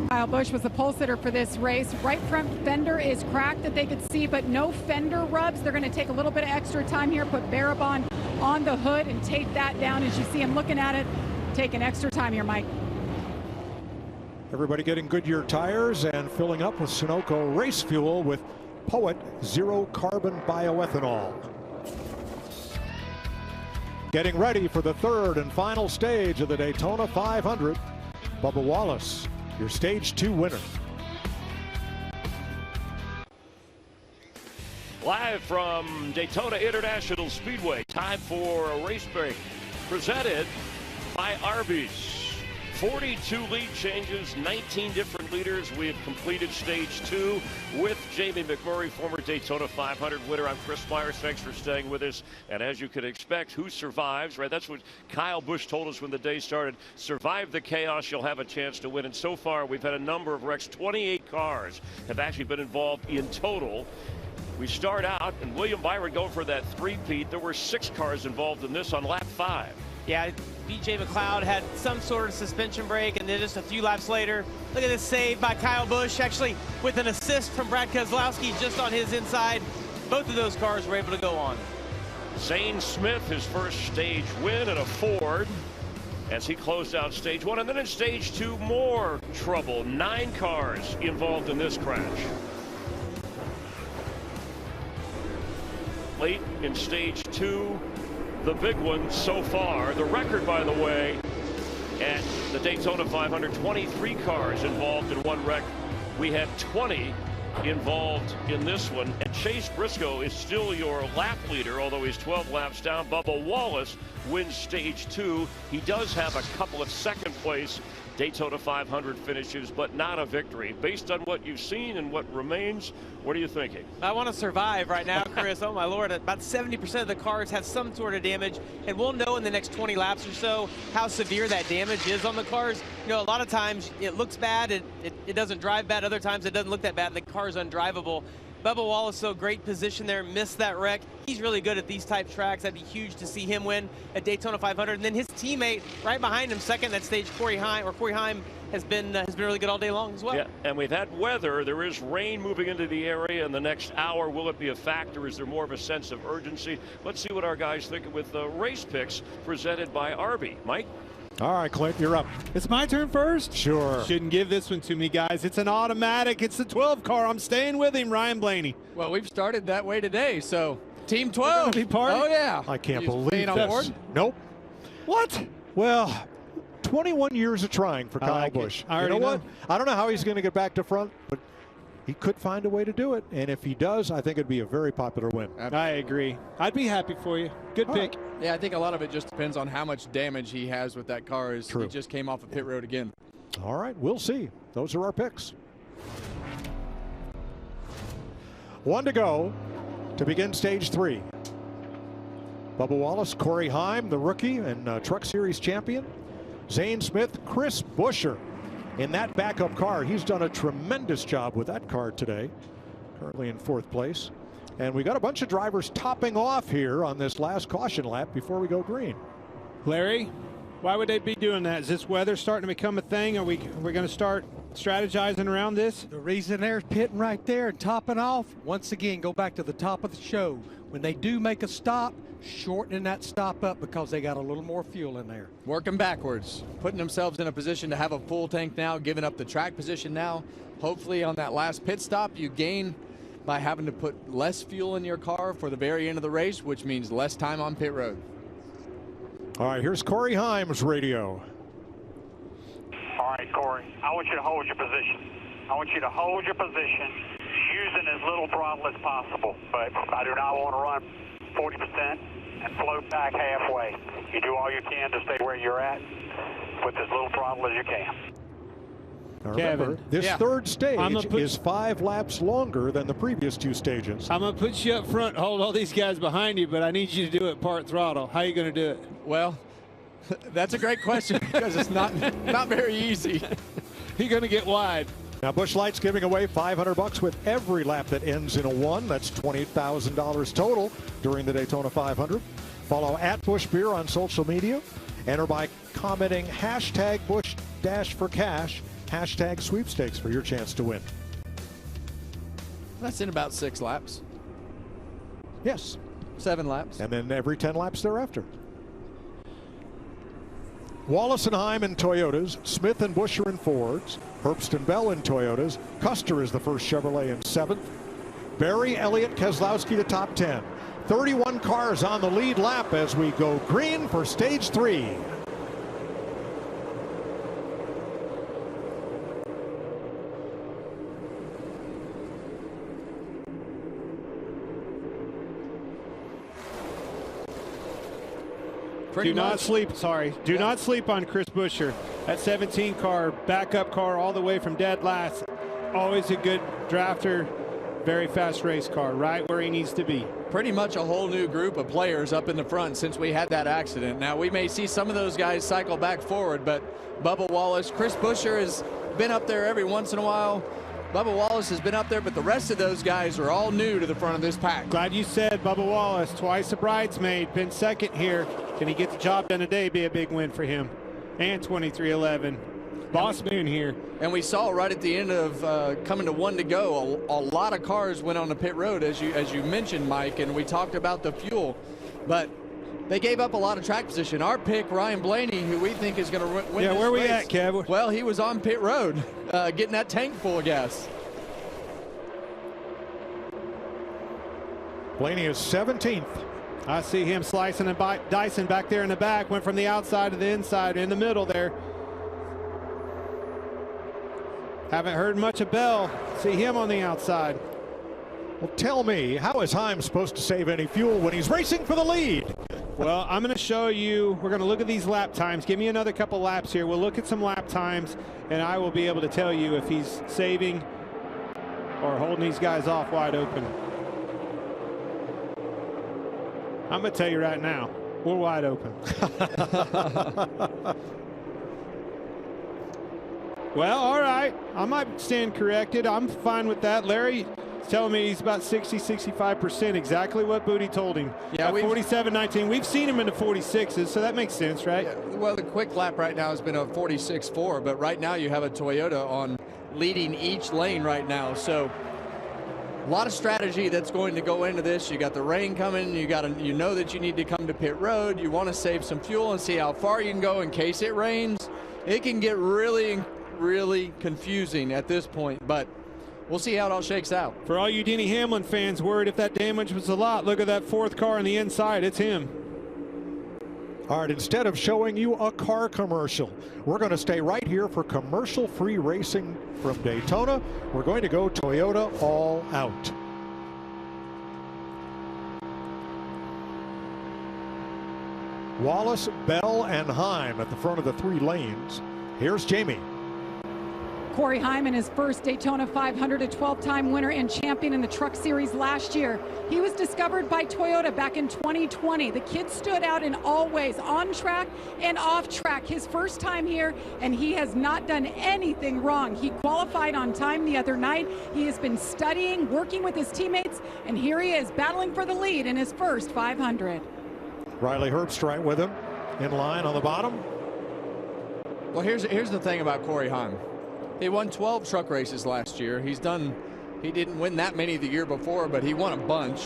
Kyle Busch was the pole sitter for this race. Right front fender is cracked that they could see, but no fender rubs. They're going to take a little bit of extra time here, put Barabon on the hood and tape that down as you see him looking at it. Taking extra time here, Mike. Everybody getting Goodyear tires and filling up with Sunoco race fuel with Poet Zero Carbon Bioethanol. Getting ready for the 3rd and final stage of the Daytona 500. Bubba Wallace, your stage 2 winner. Live from Daytona International Speedway, time for a race break presented by Arby's. 42 lead changes, 19 different leaders. We have completed stage 2 with Jamie McMurray, former Daytona 500 winner. I'm Chris Myers. Thanks for staying with us. And as you can expect, who survives, right? That's what Kyle Busch told us when the day started. Survive the chaos, you'll have a chance to win. And so far, we've had a number of wrecks. 28 cars have actually been involved in total. We start out, and William Byron going for that 3-peat. There were 6 cars involved in this on lap 5. Yeah, BJ McLeod had some sort of suspension break, and then just a few laps later, look at this save by Kyle Busch, actually with an assist from Brad Keselowski just on his inside. Both of those cars were able to go on. Zane Smith, his first stage win in a Ford as he closed out stage 1. And then in stage 2, more trouble. 9 cars involved in this crash. Late in stage 2, the big one so far. The record, by the way, at the Daytona 500, 23 cars involved in one wreck. We had 20 involved in this one. And Chase Briscoe is still your lap leader, although he's 12 laps down. Bubba Wallace wins stage 2. He does have a couple of second place Daytona 500 finishes, but not a victory. Based on what you've seen and what remains, what are you thinking? I want to survive right now, Chris. Oh, my Lord. About 70% of the cars have some sort of damage, and we'll know in the next 20 laps or so how severe that damage is on the cars. You know, a lot of times it looks bad, it doesn't drive bad. Other times it doesn't look that bad, and the car's undrivable. Bubba Wallace, so great position there, missed that wreck. He's really good at these type tracks. That'd be huge to see him win at Daytona 500. And then his teammate right behind him, second that stage, Corey Heim, has been really good all day long as well. Yeah, and we've had weather. There is rain moving into the area in the next hour. Will it be a factor? Is there more of a sense of urgency? Let's see what our guys think with the race picks presented by Arby. Mike? All right, Clint, you're up. It's my turn first? Sure. Shouldn't give this one to me, guys. It's an automatic. It's the 12 car. I'm staying with him, Ryan Blaney. Well, we've started that way today, so Team 12. Be part oh, yeah. I can't You believe on board? this. Nope. What? Well, 21 years of trying for Kyle like Busch. it. I You know already what? I don't know how he's going to get back to front, but he could find a way to do it. And if he does, I think it'd be a very popular win. I agree. I'd be happy for you. Good pick. Right. Yeah, I think a lot of it just depends on how much damage he has with that car. He True. just came off a pit road again. All right, we'll see. Those are our picks. One to go to begin stage 3. Bubba Wallace, Corey Heim, the rookie and Truck Series champion. Zane Smith, Chris Buescher in that backup car. He's done a tremendous job with that car today. Currently in 4th place. And we got a bunch of drivers topping off here on this last caution lap before we go green. Larry, why would they be doing that? Is this weather starting to become a thing? Are we going to start strategizing around this? The reason they're pitting right there and topping off, once again, go back to the top of the show. When they do make a stop, shortening that stop up because they got a little more fuel in there. Working backwards, putting themselves in a position to have a full tank now, giving up the track position now. Hopefully on that last pit stop, you gain by having to put less fuel in your car for the very end of the race, which means less time on pit road. All right, here's Corey Heim's radio. All right, Corey, I want you to hold your position. I want you to hold your position using as little throttle as possible, but I do not want to run 40% and float back halfway. You do all you can to stay where you're at with as little throttle as you can. Now remember, this third stage is 5 laps longer than the previous 2 stages. I'm going to put you up front, hold all these guys behind you, but I need you to do it part throttle. How are you going to do it? Well, that's a great question because it's not very easy. You're going to get wide. Now, Busch Light's giving away $500 with every lap that ends in a 1. That's $28,000 total during the Daytona 500. Follow @BuschBeer on social media. Enter by commenting #Busch-for-cash, #sweepstakes for your chance to win. That's in about 6 laps. Yes. 7 laps. And then every 10 laps thereafter. Wallace and Heim in Toyotas, Smith and Buescher in Fords, Herbst and Bell in Toyotas, Custer is the first Chevrolet in 7th, Berry, Elliott, Keselowski the top 10. 31 cars on the lead lap as we go green for stage 3. Do not sleep on Chris Buescher. That 17 car, backup car all the way from dead last. Always a good drafter, very fast race car, right where he needs to be. Pretty much a whole new group of players up in the front since we had that accident. Now, we may see some of those guys cycle back forward, but Bubba Wallace, Chris Buescher has been up there every once in a while. Bubba Wallace has been up there, but the rest of those guys are all new to the front of this pack. Glad you said Bubba Wallace, twice a bridesmaid, been second here. Can he get the job done today? Be a big win for him. And 23-11. Boss man here. And we saw right at the end of coming to 1 to go, a lot of cars went on the pit road, as you mentioned, Mike, and we talked about the fuel. But they gave up a lot of track position. Our pick, Ryan Blaney, who we think is going to win this where we race, at, Kev? Well, he was on pit road, getting that tank full of gas. Blaney is 17th. I see him slicing and dicing back there in the back. Went from the outside to the inside, in the middle there. Haven't heard much of Bell. See him on the outside. Well, tell me, how is Heim supposed to save any fuel when he's racing for the lead? Well, I'm going to show you. We're going to look at these lap times. Give me another couple laps here. We'll look at some lap times, and I will be able to tell you if he's saving or holding these guys off wide open. I'm going to tell you right now, we're wide open. Well, all right. I might stand corrected. I'm fine with that. Larry telling me he's about 60-65%, exactly what Booty told him. Yeah, 47-19. We've seen him in the 46s, so that makes sense, right? Yeah, well, the quick lap right now has been a 46.4, but right now you have a Toyota on leading each lane right now. So a lot of strategy that's going to go into this. You got the rain coming. You know that you need to come to pit road. You want to save some fuel and see how far you can go in case it rains. It can get really, really confusing at this point, but we'll see how it all shakes out. For all you Denny Hamlin fans worried if that damage was a lot, look at that fourth car on the inside. It's him. All right, instead of showing you a car commercial, we're going to stay right here for commercial-free racing from Daytona. We're going to go Toyota all out. Wallace, Bell, and Heim at the front of the 3 lanes. Here's Jamie. Corey Heim in his first Daytona 500, a 12-time winner and champion in the Truck Series last year. He was discovered by Toyota back in 2020. The kid stood out in all ways, on track and off track. His first time here, and he has not done anything wrong. He qualified on time the other night. He has been studying, working with his teammates, and here he is battling for the lead in his first 500. Riley Herbst right with him, in line on the bottom. Well, here's the thing about Corey Heim. He won 12 truck races last year. He didn't win that many the year before, but he won a bunch.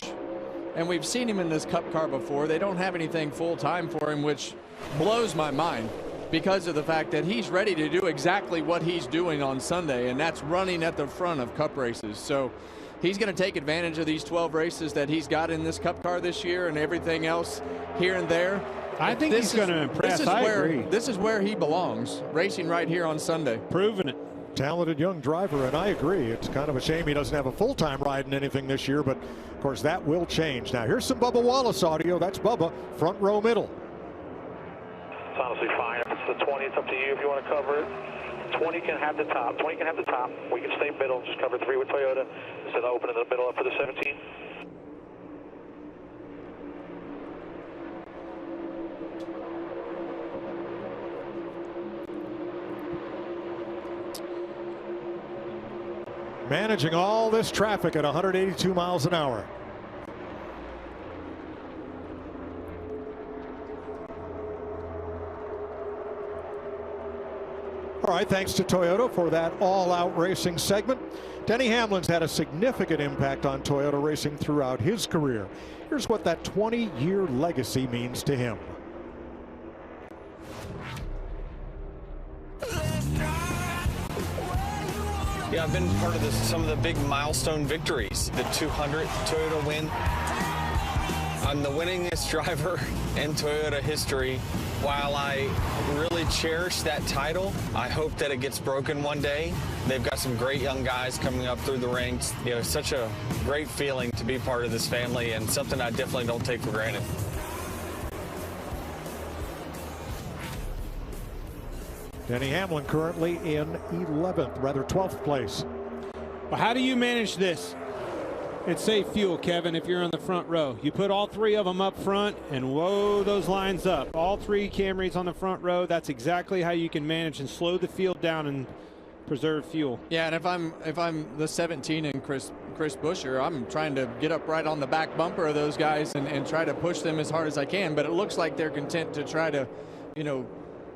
And we've seen him in this Cup car before. They don't have anything full-time for him, which blows my mind because of the fact that he's ready to do exactly what he's doing on Sunday, and that's running at the front of Cup races. So he's going to take advantage of these 12 races that he's got in this Cup car this year and everything else here and there. I think he's going to impress. I agree. This is where he belongs, racing right here on Sunday. Proving it. Talented young driver, and I agree. It's kind of a shame he doesn't have a full-time ride in anything this year, but of course that will change. Now here's some Bubba Wallace audio. That's Bubba, front row middle. It's honestly fine. If it's the 20, it's up to you if you want to cover it. 20 can have the top. 20 can have the top. We can stay middle and just cover 3 with Toyota instead of opening the middle up for the 17. Managing all this traffic at 182 miles an hour. All right, thanks to Toyota for that all-out racing segment. Denny Hamlin's had a significant impact on Toyota racing throughout his career. Here's what that 20-year legacy means to him. Yeah, I've been part of some of the big milestone victories. The 200 Toyota win. I'm the winningest driver in Toyota history. While I really cherish that title, I hope that it gets broken one day. They've got some great young guys coming up through the ranks. You know, such a great feeling to be part of this family and something I definitely don't take for granted. Denny Hamlin currently in 12th place. Well, how do you manage this? It's safe fuel, Kevin, if you're on the front row. You put all 3 of them up front and whoa, those lines up. All 3 Camrys on the front row. That's exactly how you can manage and slow the field down and preserve fuel. Yeah, and if I'm the 17 and Chris Buescher, I'm trying to get up right on the back bumper of those guys and try to push them as hard as I can. But it looks like they're content to try to, you know,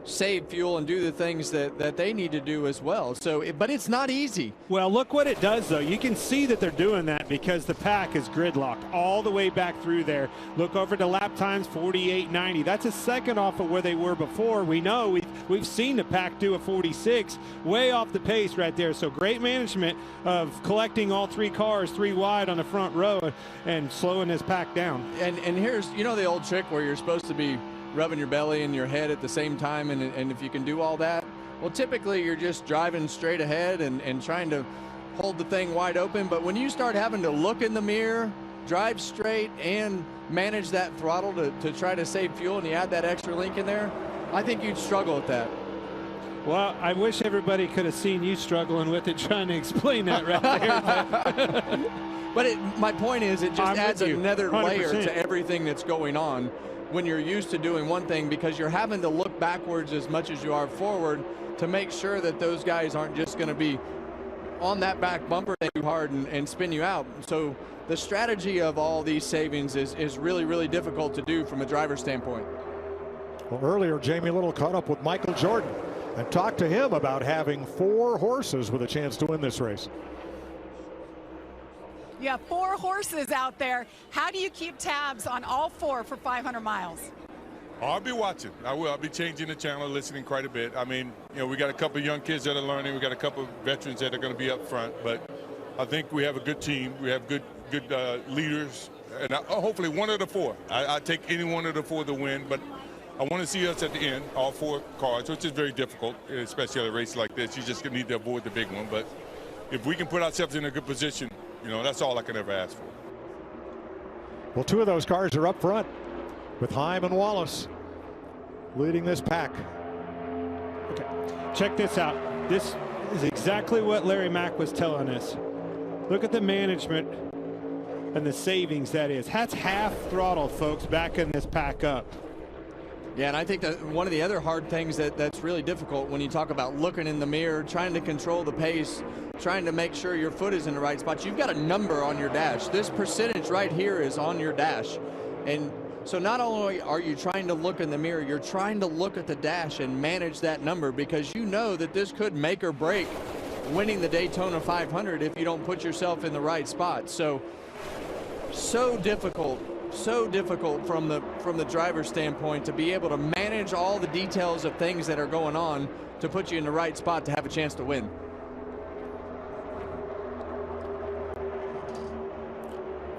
save fuel and do the things that they need to do as well. So, but it's not easy. Well, look what it does, though. You can see that they're doing that because the pack is gridlocked all the way back through there. Look over to lap times, 48.90. That's a second off of where they were before. We know we've seen the pack do a 46, way off the pace right there. So great management of collecting all 3 cars 3 wide on the front row and slowing this pack down. And here's, you know, the old trick where you're supposed to be rubbing your belly and your head at the same time, and if you can do all that, well, typically you're just driving straight ahead and trying to hold the thing wide open. But when you start having to look in the mirror drive straight and manage that throttle to try to save fuel, and you add that extra link in there, I think you'd struggle with that. Well, I wish everybody could have seen you struggling with it, trying to explain that right there. But my point is, it just adds another 100%. layer to everything that's going on when you're used to doing one thing, because you're having to look backwards as much as you are forward to make sure that those guys aren't just going to be on that back bumper too hard and spin you out. So the strategy of all these savings is really, really difficult to do from a driver's standpoint. Well, earlier, Jamie Little caught up with Michael Jordan and talked to him about having 4 horses with a chance to win this race. You have 4 horses out there. How do you keep tabs on all 4 for 500 miles? I'll be watching. I will. I'll be changing the channel, listening quite a bit. I mean, you know, we got a couple of young kids that are learning. We got a couple of veterans that are going to be up front. But I think we have a good team. We have good leaders, and hopefully one of the 4. I take any one of the 4 to win, but I want to see us at the end, all 4 cars, which is very difficult, especially at a race like this. You just need to avoid the big one. But if we can put ourselves in a good position, you know, that's all I can ever ask for. Well, 2 of those cars are up front with Heim and Wallace leading this pack. Okay, check this out. This is exactly what Larry Mack was telling us. Look at the management and the savings that is. That's half throttle, folks, backing this pack up. Yeah, and I think that one of the other hard things that's really difficult when you talk about looking in the mirror, trying to control the pace, trying to make sure your foot is in the right spot. You've got a number on your dash. This percentage right here is on your dash. And so not only are you trying to look in the mirror, you're trying to look at the dash and manage that number, because you know that this could make or break winning the Daytona 500 if you don't put yourself in the right spot. So difficult from the driver's standpoint to be able to manage all the details of things that are going on to put you in the right spot to have a chance to win.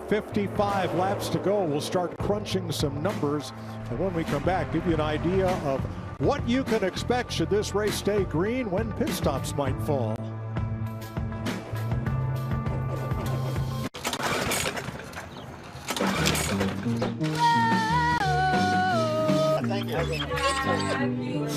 "55 laps to go." We'll start crunching some numbers, and when we come back, give you an idea of what you can expect should this race stay green, when pit stops might fall. Thank you.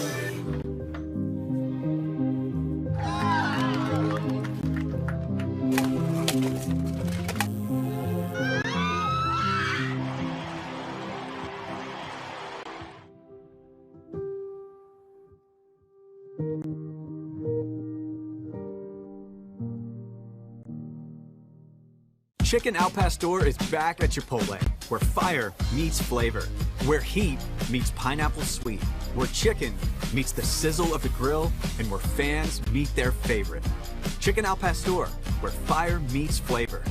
Chicken Al Pastor is back at Chipotle, where fire meets flavor, where heat meets pineapple sweet, where chicken meets the sizzle of the grill, and where fans meet their favorite. Chicken Al Pastor, where fire meets flavor.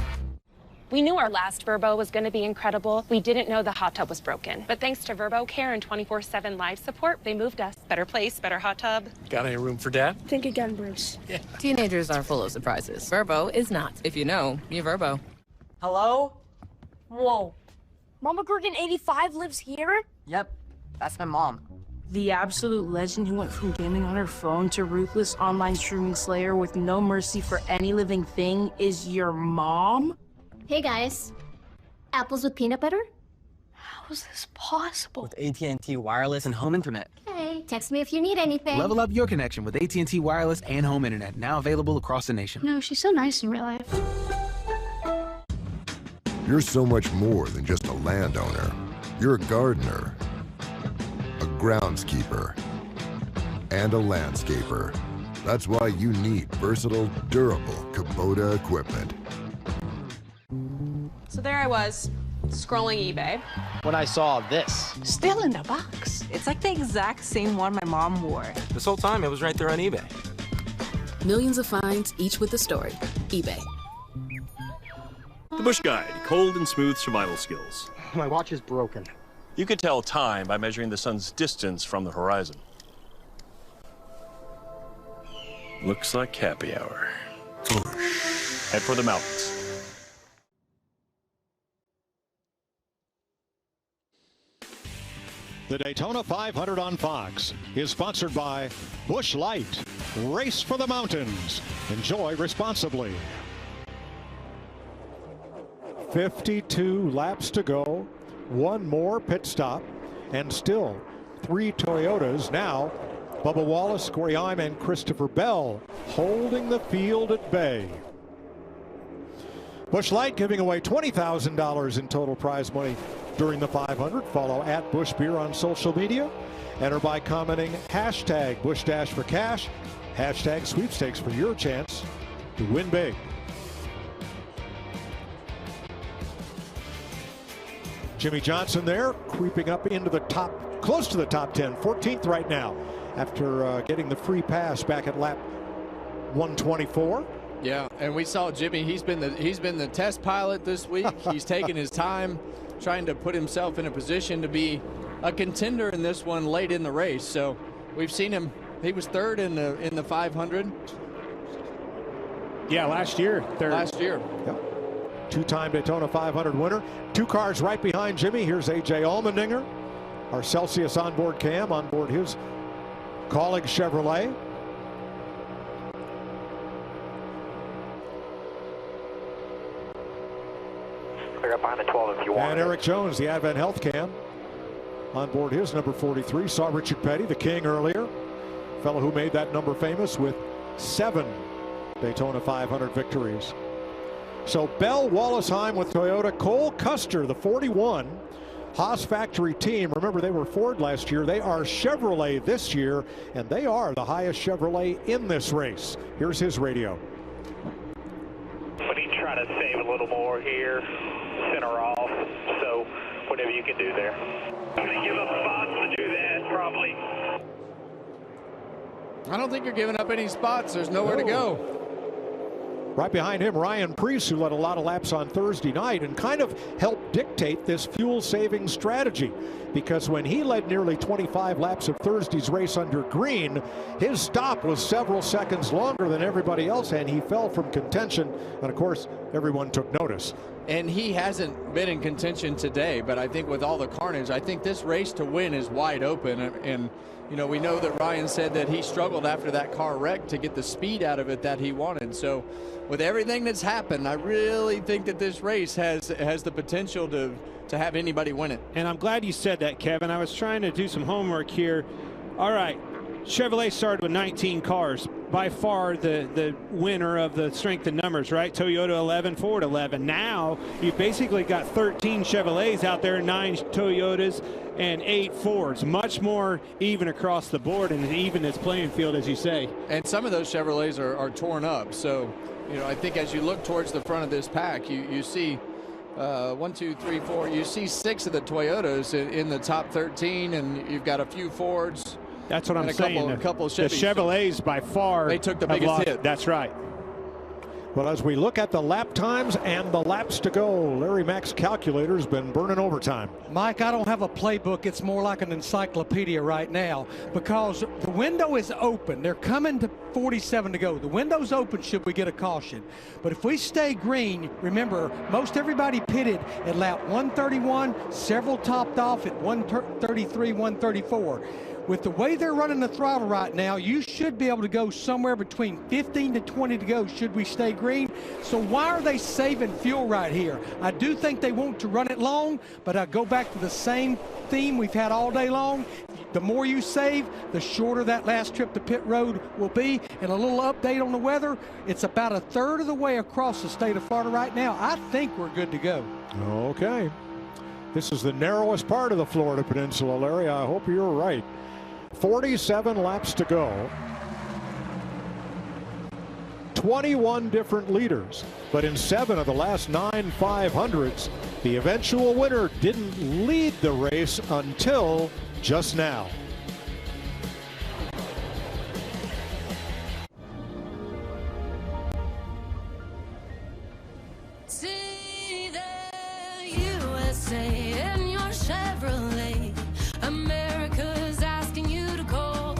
We knew our last Verbo was going to be incredible. We didn't know the hot tub was broken. But thanks to Verbo Care and 24/7 live support, they moved us. Better place, better hot tub. Got any room for Dad? Think again, Bruce. Yeah. Teenagers are full of surprises. Verbo is not. If you know, you Verbo. Hello? Whoa. Mama Gergen 85 lives here? Yep, that's my mom. The absolute legend who went from gaming on her phone to ruthless online streaming slayer with no mercy for any living thing is your mom? Hey guys, apples with peanut butter? How is this possible? With AT&T Wireless and Home Internet. Hey, text me if you need anything. Level up your connection with AT&T Wireless and Home Internet, now available across the nation. No, she's so nice in real life. You're so much more than just a landowner. You're a gardener, a groundskeeper, and a landscaper. That's why you need versatile, durable Kubota equipment. So there I was, scrolling eBay. When I saw this. Still in the box. It's like the exact same one my mom wore. This whole time, it was right there on eBay. Millions of finds, each with a story. eBay. The Bush Guide, cold and smooth survival skills. My watch is broken. You could tell time by measuring the sun's distance from the horizon. Looks like happy hour. Head for the mountains. The Daytona 500 on Fox is sponsored by Busch Light. Race for the mountains. Enjoy responsibly. 52 laps to go. One more pit stop, and still 3 Toyotas now. Bubba Wallace, Corey Heim, and Christopher Bell holding the field at bay. Busch Light giving away $20,000 in total prize money during the 500. Follow at Busch Beer on social media. Enter by commenting hashtag Busch Dash for cash, hashtag sweepstakes for your chance to win big. Jimmy Johnson there, creeping up into the top, close to the top 10, 14th right now, after getting the free pass back at lap 124. Yeah, and we saw Jimmy. He's been the test pilot this week. He's taken his time, trying to put himself in a position to be a contender in this one late in the race. So we've seen him. He was third in the 500. Yeah, last year. Third. Last year. Yep. Two-time Daytona 500 winner. 2 cars right behind Jimmy. Here's A.J. Allmendinger, our Celsius onboard cam, on board his colleague Chevrolet. Clear up behind the 12 if you want. And Eric Jones, the Advent Health Cam, on board his number 43. Saw Richard Petty, the King, earlier. Fellow who made that number famous with 7 Daytona 500 victories. So Bell, Wallace, Heim with Toyota. Cole Custer, the 41, Haas factory team. Remember, they were Ford last year. They are Chevrolet this year, and they are the highest Chevrolet in this race. Here's his radio. We need to try to save a little more here, center off, so whatever you can do there. I'm going to give up spots to do that, probably. I don't think you're giving up any spots. There's nowhere to go. Right behind him, Ryan Preece, who led a lot of laps on Thursday night and kind of helped dictate this fuel-saving strategy, because when he led nearly 25 laps of Thursday's race under green, his stop was several seconds longer than everybody else, and he fell from contention, and of course, everyone took notice. And he hasn't been in contention today, but I think with all the carnage, I think this race to win is wide open. And you know, we know that Ryan said that he struggled after that car wreck to get the speed out of it that he wanted. So with everything that's happened, I really think that this race has the potential to have anybody win it. And I'm glad you said that, Kevin. I was trying to do some homework here. All right, Chevrolet started with 19 cars. By far the winner of the strength in numbers, right? Toyota 11, Ford 11. Now you've basically got 13 Chevrolets out there, 9 Toyotas, and 8 Fords. Much more even across the board, and even its playing field, as you say. And some of those Chevrolets are torn up. So, you know, I think as you look towards the front of this pack, you see 1, 2, 3, 4. You see 6 of the Toyotas in the top 13, and you've got a few Fords. That's what I'm saying. A couple of the Chevrolets by far, they took the biggest hit. That's right. Well, as we look at the lap times and the laps to go, Larry Mack's calculator's been burning overtime. Mike, I don't have a playbook. It's more like an encyclopedia right now, because the window is open. They're coming to 47 to go. The window's open should we get a caution. But if we stay green, remember, most everybody pitted at lap 131, several topped off at 133, 134. With the way they're running the throttle right now, you should be able to go somewhere between 15 to 20 to go should we stay green. So why are they saving fuel right here? I do think they want to run it long, but I go back to the same theme we've had all day long. The more you save, the shorter that last trip to pit road will be. And a little update on the weather, it's about a third of the way across the state of Florida right now. I think we're good to go. Okay. This is the narrowest part of the Florida Peninsula, Larry. I hope you're right. 47 laps to go. 21 different leaders, but in 7 of the last 9 500s, the eventual winner didn't lead the race until just now. See the USA and your Chevrolet. America's asking you to call.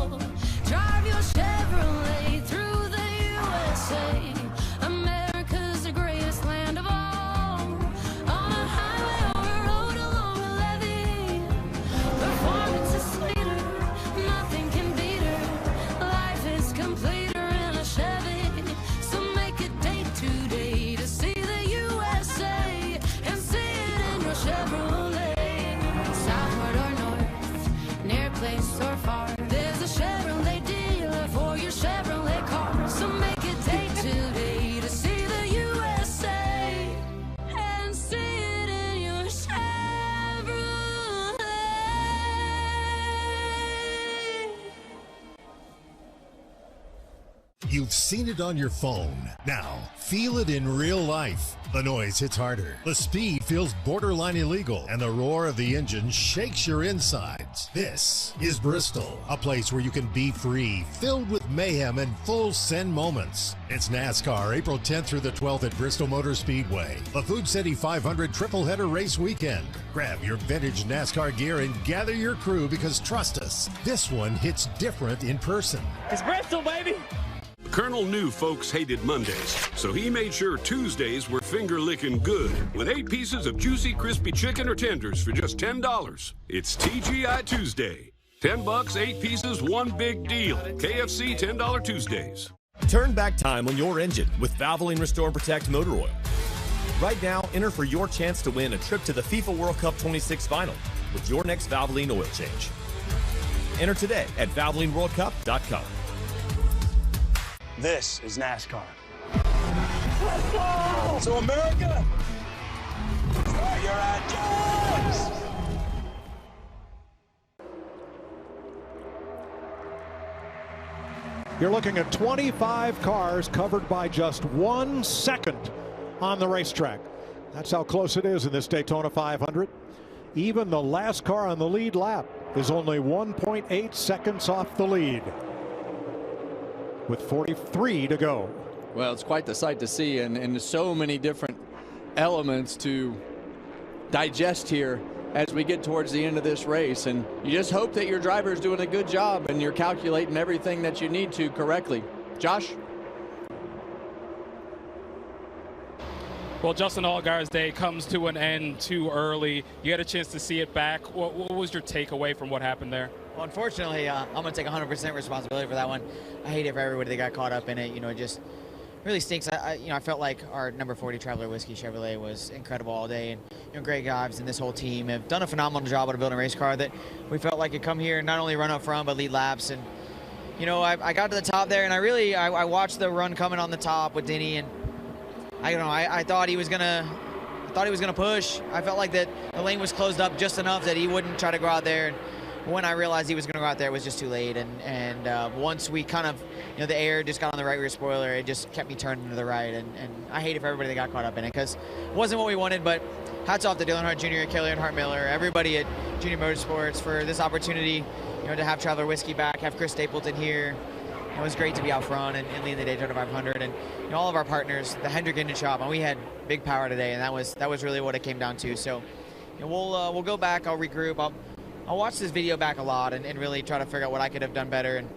Drive your Chevrolet through the USA. America's the greatest land of all. On a highway or a road along a levee, performance is sweeter You've seen it on your phone. Now, feel it in real life. The noise hits harder. The speed feels borderline illegal. And the roar of the engine shakes your insides. This is Bristol, a place where you can be free, filled with mayhem and full send moments. It's NASCAR, April 10th through the 12th at Bristol Motor Speedway. The Food City 500 triple header race weekend. Grab your vintage NASCAR gear and gather your crew because trust us, this one hits different in person. It's Bristol, baby! Colonel knew folks hated Mondays, so he made sure Tuesdays were finger-licking good with 8 pieces of juicy, crispy chicken or tenders for just $10. It's TGI Tuesday. $10, 8 pieces, one big deal. KFC $10 Tuesdays. Turn back time on your engine with Valvoline Restore and Protect Motor Oil. Right now, enter for your chance to win a trip to the FIFA World Cup 26 final with your next Valvoline oil change. Enter today at ValvolineWorldCup.com. This is NASCAR. Let's go! So America, start your engines! You're looking at 25 cars covered by just 1 second on the racetrack. That's how close it is in this Daytona 500. Even the last car on the lead lap is only 1.8 seconds off the lead, with 43 to go. Well, it's quite the sight to see, and so many different elements to digest here as we get towards the end of this race. And you just hope that your driver is doing a good job and you're calculating everything that you need to correctly. Josh? Well, Justin Allgaier's day comes to an end too early. You had a chance to see it back. What was your takeaway from what happened there? Well, unfortunately, I'm going to take 100% responsibility for that one. I hate it for everybody that got caught up in it. You know, it just really stinks. I felt like our number 40 Traveler Whiskey Chevrolet was incredible all day. And, Greg Ives and this whole team have done a phenomenal job on building a race car that we felt like could come here and not only run up front, but lead laps. And, I got to the top there, and I watched the run coming on the top with Denny, and I thought he was gonna push. I felt like that the lane was closed up just enough that he wouldn't try to go out there. And when I realized he was gonna go out there, it was just too late. And once we kind of, the air just got on the right rear spoiler, it just kept me turning to the right. And I hate it for everybody that got caught up in it because it wasn't what we wanted. But hats off to Dylan Hart Jr., Kelly and Hart Miller, everybody at Junior Motorsports for this opportunity, to have Traveler Whiskey back, have Chris Stapleton here. It was great to be out front and lead the Daytona 500, and all of our partners, the Hendrick Engine Shop, and we had big power today, and that was really what it came down to. So, we'll go back. I'll regroup. I'll watch this video back a lot and really try to figure out what I could have done better. And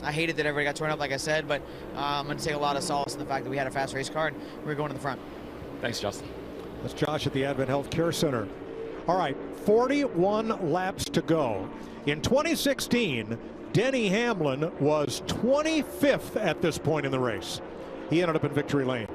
I hated that everybody got torn up, like I said, but I'm going to take a lot of solace in the fact that we had a fast race car and we were going to the front. Thanks, Justin. That's Josh at the Advent Health Care Center. All right, 41 laps to go. In 2016, Denny Hamlin was 25th at this point in the race. He ended up in victory lane.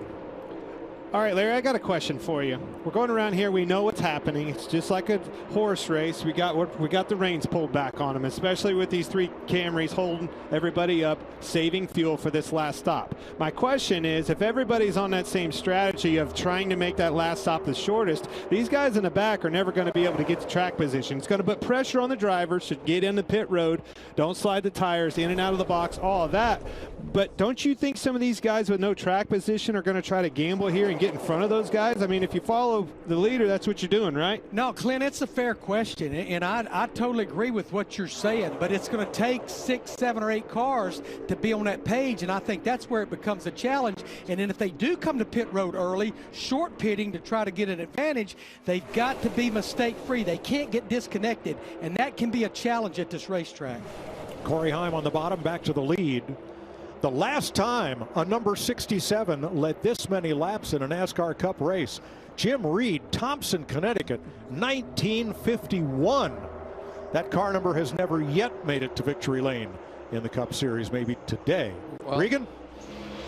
All right, Larry, I got a question for you. We're going around here. We know what's happening. It's just like a horse race. We got the reins pulled back on them, especially with these 3 Camrys holding everybody up, saving fuel for this last stop. My question is, if everybody's on that same strategy of trying to make that last stop the shortest, these guys in the back are never going to be able to get to track position. It's going to put pressure on the drivers to get in the pit road, don't slide the tires in and out of the box, all of that. But don't you think some of these guys with no track position are going to try to gamble here and get in front of those guys? I mean, if you follow the leader, that's what you're doing, right? No, Clint, it's a fair question, and I totally agree with what you're saying, but it's going to take 6, 7, or 8 cars to be on that page, and I think that's where it becomes a challenge. And then if they do come to pit road early, short pitting to try to get an advantage, they've got to be mistake-free. They can't get disconnected, and that can be a challenge at this racetrack. Corey Heim on the bottom, back to the lead. The last time a number 67 led this many laps in a NASCAR Cup race, Jim Reed, Thompson, Connecticut, 1951. That car number has never yet made it to victory lane in the Cup Series, maybe today. Well, Regan?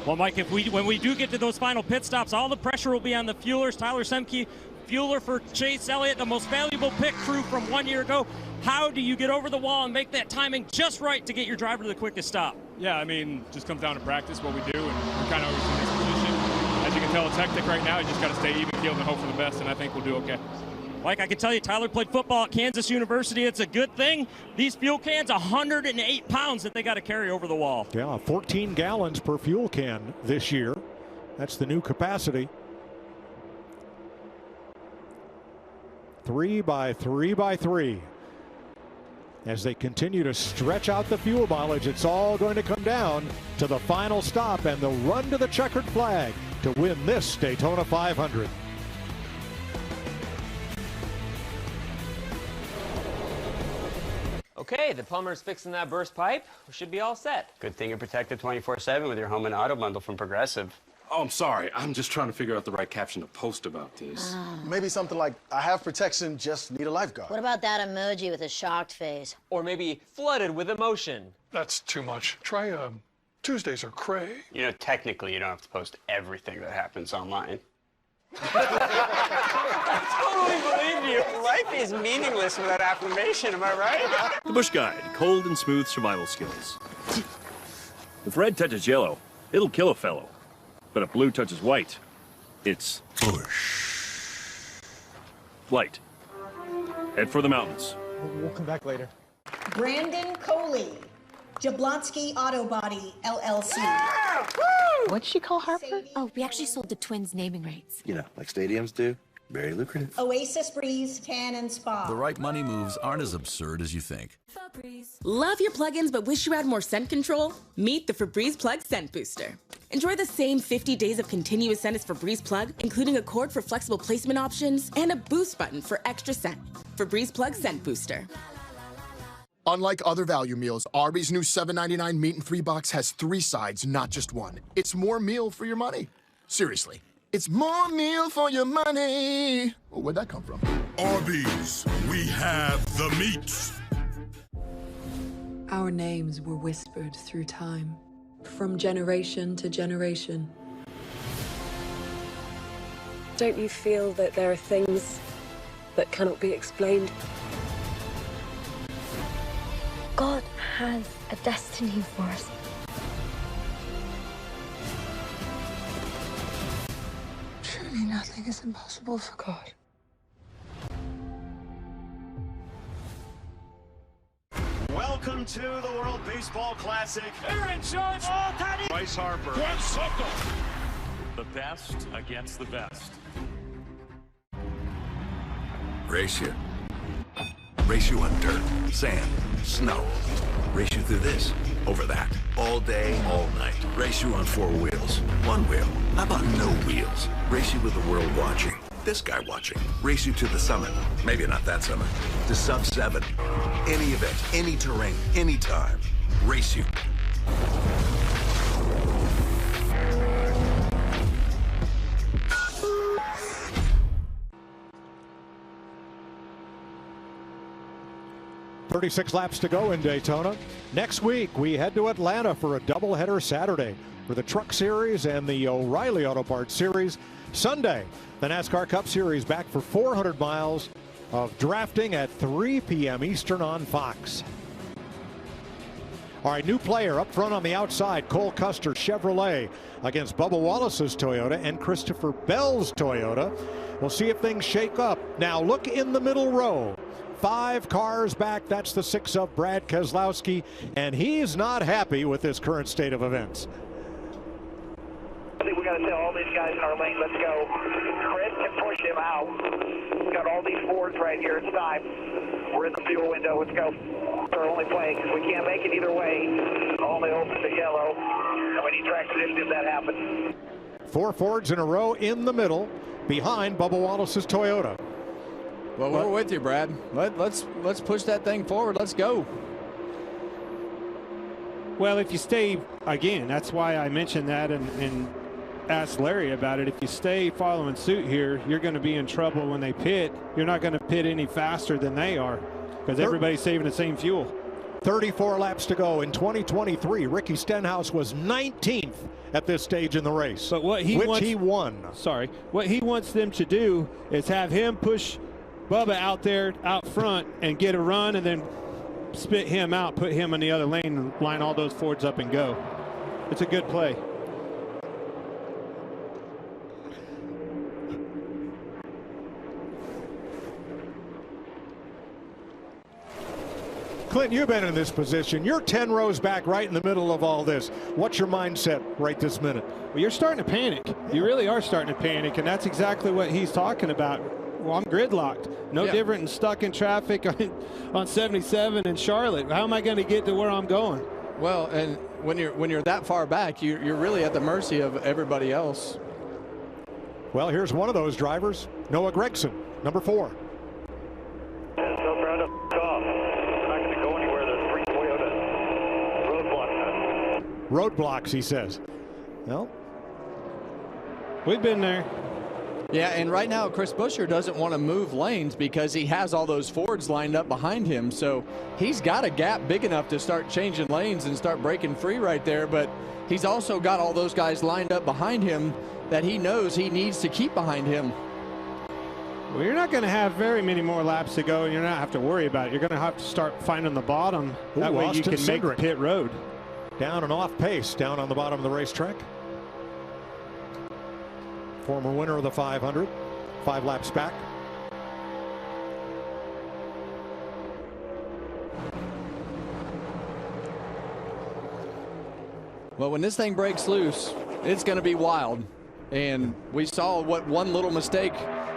Well, Mike, when we do get to those final pit stops, all the pressure will be on the fuelers. Tyler Semke, fueler for Chase Elliott, the most valuable pit crew from 1 year ago. How do you get over the wall and make that timing just right to get your driver to the quickest stop? Yeah, I mean, just comes down to practice, what we do, and we're kind of always in this position. As you can tell, it's hectic right now. You just got to stay even keeled and hope for the best, and I think we'll do okay. Like I can tell you, Tyler played football at Kansas University. It's a good thing. These fuel cans, 108 pounds that they got to carry over the wall. Yeah, 14 gallons per fuel can this year. That's the new capacity. 3 by 3 by 3. As they continue to stretch out the fuel mileage, it's all going to come down to the final stop and the run to the checkered flag to win this Daytona 500. Okay, the plumber's fixing that burst pipe. We should be all set. Good thing you're protected 24/7 with your home and auto bundle from Progressive. Oh, I'm sorry. I'm just trying to figure out the right caption to post about this. Maybe something like, I have protection, just need a lifeguard. What about that emoji with a shocked face? Or maybe flooded with emotion. That's too much. Try, Tuesdays are cray. You know, technically, you don't have to post everything that happens online. I totally believe you. Life is meaningless without affirmation, am I right? The Bush Guide, cold and smooth survival skills. If red touches yellow, it'll kill a fellow. But if blue touches white, it's Bush. Light. Head for the mountains. We'll come back later. Brandon Coley, Jablonski Auto Body, LLC. Yeah! What'd she call Harper? Oh, we actually sold the twins naming rights. You know, like stadiums do. Very lucrative. Oasis Breeze Tan and Spa. The right money moves aren't as absurd as you think. Love your plugins but wish you had more scent control? Meet the Febreze Plug Scent Booster. Enjoy the same 50 days of continuous scent as Febreze Plug, including a cord for flexible placement options and a boost button for extra scent. Febreze Plug Scent Booster. Unlike other value meals, Arby's new $7.99 meat and 3 box has 3 sides, not just one. It's more meal for your money. Seriously, it's more meal for your money. Oh, where'd that come from? Arby's, we have the meats. Our names were whispered through time, from generation to generation. Don't you feel that there are things that cannot be explained? God has a destiny for us. Truly nothing is impossible for God. Welcome to the World Baseball Classic. Aaron Judge, Bryce Harper. Juan Soto. The best against the best. Race you. Race you on dirt, sand, snow. Race you through this, over that, all day, all night. Race you on 4 wheels, 1 wheel. How about no wheels? Race you with the world watching. This guy watching. Race you to the summit. Maybe not that summit. To sub 7. Any event, any terrain, any time. Race you. .36 laps to go in Daytona. Next week, we head to Atlanta for a doubleheader Saturday for the Truck Series and the O'Reilly Auto Parts Series. Sunday, the NASCAR Cup Series back for 400 miles of drafting at 3 p.m. Eastern on Fox. All right, new player up front on the outside, Cole Custer Chevrolet against Bubba Wallace's Toyota and Christopher Bell's Toyota. We'll see if things shake up. Now look in the middle row. 5 cars back. That's the 6 of Brad Keselowski, and he's not happy with this current state of events. I think we got to tell all these guys in our lane, let's go. Chris can push him out. We've got all these Fords right here. It's time. We're in the fuel window. Let's go. It's our only play because we can't make it either way. Only open to yellow. And we need track position if that happens. 4 Fords in a row in the middle behind Bubba Wallace's Toyota. Well, we're with you, Brad. Let's push that thing forward. Let's go. Well, if you stay, again, that's why I mentioned that and asked Larry about it. If you stay following suit here, you're going to be in trouble when they pit. You're not going to pit any faster than they are because everybody's saving the same fuel. 34 laps to go in 2023. Ricky Stenhouse was 19th at this stage in the race, but what he won. Sorry, what he wants them to do is have him push Bubba out there out front and get a run and then spit him out, put him in the other lane and line all those Fords up and go. It's a good play. Clint, you've been in this position. You're 10 rows back right in the middle of all this. What's your mindset right this minute? Well, you're starting to panic. You really are starting to panic, and that's exactly what he's talking about. Well, I'm gridlocked. No different than stuck in traffic on 77 in Charlotte. How am I going to get to where I'm going? Well, and when you're that far back, you're really at the mercy of everybody else. Well, here's one of those drivers, Noah Gregson, number 4. So proud of off. Not going to go anywhere. There's 3 Toyota roadblocks. Roadblocks, he says. Well, we've been there. Yeah, and right now Chris Buescher doesn't want to move lanes because he has all those Fords lined up behind him. So he's got a gap big enough to start changing lanes and start breaking free right there. But he's also got all those guys lined up behind him that he knows he needs to keep behind him. Well, you're not going to have very many more laps to go, and you're not have to worry about it. You're going to have to start finding the bottom. That way you can make pit road. Down and off pace, down on the bottom of the racetrack. Former winner of the 500, 5 laps back. Well, when this thing breaks loose, it's going to be wild. And we saw what one little mistake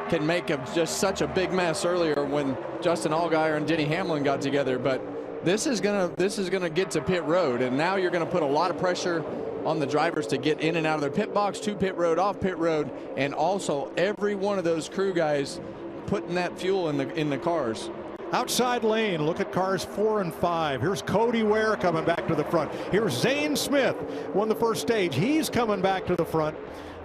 can make of just such a big mess earlier when Justin Allgaier and Denny Hamlin got together. But this is gonna get to pit road, and now you're going to put a lot of pressure on the drivers to get in and out of their pit box, to pit road, off pit road, and also every one of those crew guys putting that fuel in the cars. Outside lane, look at cars 4 and 5. Here's Cody Ware coming back to the front. Here's Zane Smith, won the first stage. He's coming back to the front.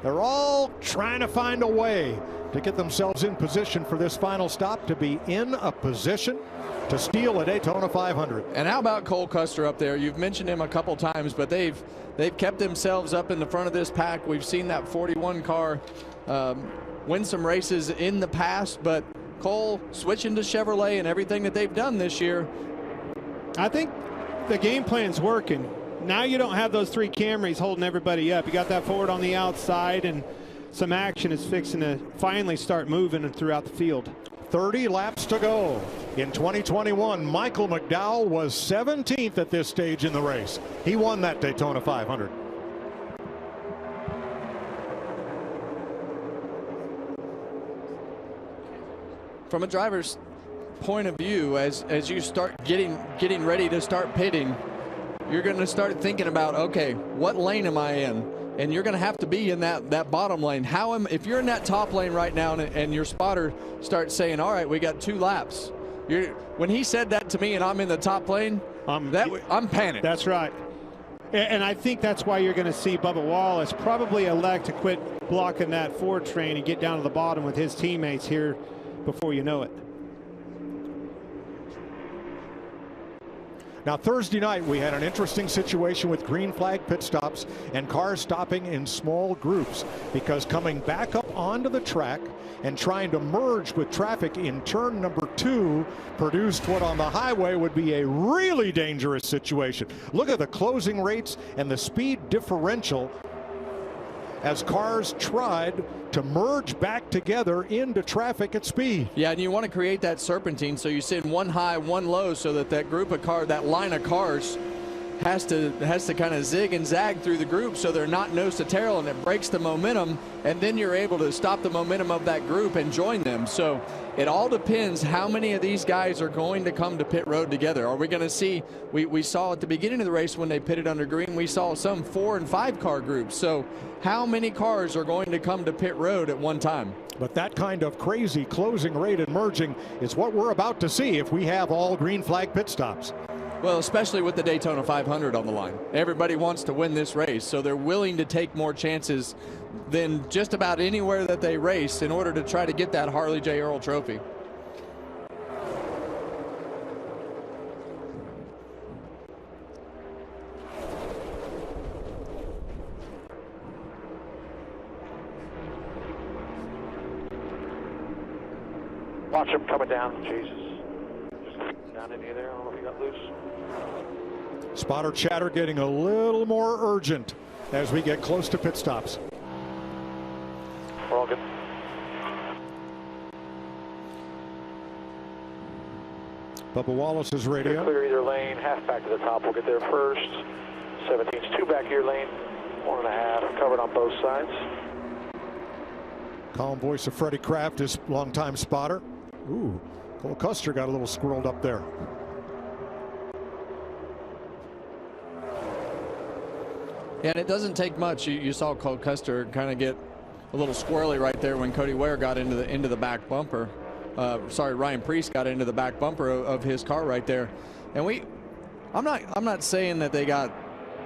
They're all trying to find a way to get themselves in position for this final stop, to be in a position to steal a Daytona 500. And how about Cole Custer up there? You've mentioned him a couple times, but they've kept themselves up in the front of this pack. We've seen that 41 car win some races in the past, but Cole switching to Chevrolet and everything that they've done this year. I think the game plan's working. Now you don't have those 3 Camrys holding everybody up. You got that Ford on the outside, and some action is fixing to finally start moving throughout the field. 30 laps to go in 2021. Michael McDowell was 17th at this stage in the race. He won that Daytona 500. From a driver's point of view, as you start getting ready to start pitting, you're going to start thinking about, okay, what lane am I in? And you're going to have to be in that bottom lane. If you're in that top lane right now and your spotter starts saying, all right, we got 2 laps. When he said that to me and I'm in the top lane, I'm panicked. That's right. And I think that's why you're going to see Bubba Wallace probably elect to quit blocking that Ford train and get down to the bottom with his teammates here before you know it. Now, Thursday night, we had an interesting situation with green flag pit stops and cars stopping in small groups, because coming back up onto the track and trying to merge with traffic in turn number 2 produced what on the highway would be a really dangerous situation. Look at the closing rates and the speed differential as cars tried to merge back together into traffic at speed. Yeah, and you want to create that serpentine, so you send one high, one low, so that group of cars, that line of cars, has to kind of zig and zag through the group, so they're not nose to tail, and it breaks the momentum, and then you're able to stop the momentum of that group and join them. So it all depends how many of these guys are going to come to pit road together. Are we going to see, we saw at the beginning of the race when they pitted under green, we saw some 4 and 5 car groups. So how many cars are going to come to pit road at one time? But that kind of crazy closing rate and merging is what we're about to see if we have all green flag pit stops. Well, especially with the Daytona 500 on the line. Everybody wants to win this race, so they're willing to take more chances than just about anywhere that they race in order to try to get that Harley J. Earl trophy. Watch him coming down. Jesus. Just down in there. I don't know if he got loose. Spotter chatter getting a little more urgent as we get close to pit stops. We're all good. Bubba Wallace's radio. Clear either lane, half back to the top. We'll get there first. 17's 2 back your lane, 1.5 covered on both sides. Calm voice of Freddie Kraft, his longtime spotter. Ooh, Cole Custer got a little squirreled up there. Yeah, and it doesn't take much. You saw Cole Custer kind of get a little squirrely right there when Cody Ware got into the back bumper. Ryan Preece got into the back bumper of his car right there. And I'm not saying that they got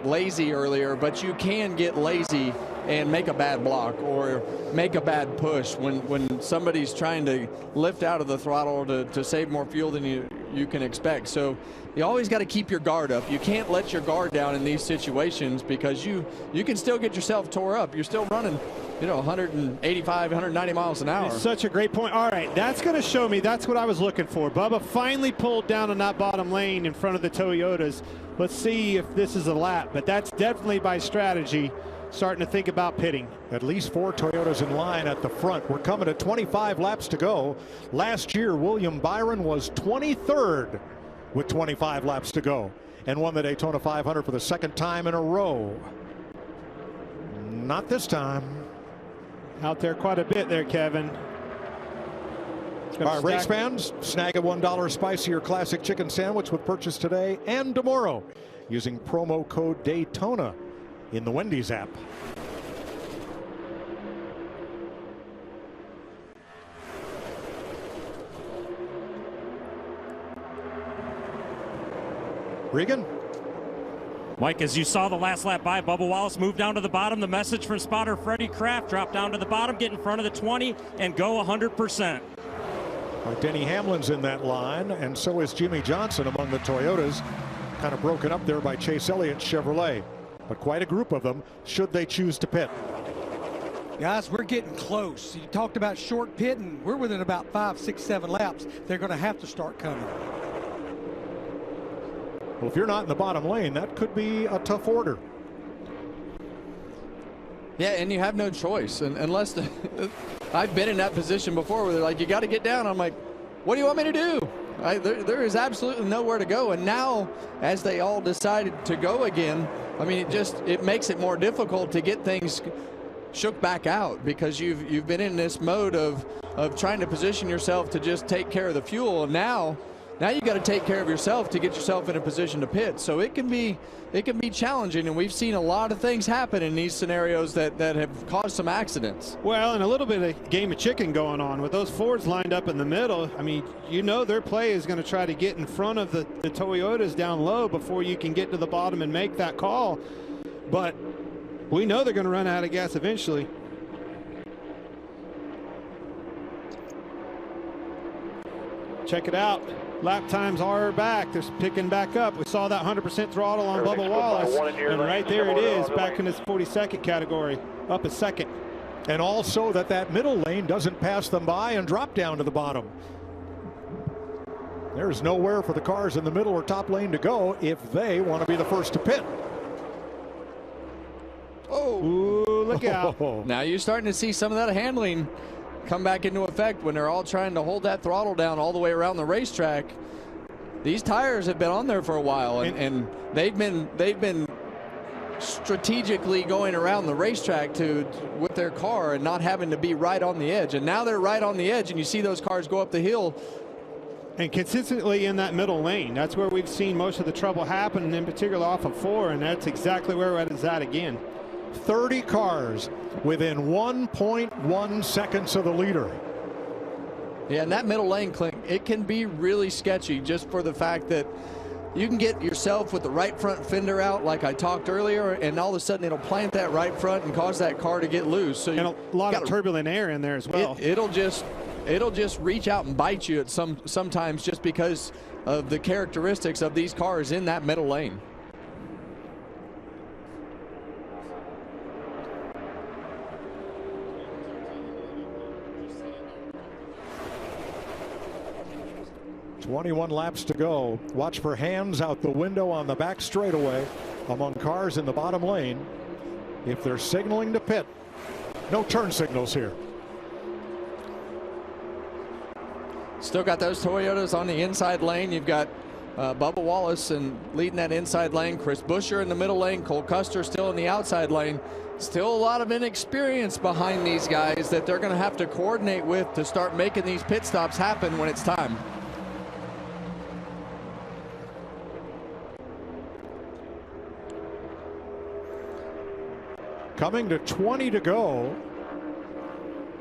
lazy earlier, but you can get lazy and make a bad block or make a bad push when somebody's trying to lift out of the throttle to save more fuel than you can expect. So you always got to keep your guard up. You can't let your guard down in these situations because you can still get yourself tore up. You're still running, 185, 190 miles an hour. It's such a great point. All right, that's going to show me. That's what I was looking for. Bubba finally pulled down on that bottom lane in front of the Toyotas. Let's see if this is a lap, but that's definitely by strategy. Starting to think about pitting. At least 4 Toyotas in line at the front. We're coming to 25 laps to go. Last year, William Byron was 23rd with 25 laps to go and won the Daytona 500 for the 2nd time in a row. Not this time. Out there quite a bit there, Kevin. All right, race fans, snag a $1 spicier classic chicken sandwich with purchase today and tomorrow using promo code Daytona in the Wendy's app. Regan? Mike, as you saw the last lap by, Bubba Wallace moved down to the bottom. The message from spotter Freddie Kraft: drop down to the bottom, get in front of the 20, and go 100%. Denny Hamlin's in that line, and so is Jimmy Johnson among the Toyotas. Kind of broken up there by Chase Elliott's Chevrolet. But quite a group of them, should they choose to pit. Guys, we're getting close. You talked about short pitting. We're within about 5, 6, 7 laps. They're going to have to start coming. Well, if you're not in the bottom lane, that could be a tough order. Yeah, and you have no choice. And unless I've been in that position before where they're like, you got to get down. I'm like, what do you want me to do? There is absolutely nowhere to go. And now, as they all decided to go again, I mean, it makes it more difficult to get things shook back out because you've been in this mode of trying to position yourself to just take care of the fuel. And now you got to take care of yourself to get yourself in a position to pit. So it can be challenging, and we've seen a lot of things happen in these scenarios that have caused some accidents. Well, and a little bit of game of chicken going on with those Fords lined up in the middle. I mean, their play is going to try to get in front of the Toyotas down low before you can get to the bottom and make that call. But we know they're going to run out of gas eventually. Check it out. Lap times are back. They're picking back up. We saw that 100% throttle on Bubba Wallace. And right there it is, back in his 42nd category, up a second. And also that middle lane doesn't pass them by and drop down to the bottom. There's nowhere for the cars in the middle or top lane to go if they want to be the first to pit. Oh, ooh, look out. Now you're starting to see some of that handling come back into effect when they're all trying to hold that throttle down all the way around the racetrack. These tires have been on there for a while, and they've been strategically going around the racetrack with their car and not having to be right on the edge. And now they're right on the edge, and you see those cars go up the hill. And consistently in that middle lane. That's where we've seen most of the trouble happen, in particular off of 4, and that's exactly where it is at again. 30 cars within 1.1 seconds of the leader. Yeah, and that middle lane, Clint, it can be really sketchy just for the fact that you can get yourself with the right front fender out like I talked earlier, and all of a sudden it'll plant that right front and cause that car to get loose. So and a lot of turbulent air in there as well. It'll just reach out and bite you at sometimes just because of the characteristics of these cars in that middle lane. .21 laps to go. Watch for hands out the window on the back straightaway among cars in the bottom lane. If they're signaling to pit, no turn signals here. Still got those Toyotas on the inside lane. You've got Bubba Wallace and leading that inside lane. Chris Buescher in the middle lane. Cole Custer still in the outside lane. Still a lot of inexperience behind these guys that they're going to have to coordinate with to start making these pit stops happen when it's time. Coming to 20 to go.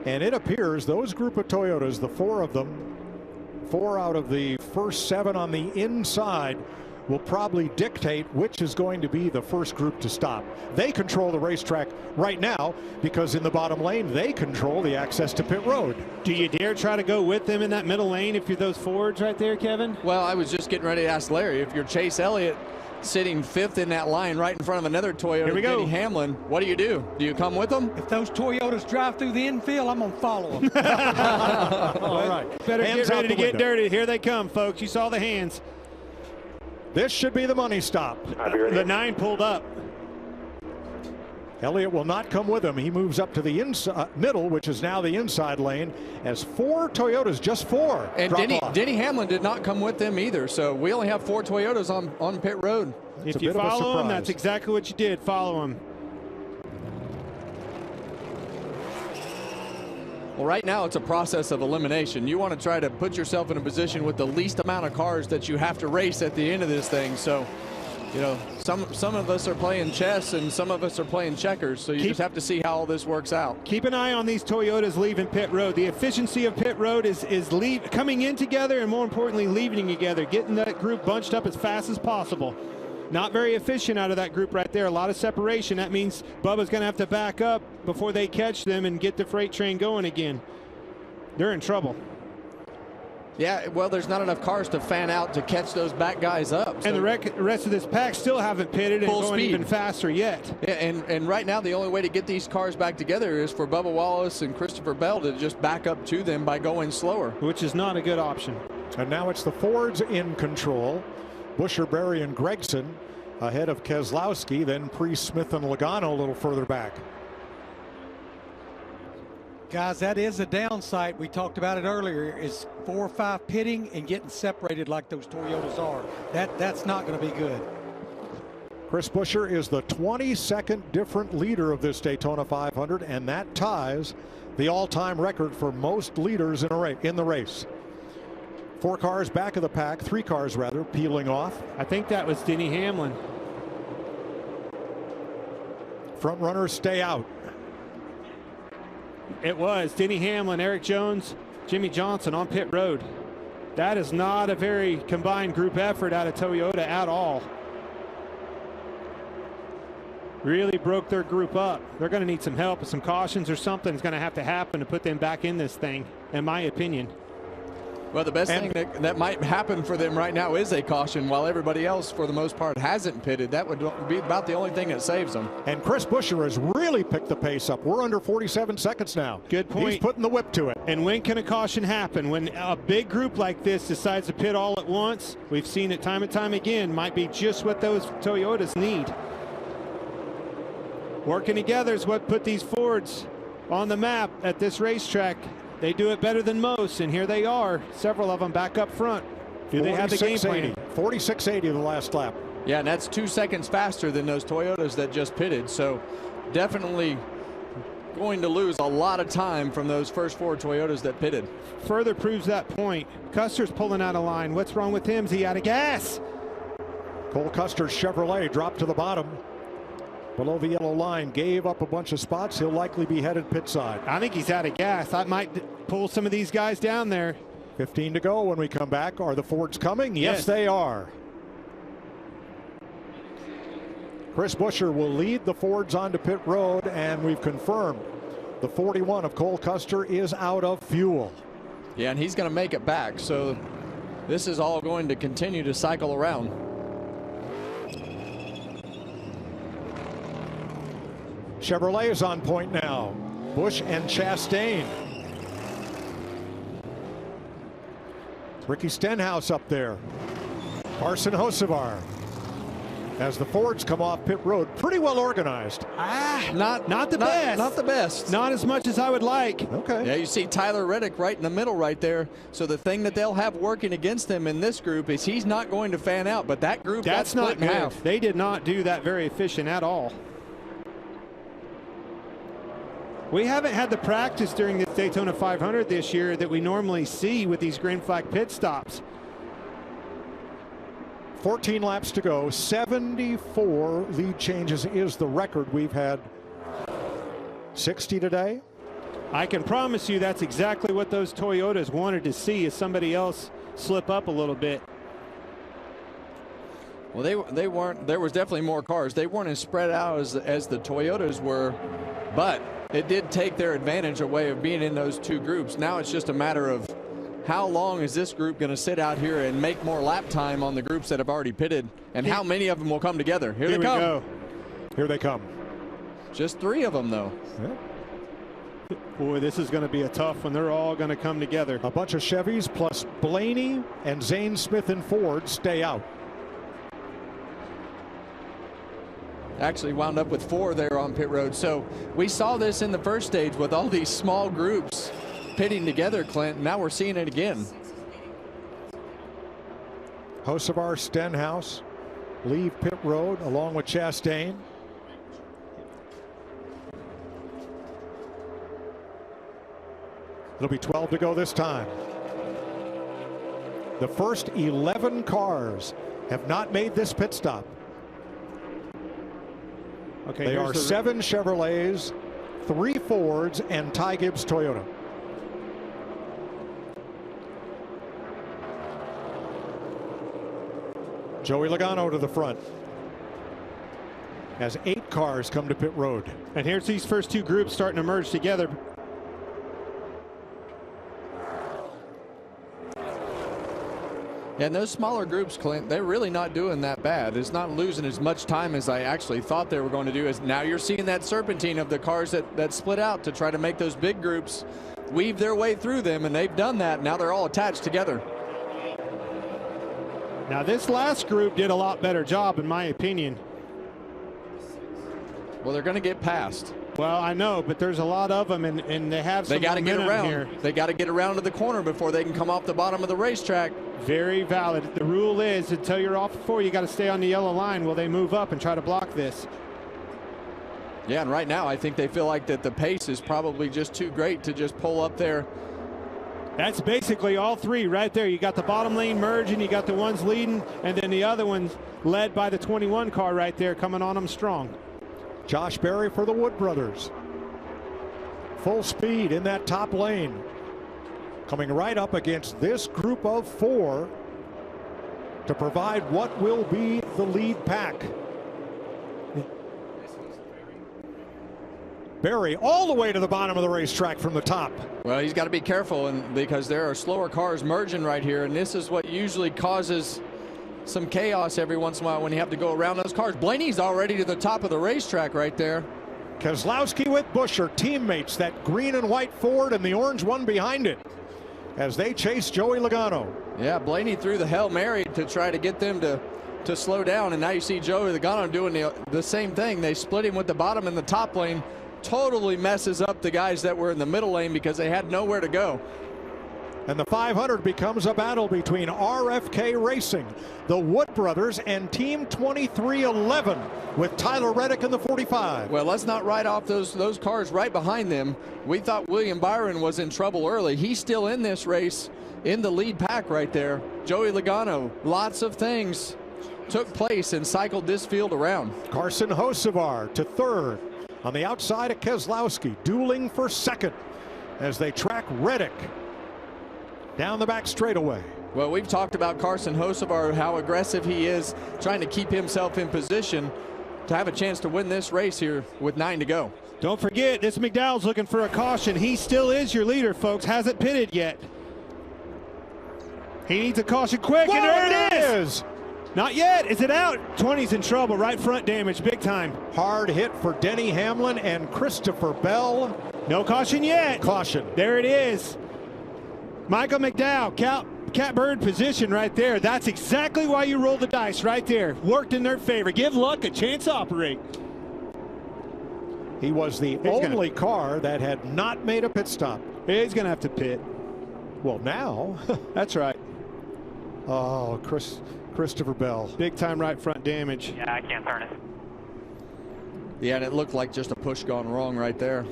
And it appears those group of Toyotas, the 4 of them, 4 out of the first 7 on the inside, will probably dictate which is going to be the first group to stop. They control the racetrack right now because in the bottom lane, they control the access to pit road. Do you dare try to go with them in that middle lane if you're those Fords right there, Kevin? Well, I was just getting ready to ask Larry, if you're Chase Elliott sitting 5th in that line right in front of another Toyota, Denny Hamlin, what do? Do you come with them? If those Toyotas drive through the infield, I'm going to follow them. All right. Better get ready to get dirty. Here they come, folks. You saw the hands. This should be the money stop. The 9 pulled up. Elliott will not come with him. He moves up to the middle, which is now the inside lane, as 4 Toyotas, just 4. And Denny Hamlin did not come with them either, so we only have 4 Toyotas on pit road. If you follow him, that's exactly what you did. Follow him. Well, right now it's a process of elimination. You want to try to put yourself in a position with the least amount of cars that you have to race at the end of this thing. So, you know, some of us are playing chess and some of us are playing checkers. So you just have to see how all this works out. Keep an eye on these Toyotas leaving pit road. The efficiency of pit road is coming in together and, more importantly, leaving together, getting that group bunched up as fast as possible. Not very efficient out of that group right there. A lot of separation. That means Bubba's going to have to back up before they catch them and get the freight train going again. They're in trouble. Yeah, well, there's not enough cars to fan out to catch those back guys up. So. And the rest of this pack still haven't pitted and going even faster yet. Yeah, and right now the only way to get these cars back together is for Bubba Wallace and Christopher Bell to just back up to them by going slower. Which is not a good option. And now it's the Fords in control. Buescher, Berry, and Gregson ahead of Keselowski, then Priest, Smith, and Logano a little further back. Guys, that is a downside. We talked about it earlier, is 4 or 5 pitting and getting separated like those Toyotas are. That's not going to be good. Chris Buescher is the 22nd different leader of this Daytona 500, and that ties the all-time record for most leaders in the race. 4 cars back of the pack, 3 cars rather, peeling off. I think that was Denny Hamlin. Front runners stay out. It was Denny Hamlin, Eric Jones, Jimmy Johnson on pit road. That is not a very combined group effort out of Toyota at all. Really broke their group up. They're going to need some help. Some cautions or something is going to have to happen to put them back in this thing, in my opinion. Well, the best thing that might happen for them right now is a caution, while everybody else, for the most part, hasn't pitted. That would be about the only thing that saves them. And Chris Buescher has really picked the pace up. We're under 47 seconds now. Good point. He's putting the whip to it. And when can a caution happen? When a big group like this decides to pit all at once, we've seen it time and time again, might be just what those Toyotas need. Working together is what put these Fords on the map at this racetrack. They do it better than most, and here they are, several of them back up front. Do they have the game plan? 46.80 the last lap. Yeah, and that's 2 seconds faster than those Toyotas that just pitted. So definitely going to lose a lot of time from those first 4 Toyotas that pitted. Further proves that point. Custer's pulling out of line. What's wrong with him? Is he out of gas? Cole Custer's Chevrolet dropped to the bottom. Below the yellow line, gave up a bunch of spots. He'll likely be headed pit side. I think he's out of gas. That might pull some of these guys down there. 15 to go when we come back. Are the Fords coming? Yes, they are. Chris Buescher will lead the Fords onto pit road, and we've confirmed the 41 of Cole Custer is out of fuel. Yeah, and he's going to make it back. So this is all going to continue to cycle around. Chevrolet is on point now. Busch and Chastain. Ricky Stenhouse up there. Carson Hocevar. as the Fords come off pit road. Pretty well organized. Not the best. Not the best. Not as much as I would like. Okay. Yeah, you see Tyler Reddick right in the middle right there. So the thing that they'll have working against them in this group is he's not going to fan out, but that group got split in half. They did not do that very efficient at all. We haven't had the practice during the Daytona 500 this year that we normally see with these green flag pit stops. 14 laps to go. 74 lead changes is the record. We've had 60 today. I can promise you that's exactly what those Toyotas wanted to see, is somebody else slip up a little bit. Well, they weren't. There was definitely more cars. They weren't as spread out as the Toyotas were, but it did take their advantage away of being in those two groups. Now it's just a matter of how long is this group going to sit out here and make more lap time on the groups that have already pitted, and how many of them will come together. Here they come. Go. Here they come. Just 3 of them, though. Yeah. Boy, this is going to be a tough one. They're all going to come together. A bunch of Chevys plus Blaney and Zane Smith and Ford stay out. Actually wound up with 4 there on pit road. So we saw this in the first stage with all these small groups pitting together, Clint. Now we're seeing it again. Hocevar, Stenhouse leave pit road along with Chastain. It'll be 12 to go this time. The first 11 cars have not made this pit stop. Okay, they are 7 Chevrolets, 3 Fords, and Ty Gibbs Toyota. Joey Logano to the front as 8 cars come to pit road. And here's these first 2 groups starting to merge together. Yeah, and those smaller groups, Clint, they're really not doing that bad. It's not losing as much time as I actually thought they were going to do. As now you're seeing that serpentine of the cars that split out to try to make those big groups weave their way through them, and they've done that. Now they're all attached together. Now this last group did a lot better job, in my opinion. Well, they're going to get past. Well, I know, but there's a lot of them, and they have some momentum. They got to get around here. They got to get around to the corner before they can come off the bottom of the racetrack. Very valid. The rule is until you're off before, you got to stay on the yellow line. Will they move up and try to block this? Yeah, and right now I think they feel like that the pace is probably just too great to just pull up there. That's basically all 3 right there. You got the bottom lane merging, you got the ones leading, and then the other ones led by the 21 car right there coming on them strong. Josh Berry for the Wood brothers. Full speed in that top lane. Coming right up against this group of 4 to provide what will be the lead pack. Berry all the way to the bottom of the racetrack from the top. Well, he's got to be careful, and because there are slower cars merging right here, and this is what usually causes some chaos every once in a while when you have to go around those cars. Blaney's already to the top of the racetrack right there. Keselowski with Busch are teammates, that green and white Ford and the orange one behind it, as they chase Joey Logano. Yeah, Blaney threw the Hail Mary to try to get them to slow down, and now you see Joey Logano doing the same thing. They split him with the bottom and the top lane. Totally messes up the guys that were in the middle lane because they had nowhere to go. And the 500 becomes a battle between RFK Racing, the Wood brothers, and Team 2311 with Tyler Reddick in the 45. Well, let's not write off those cars right behind them. We thought William Byron was in trouble early. He's still in this race in the lead pack right there. Joey Logano, lots of things took place and cycled this field around. Carson Hocevar to 3rd on the outside of Keselowski, dueling for 2nd as they track Reddick down the back straightaway. Well, we've talked about Carson Hocevar, how aggressive he is, trying to keep himself in position to have a chance to win this race here with 9 to go. Don't forget, this McDowell's looking for a caution. He still is your leader, folks. Hasn't pitted yet. He needs a caution quick, and there it is. Not yet. Is it out? 20's in trouble. Right front damage, big time. Hard hit for Denny Hamlin and Christopher Bell. No caution yet. Caution. There it is. Michael McDowell catbird position right there. That's exactly why you roll the dice right there. Worked in their favor. Give luck a chance to operate. He was the only car that had not made a pit stop. He's going to have to pit. Well, now. That's right. Oh, Christopher Bell. Big time right front damage. Yeah, I can't turn it. Yeah, and it looked like just a push gone wrong right there.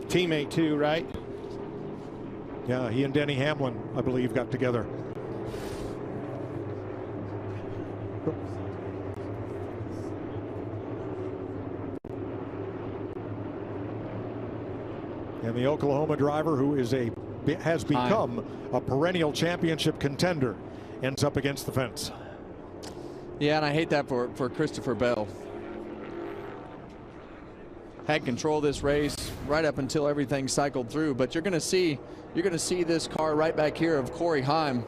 Teammate too, right? Yeah, he and Denny Hamlin, I believe, got together. And the Oklahoma driver, who has become a perennial championship contender, ends up against the fence. Yeah, and I hate that for Christopher Bell. Had control of this race right up until everything cycled through, but you're going to see this car right back here of Corey Heim.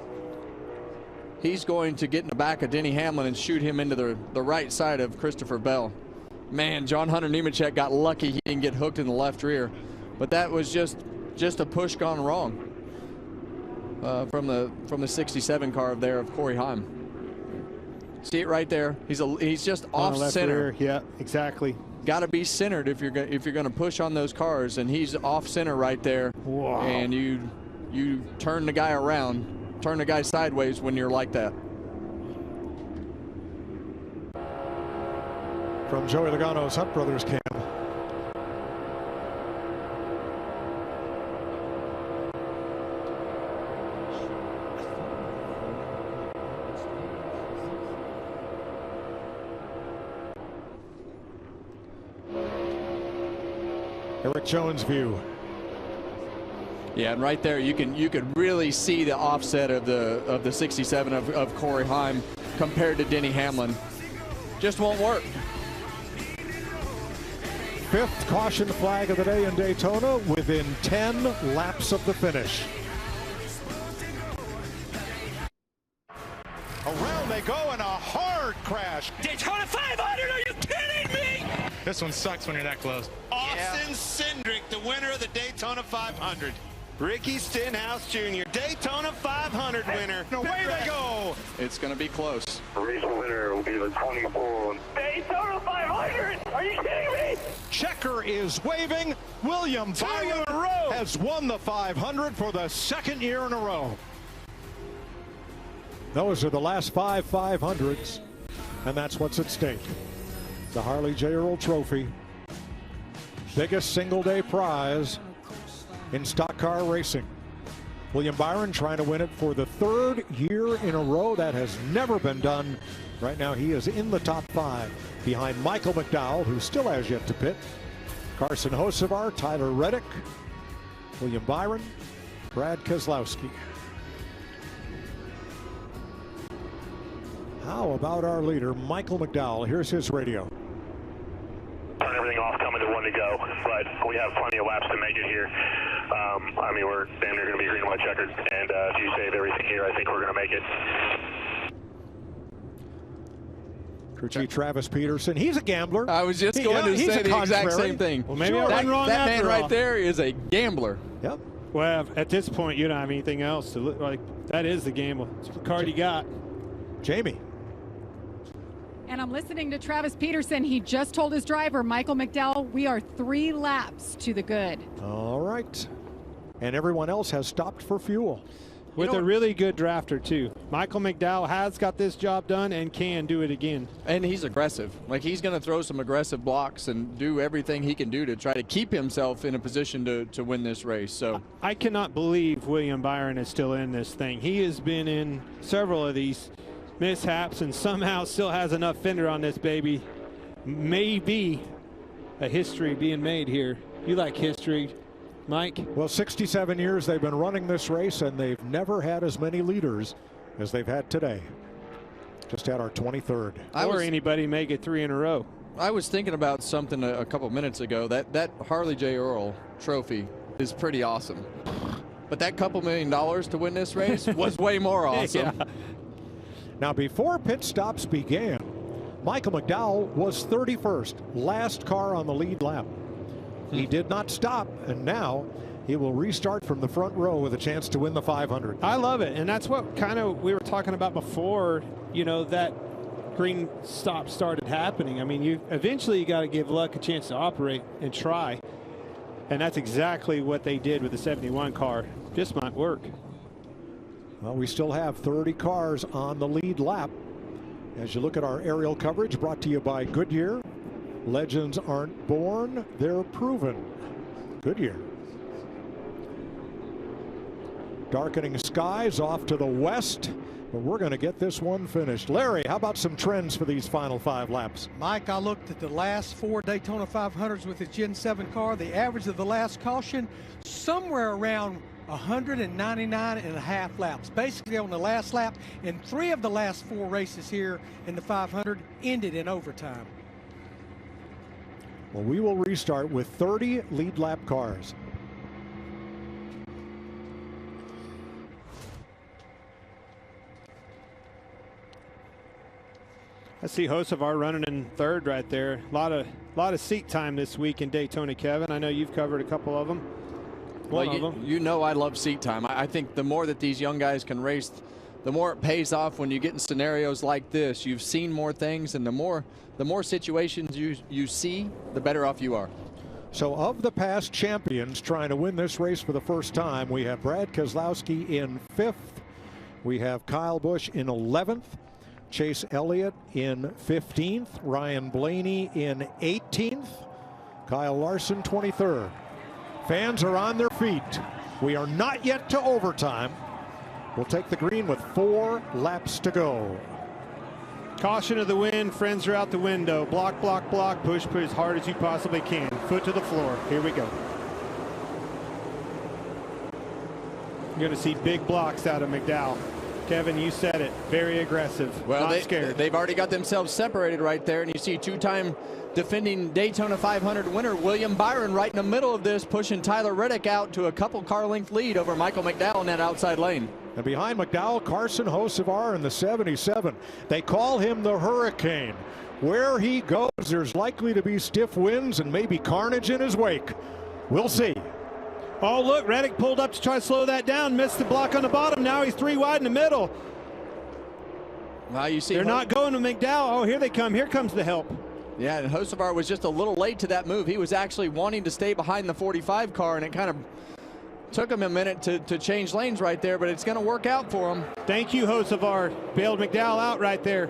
He's going to get in the back of Denny Hamlin and shoot him into the right side of Christopher Bell. Man, John Hunter Nemechek got lucky he didn't get hooked in the left rear, but that was just a push gone wrong from the 67 car of Corey Heim. See it right there. He's just off center. Rear. Yeah, exactly. Got to be centered if you're going to push on those cars, and he's off center right there. Wow. And you turn the guy around, turn the guy sideways when you're like that. From Joey Logano's Hunt Brothers camp. Eric Jones' view. Yeah, and right there you could really see the offset of the 67 of Corey Heim compared to Denny Hamlin. Just won't work. Fifth caution flag of the day in Daytona within 10 laps of the finish. Around they go in a hard crash. Daytona 500, are you kidding me? This one sucks when you're that close. Austin Cindric, the winner of the Daytona 500. Ricky Stenhouse Jr., Daytona 500 winner. Away they go. It's going to be close. The race winner will be the 24. Daytona 500! Are you kidding me? Checker is waving. William Byron has won the 500 for the second year in a row. Those are the last 5 500s, and that's what's at stake. The Harley J. Earl Trophy, biggest single-day prize in stock car racing. William Byron trying to win it for the third year in a row. That has never been done. Right now he is in the top 5 behind Michael McDowell, who still has yet to pit, Carson Hocevar, Tyler Reddick, William Byron, Brad Keselowski. How about our leader, Michael McDowell? Here's his radio. Turn everything off, coming to 1 to go, but we have plenty of laps to make it here. I mean, we're damn near going to be green light checkered, and if you save everything here, I think we're going to make it. Crew Chief Travis Peterson, he's a gambler. I was just going to say the exact same thing. Well, maybe I went wrong that man after right all. there is a gambler. Yep. Well, at this point, you don't have anything else to look like. That is the gamble. It's the card you got. Jamie. And I'm listening to Travis Peterson. He just told his driver, Michael McDowell, we are 3 laps to the good. All right. And everyone else has stopped for fuel. With a really good drafter, too. Michael McDowell has got this job done and can do it again. And he's aggressive. Like, he's going to throw some aggressive blocks and do everything he can do to try to keep himself in a position to win this race. So I cannot believe William Byron is still in this thing. He has been in several of these mishaps and somehow still has enough fender on this baby. Maybe a history being made here. You like history, Mike? Well, 67 years they've been running this race, and they've never had as many leaders as they've had today. Just had our 23rd. Or anybody make it 3 in a row. I was thinking about something a couple minutes ago. That Harley J. Earl trophy is pretty awesome. But that couple $1 million to win this race was way more awesome. Yeah. Now, before pit stops began, Michael McDowell was 31st, last car on the lead lap. He did not stop, and now he will restart from the front row with a chance to win the 500. I love it, and that's what kind of we were talking about before, you know, that green stop started happening. I mean, you eventually got to give luck a chance to operate and try, and that's exactly what they did with the 71 car. This might work. Well, we still have 30 cars on the lead lap. As you look at our aerial coverage, brought to you by Goodyear. Legends aren't born, they're proven. Goodyear. Darkening skies off to the west, but we're going to get this one finished. Larry, how about some trends for these final 5 laps? Mike, I looked at the last 4 Daytona 500s with the Gen 7 car. The average of the last caution, somewhere around 199.5 laps. Basically on the last lap, and 3 of the last 4 races here in the 500 ended in overtime. Well, we will restart with 30 lead lap cars. I see Hocevar running in third right there. A lot of seat time this week in Daytona, Kevin. I know you've covered a couple of them. You know I love seat time. I think the more that these young guys can race, the more it pays off when you get in scenarios like this. You've seen more things, and the more situations you see, the better off you are. So of the past champions trying to win this race for the first time, we have Brad Keselowski in 5th. We have Kyle Busch in 11th. Chase Elliott in 15th. Ryan Blaney in 18th. Kyle Larson 23rd. Fans are on their feet. We are not yet to overtime. We'll take the green with 4 laps to go. Caution to the wind. Friends are out the window. Block, block, block. Push, push as hard as you possibly can. Foot to the floor. Here we go. You're going to see big blocks out of McDowell. Kevin, you said it. Very aggressive. Well, not scared. They've already got themselves separated right there, and you see 2-time defending Daytona 500 winner William Byron right in the middle of this, pushing Tyler Reddick out to a couple car length lead over Michael McDowell in that outside lane. And behind McDowell, Carson Hocevar in the 77. They call him the Hurricane. Where he goes, there's likely to be stiff winds and maybe carnage in his wake. We'll see. Oh, look, Reddick pulled up to try to slow that down, missed the block on the bottom. Now he's 3 wide in the middle. Well, you see, they're not going to McDowell. Oh, here they come. Here comes the help. Yeah, and Hocevar was just a little late to that move. He was actually wanting to stay behind the 45 car, and it kind of took him a minute to change lanes right there, but it's going to work out for him. Thank you, Hocevar. Bailed McDowell out right there.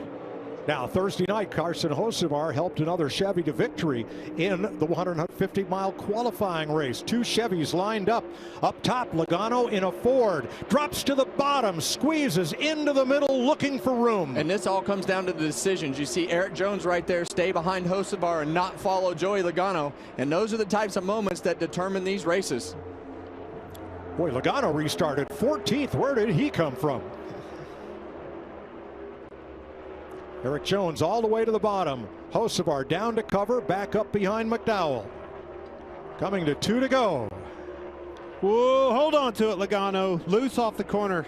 Now, Thursday night, Carson Hocevar helped another Chevy to victory in the 150-mile qualifying race. 2 Chevys lined up. Up top, Logano in a Ford. Drops to the bottom, squeezes into the middle, looking for room. And this all comes down to the decisions. You see Eric Jones right there stay behind Hocevar and not follow Joey Logano. And those are the types of moments that determine these races. Boy, Logano restarted 14th. Where did he come from? Eric Jones all the way to the bottom. Hocevar down to cover, back up behind McDowell. Coming to 2 to go. Whoa, hold on to it, Logano. Loose off the corner.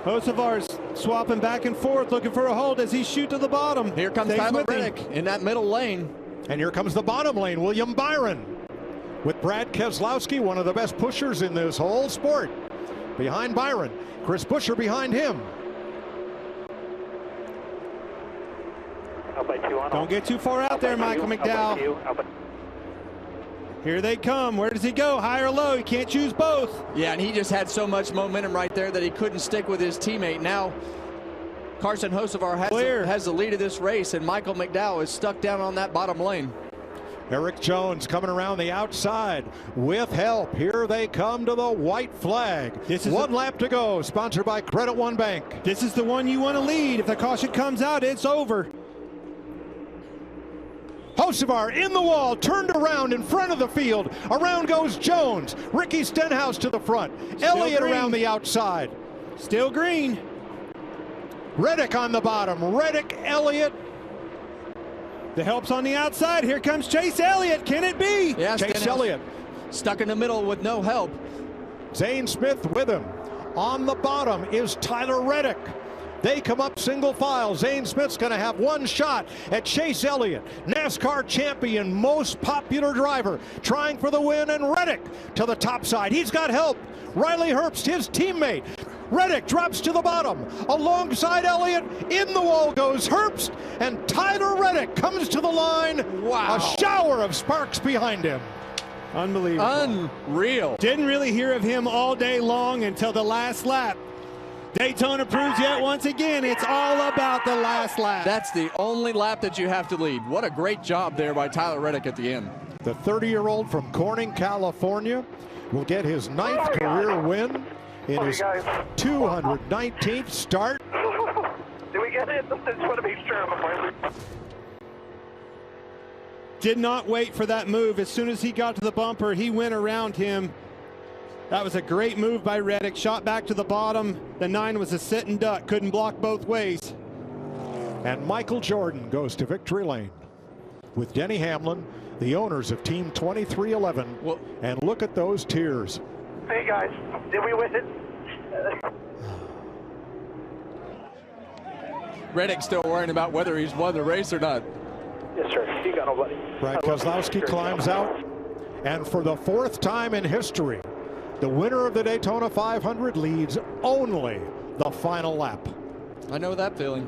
Hocevar's swapping back and forth, looking for a hold as he shoot to the bottom. Here comes Tyler Reddick in that middle lane. And here comes the bottom lane, William Byron. With Brad Keselowski, one of the best pushers in this whole sport. Behind Byron, Chris Buescher behind him. Don't get too far out there, Michael McDowell. Here they come. Where does he go? High or low? He can't choose both. Yeah, and he just had so much momentum right there that he couldn't stick with his teammate. Now, Carson Hocevar has the lead of this race, and Michael McDowell is stuck down on that bottom lane. Eric Jones coming around the outside with help. Here they come to the white flag. This is 1 lap to go, sponsored by Credit One Bank. This is the one you want to lead. If the caution comes out, it's over. Hocevar in the wall, turned around in front of the field. Around goes Jones. Ricky Stenhouse to the front. Elliott around the outside. Still green. Reddick on the bottom. Reddick, Elliott. The help's on the outside. Here comes Chase Elliott. Can it be? Yeah, Chase Elliott stuck in the middle with no help. Zane Smith with him. On the bottom is Tyler Reddick. They come up single file. Zane Smith's going to have one shot at Chase Elliott, NASCAR champion, most popular driver, trying for the win, and Reddick to the top side. He's got help. Riley Herbst, his teammate. Reddick drops to the bottom. Alongside Elliott, in the wall goes Herbst, and Tyler Reddick comes to the line. Wow. A shower of sparks behind him. Unbelievable. Unreal. Didn't really hear of him all day long until the last lap. Daytona proves yet once again it's all about the last lap. That's the only lap that you have to lead. What a great job there by Tyler Reddick at the end. The 30-year-old from Corning, California, will get his 9th career win in his 219th start. Did we get it? Just want to be sure. Did not wait for that move. As soon as he got to the bumper, he went around him. That was a great move by Reddick. Shot back to the bottom. The 9 was a sit and duck. Couldn't block both ways. And Michael Jordan goes to victory lane with Denny Hamlin, the owners of Team 2311. Well, and look at those tears. Hey guys, did we win it? Reddick's still worrying about whether he's won the race or not. Yes, sir. You got nobody. Brad Keselowski climbs out. And for the 4th time in history, the winner of the Daytona 500 leads only the final lap. I know that feeling.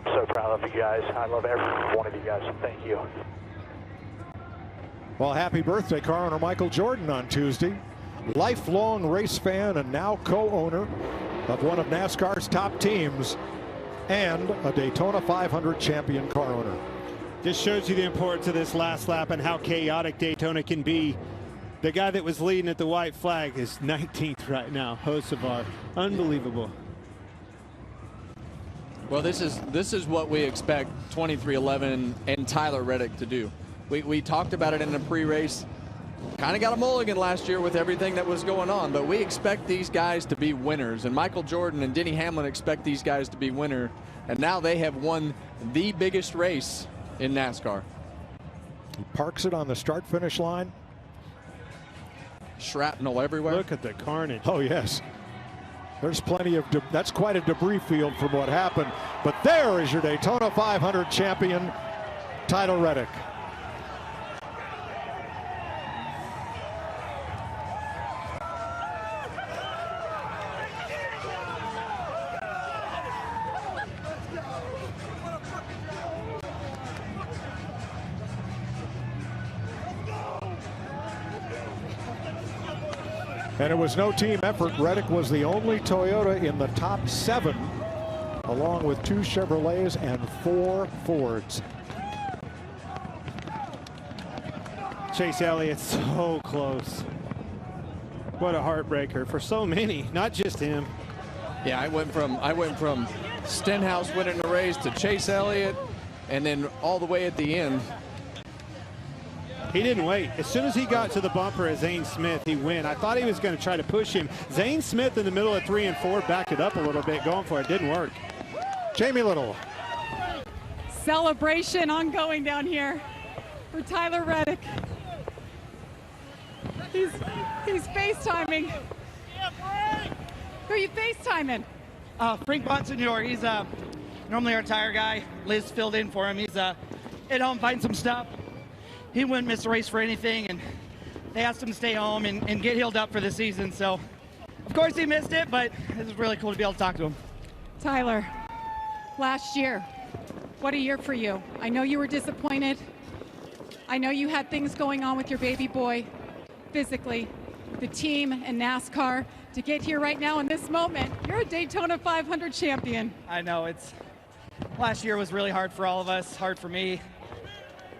So proud of you guys. I love every one of you guys. Thank you. Well, happy birthday, car owner Michael Jordan on Tuesday. Lifelong race fan and now co-owner of one of NASCAR's top teams and a Daytona 500 champion car owner. Just shows you the importance of this last lap and how chaotic Daytona can be. The guy that was leading at the white flag is 19th right now, Hocevar. Unbelievable. Well, this is what we expect 2311 and Tyler Reddick to do. We talked about it in the pre-race. Kind of got a mulligan last year with everything that was going on, but we expect these guys to be winners. And Michael Jordan and Denny Hamlin expect these guys to be winners. And now they have won the biggest race in NASCAR. He parks it on the start-finish line. Shrapnel everywhere. Look at the carnage. Oh, yes. There's plenty of, that's quite a debris field from what happened. But there is your Daytona 500 champion, Tyler Reddick. And it was no team effort. Reddick was the only Toyota in the top 7, along with 2 Chevrolets and 4 Fords. Chase Elliott so close. What a heartbreaker for so many, not just him. Yeah, I went from Stenhouse winning the race to Chase Elliott, and then all the way at the end. He didn't wait. As soon as he got to the bumper as Zane Smith, he went. I thought he was going to try to push him. Zane Smith in the middle of 3 and 4 backed it up a little bit, going for it. Didn't work. Jamie Little. Celebration ongoing down here for Tyler Reddick. He's FaceTiming. Who are you FaceTiming? Frank Bonsignor. He's normally our tire guy. Liz filled in for him. He's at home fighting some stuff. He wouldn't miss a race for anything, and they asked him to stay home and get healed up for the season. So, of course, he missed it, but it was really cool to be able to talk to him. Tyler, last year, what a year for you. I know you were disappointed. I know you had things going on with your baby boy, physically, the team, and NASCAR. To get here right now in this moment, you're a Daytona 500 champion. I know last year was really hard for all of us, hard for me.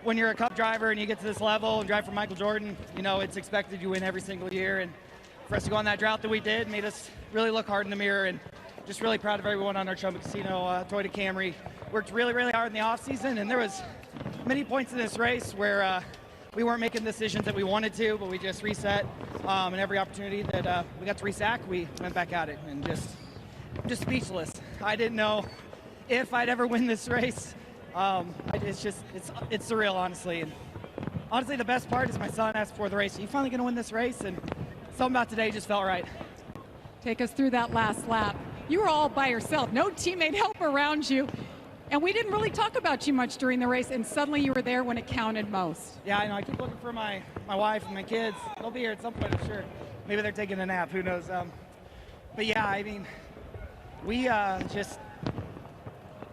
When you're a Cup driver and you get to this level and drive for Michael Jordan, you know it's expected you win every single year. And for us to go on that drought that we did made us really look hard in the mirror. And just really proud of everyone on our Trumbull Casino Toyota Camry. Worked really, really hard in the offseason, and there was many points in this race where we weren't making decisions that we wanted to, but we just reset. And every opportunity that we got to resack, we went back at it. And just speechless. I didn't know if I'd ever win this race. It's surreal, honestly. And honestly, the best part is my son asked before the race, "Are you finally going to win this race?" And something about today just felt right. Take us through that last lap. You were all by yourself, no teammate help around you. And we didn't really talk about you much during the race, and suddenly you were there when it counted most. Yeah, I know. I keep looking for my wife and my kids. They'll be here at some point, I'm sure. Maybe they're taking a nap. Who knows? But yeah, I mean, we had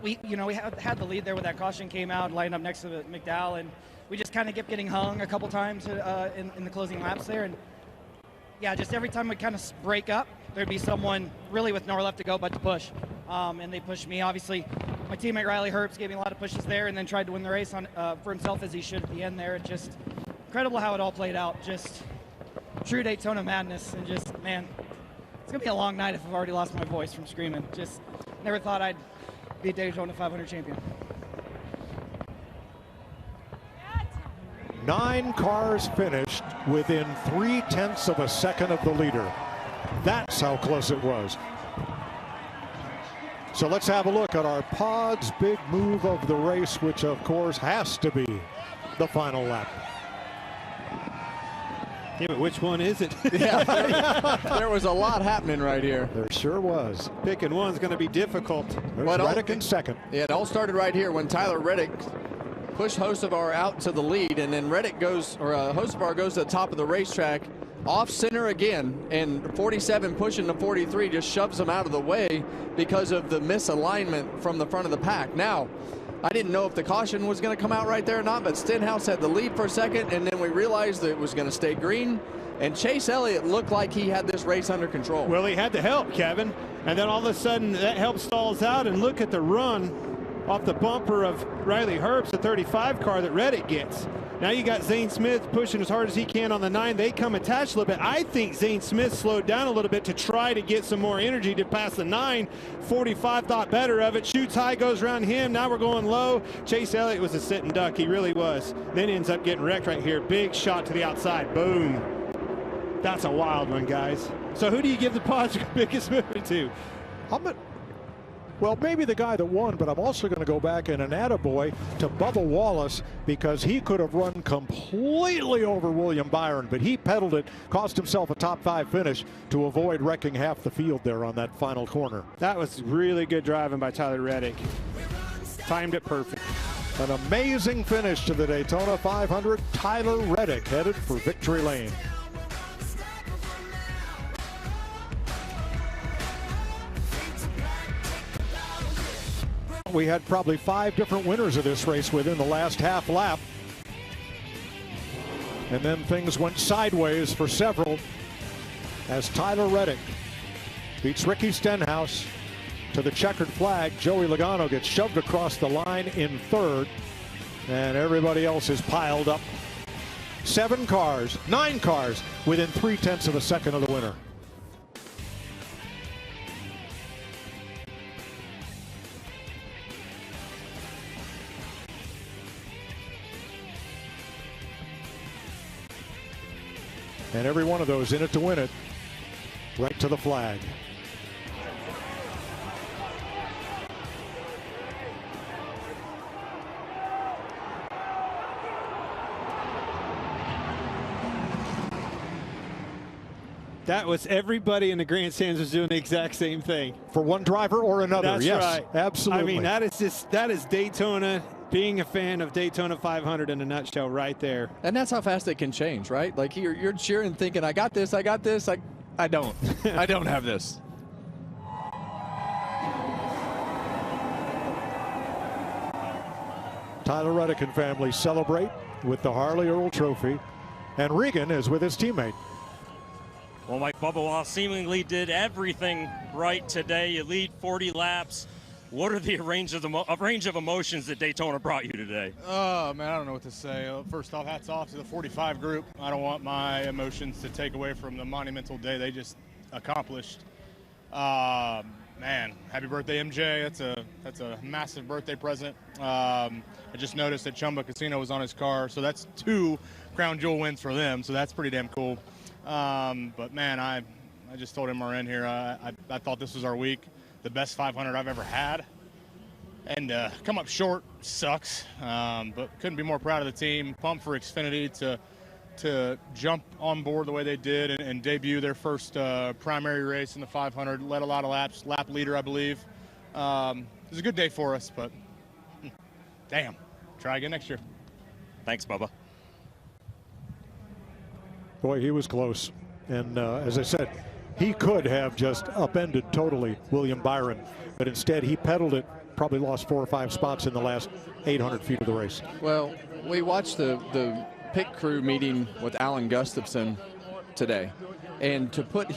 the lead there when that caution came out and lined up next to McDowell, and we just kind of kept getting hung a couple times in the closing laps there. And yeah, just every time we kind of break up, there'd be someone really with nowhere left to go but to push. And they pushed me. Obviously, my teammate Riley Herbst gave me a lot of pushes there and then tried to win the race for himself as he should at the end there. Just incredible how it all played out. Just true Daytona madness. And just, man, it's going to be a long night if I've already lost my voice from screaming. Just never thought I'd be a Daytona 500 champion. 9 cars finished within 0.3 of a second of the leader. That's how close it was. So let's have a look at our pod's big move of the race, which of course has to be the final lap. Yeah, but which one is it? Yeah, there was a lot happening right here. There sure was. Picking one's going to be difficult. There's Reddick in second. Yeah, it all started right here when Tyler Reddick pushed Hocevar out to the lead, and then Reddick goes, or Hocevar goes to the top of the racetrack, off center again, and 47 pushing to 43 just shoves him out of the way because of the misalignment from the front of the pack. Now, I didn't know if the caution was going to come out right there or not, but Stenhouse had the lead for a second, and then we realized that it was going to stay green, and Chase Elliott looked like he had this race under control. Well, he had the help, Kevin, and then all of a sudden that help stalls out, and look at the run off the bumper of Riley Herbst, the 35 car that Reddick gets. Now you got Zane Smith pushing as hard as he can on the 9. They come attached a little bit. I think Zane Smith slowed down a little bit to try to get some more energy to pass the 9. 45 thought better of it. Shoots high, goes around him. Now we're going low. Chase Elliott was a sitting duck. He really was. Then ends up getting wrecked right here. Big shot to the outside. Boom. That's a wild one, guys. So who do you give the pod's biggest movement to? Well, maybe the guy that won, but I'm also going to go back in an attaboy to Bubba Wallace, because he could have run completely over William Byron, but he pedaled it, cost himself a top 5 finish to avoid wrecking half the field there on that final corner. That was really good driving by Tyler Reddick. Timed it perfect. An amazing finish to the Daytona 500. Tyler Reddick headed for victory lane. We had probably 5 different winners of this race within the last half lap. And then things went sideways for several as Tyler Reddick beats Ricky Stenhouse to the checkered flag. Joey Logano gets shoved across the line in 3rd, and everybody else is piled up. 9 cars within 0.3 of a second of the winner. And every one of those in it to win it, right to the flag. That was everybody in the grandstands was doing the exact same thing. For one driver or another. That's yes, right. Absolutely. I mean, that is Daytona, being a fan of Daytona 500 in a nutshell right there. And that's how fast it can change, right? Like you're cheering thinking, I got this. I don't. I don't have this. Tyler Reddick and family celebrate with the Harley Earl Trophy, and Regan is with his teammate. Well, Mike, Bubba Wallace seemingly did everything right today. You lead 40 laps. What are the range of emotions that Daytona brought you today? Oh, man, I don't know what to say. First off, hats off to the 45 group. I don't want my emotions to take away from the monumental day they just accomplished. Man, happy birthday, MJ. That's a massive birthday present. I just noticed that Chumba Casino was on his car, so that's 2 crown jewel wins for them, so that's pretty damn cool. But, man, I just told MRN here, I thought this was our week. The best 500 I've ever had. and come up short sucks, but couldn't be more proud of the team. Pumped for Xfinity to jump on board the way they did and debut their first primary race in the 500. Led a lot of laps, lap leader, I believe. It was a good day for us, but damn, try again next year. Thanks, Bubba. Boy, he was close. And as I said, he could have just upended totally William Byron, but instead he pedaled it, probably lost 4 or 5 spots in the last 800 feet of the race. Well, we watched the pit crew meeting with Alan Gustafson today, and to put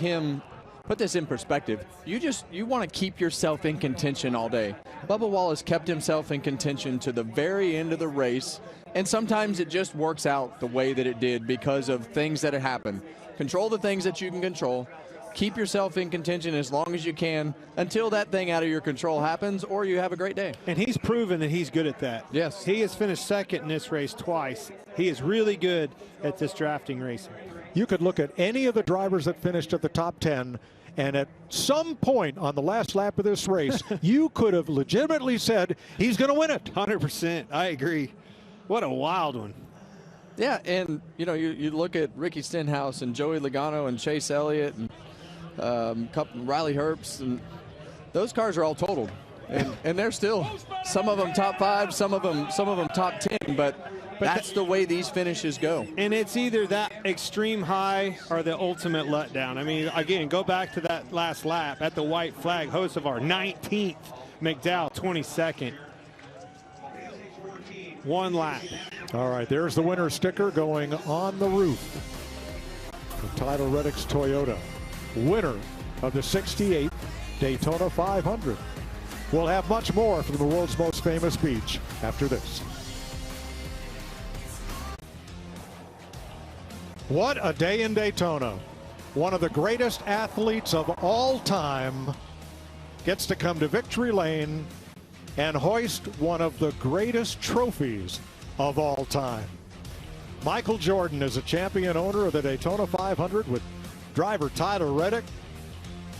this in perspective, you want to keep yourself in contention all day. Bubba Wallace kept himself in contention to the very end of the race, and sometimes it just works out the way that it did because of things that have happened. Control the things that you can control. Keep yourself in contention as long as you can until that thing out of your control happens, or you have a great day. And he's proven that he's good at that. Yes. He has finished second in this race twice. He is really good at this drafting racing. You could look at any of the drivers that finished at the top 10, and at some point on the last lap of this race, you could have legitimately said he's going to win it. 100%. I agree. What a wild one. Yeah, and you look at Ricky Stenhouse and Joey Logano and Chase Elliott and Riley Herbst, and those cars are all totaled, and they're still, some of them top 5, some of them top 10, but that's the way these finishes go. And it's either that extreme high or the ultimate letdown. I mean, again, go back to that last lap at the white flag. Hocevar 19th, McDowell 22nd. 1 lap. All right, there's the winner sticker going on the roof of Tyler Reddick's Toyota, winner of the 68th Daytona 500. We'll have much more from the world's most famous beach after this. What a day in Daytona. One of the greatest athletes of all time gets to come to victory lane and hoist one of the greatest trophies of all time. Michael Jordan is a champion owner of the Daytona 500 with driver Tyler Reddick.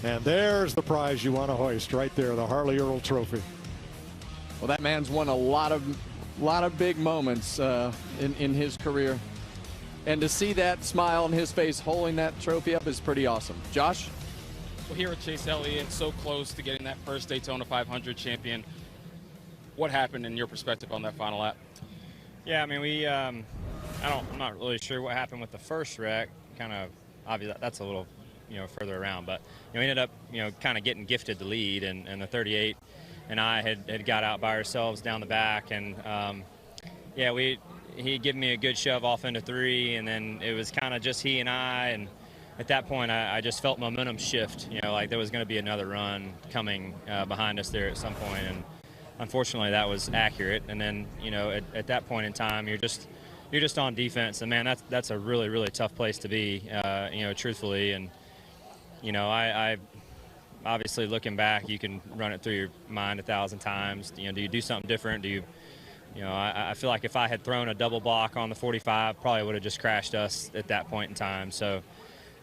And there's the prize you want to hoist right there, the Harley Earl Trophy. Well, that man's won a lot of big moments in his career. And to see that smile on his face holding that trophy up is pretty awesome. Josh? Well, here at Chase Elliott, so close to getting that first Daytona 500 champion. What happened in your perspective on that final lap? Yeah, I mean, I'm not really sure what happened with the first wreck. Kind of obvious that's a little, further around, but we ended up, kind of getting gifted the lead, and the 38 and I had got out by ourselves down the back, and yeah, he'd given me a good shove off into 3, and then it was kind of just he and I, and at that point I just felt momentum shift, like there was going to be another run coming behind us there at some point, and unfortunately that was accurate. And then at that point in time you're just on defense, and man, that's a really, really tough place to be, truthfully. And I obviously, looking back, you can run it through your mind 1,000 times. Do you do something different? Do you I feel like if I had thrown a double block on the 45, probably would have just crashed us at that point in time. So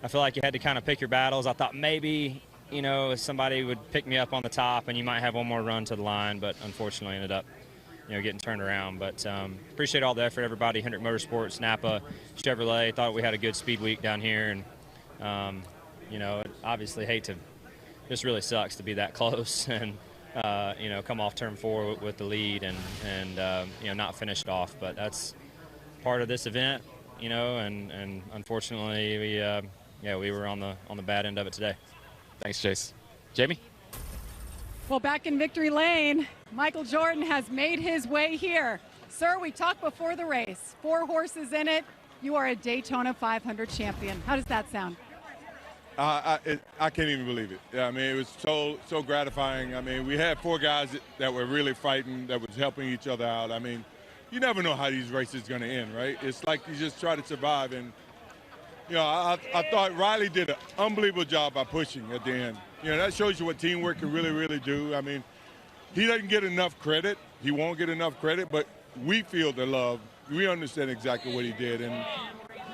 I feel like you had to kind of pick your battles. I thought maybe somebody would pick me up on the top and you might have one more run to the line, but unfortunately ended up getting turned around. But appreciate all the effort, everybody. Hendrick Motorsports, Napa, Chevrolet. Thought we had a good speed week down here, and obviously hate to, just really sucks to be that close and come off turn 4 with the lead and not finish it off. But that's part of this event, and unfortunately we were on the bad end of it today. Thanks, Chase. Jamie? Well, back in victory lane, Michael Jordan has made his way here. Sir, we talked before the race. 4 horses in it. You are a Daytona 500 champion. How does that sound? I can't even believe it. Yeah, I mean, it was so gratifying. I mean, we had 4 guys that were really fighting, that was helping each other out. I mean, you never know how these races are going to end, right? It's like you just try to survive. And, I thought Riley did an unbelievable job by pushing at the end. That shows you what teamwork can really, really do. I mean, he doesn't get enough credit. He won't get enough credit, but we feel the love. We understand exactly what he did. And,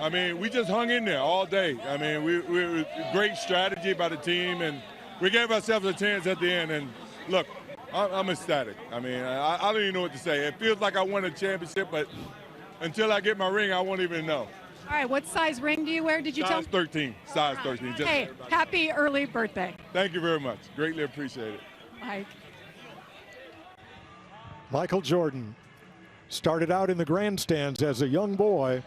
I mean, we just hung in there all day. I mean, we great strategy by the team, and we gave ourselves a chance at the end. And, look, I'm ecstatic. I mean, I don't even know what to say. It feels like I won a championship, but until I get my ring, I won't even know. All right, what size ring do you wear? Did you tell Size 13. Size 13. Just Hey, happy early birthday. Thank you very much. Greatly appreciate it. Mike. Michael Jordan started out in the grandstands as a young boy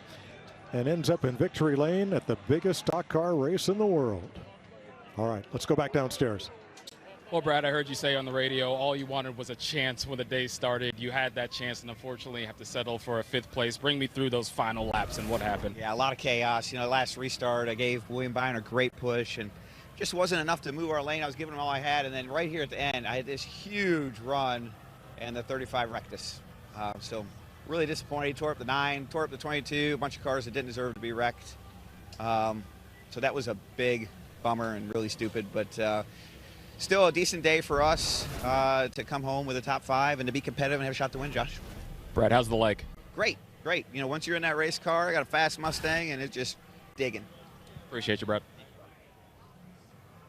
and ends up in victory lane at the biggest stock car race in the world. All right, let's go back downstairs. Well, Brad, I heard you say on the radio all you wanted was a chance when the day started. You had that chance, and unfortunately you have to settle for a 5th place. Bring me through those final laps and what happened. Yeah, a lot of chaos. You know, last restart, I gave William Byron a great push, and just wasn't enough to move our lane. I was giving him all I had, and then right here at the end, I had this huge run, and the 35 wrecked us. So really disappointed. He tore up the 9, tore up the 22, a bunch of cars that didn't deserve to be wrecked. So that was a big bummer and really stupid, but still a decent day for us to come home with a top 5 and to be competitive and have a shot to win, Josh. Brad, how's the leg? Great, great. You know, once you're in that race car, I got a fast Mustang, and it's just digging. Appreciate you, Brad.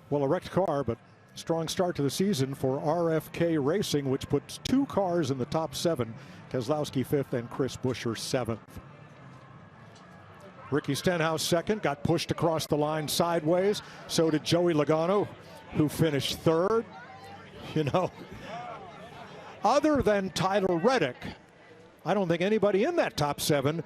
Well, a wrecked car, but strong start to the season for RFK Racing, which puts 2 cars in the top 7. Keselowski 5th and Chris Buescher 7th. Ricky Stenhouse 2nd, got pushed across the line sideways. So did Joey Logano, who finished 3rd. You know, other than Tyler Reddick, I don't think anybody in that top 7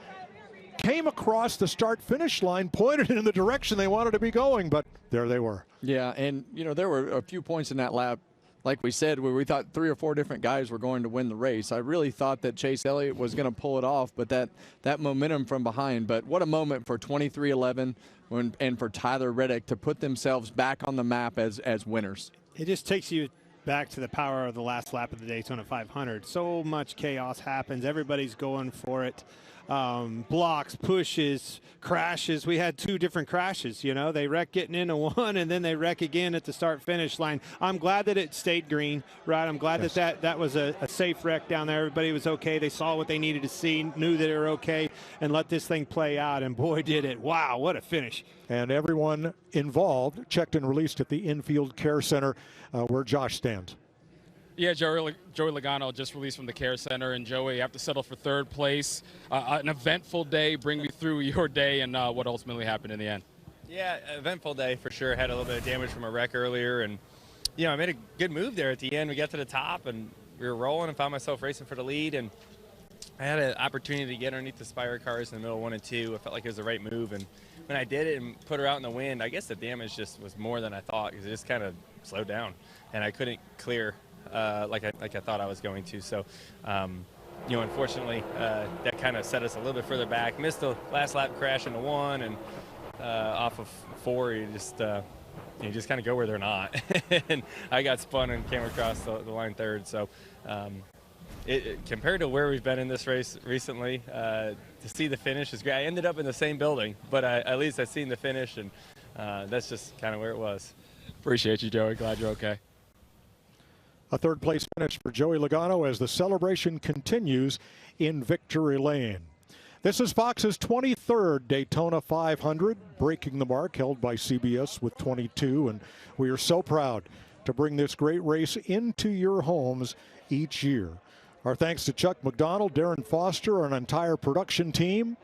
came across the start-finish line, pointed in the direction they wanted to be going, but there they were. Yeah, and, you know, there were a few points in that lap, like we said, where we thought 3 or 4 different guys were going to win the race. I really thought that Chase Elliott was going to pull it off, but that momentum from behind. But what a moment for 23-11 and for Tyler Reddick to put themselves back on the map as winners. It just takes you back to the power of the last lap of the Daytona 500. So much chaos happens. Everybody's going for it. Blocks, pushes, crashes. We had 2 different crashes, you know. They wreck getting into one, and then they wreck again at the start-finish line. I'm glad that it stayed green, right? I'm glad that was a safe wreck down there. Everybody was okay. They saw what they needed to see, knew that they were okay, and let this thing play out, and boy, did it. Wow, what a finish. And everyone involved checked and released at the infield care center where Josh stands. Yeah, Joey Logano just released from the care center, and Joey, you have to settle for 3rd place. An eventful day. Bring me through your day and what ultimately happened in the end. Yeah, eventful day for sure. Had a little bit of damage from a wreck earlier, and you know, I made a good move there at the end. We got to the top, and we were rolling, and found myself racing for the lead, and I had an opportunity to get underneath the Spire cars in the middle of 1 and 2. I felt like it was the right move, and when I did it and put her out in the wind, I guess the damage just was more than I thought, because it just kind of slowed down, and I couldn't clear like I thought I was going to. So, you know, unfortunately, that kind of set us a little bit further back. Missed the last lap crash into 1, and off of 4, you just kind of go where they're not. And I got spun and came across the line 3rd. So, compared to where we've been in this race recently, to see the finish is great. I ended up in the same building, but at least I seen the finish, and that's just kind of where it was. Appreciate you, Joey. Glad you're okay. A 3rd place finish for Joey Logano as the celebration continues in victory lane. This is Fox's 23rd Daytona 500, breaking the mark held by CBS with 22, and we are so proud to bring this great race into your homes each year. Our thanks to Chuck McDonald, Darren Foster, and an entire production team,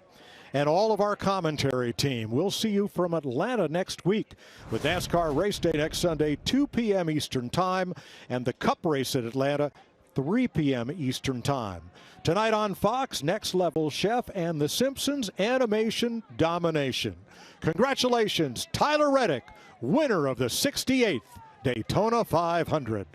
and all of our commentary team. We'll see you from Atlanta next week with NASCAR Race Day next Sunday, 2 p.m. Eastern Time, and the Cup Race at Atlanta, 3 p.m. Eastern Time. Tonight on Fox, Next Level Chef and The Simpsons Animation Domination. Congratulations, Tyler Reddick, winner of the 68th Daytona 500.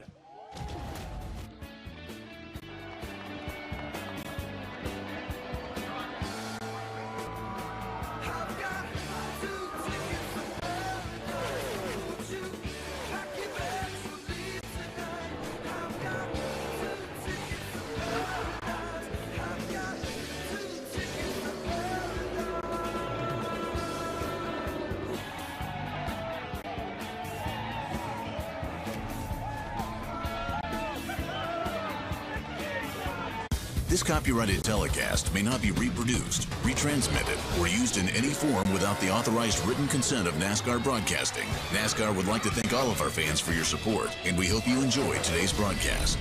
This copyrighted telecast may not be reproduced, retransmitted, or used in any form without the authorized written consent of NASCAR Broadcasting. NASCAR would like to thank all of our fans for your support, and we hope you enjoyed today's broadcast.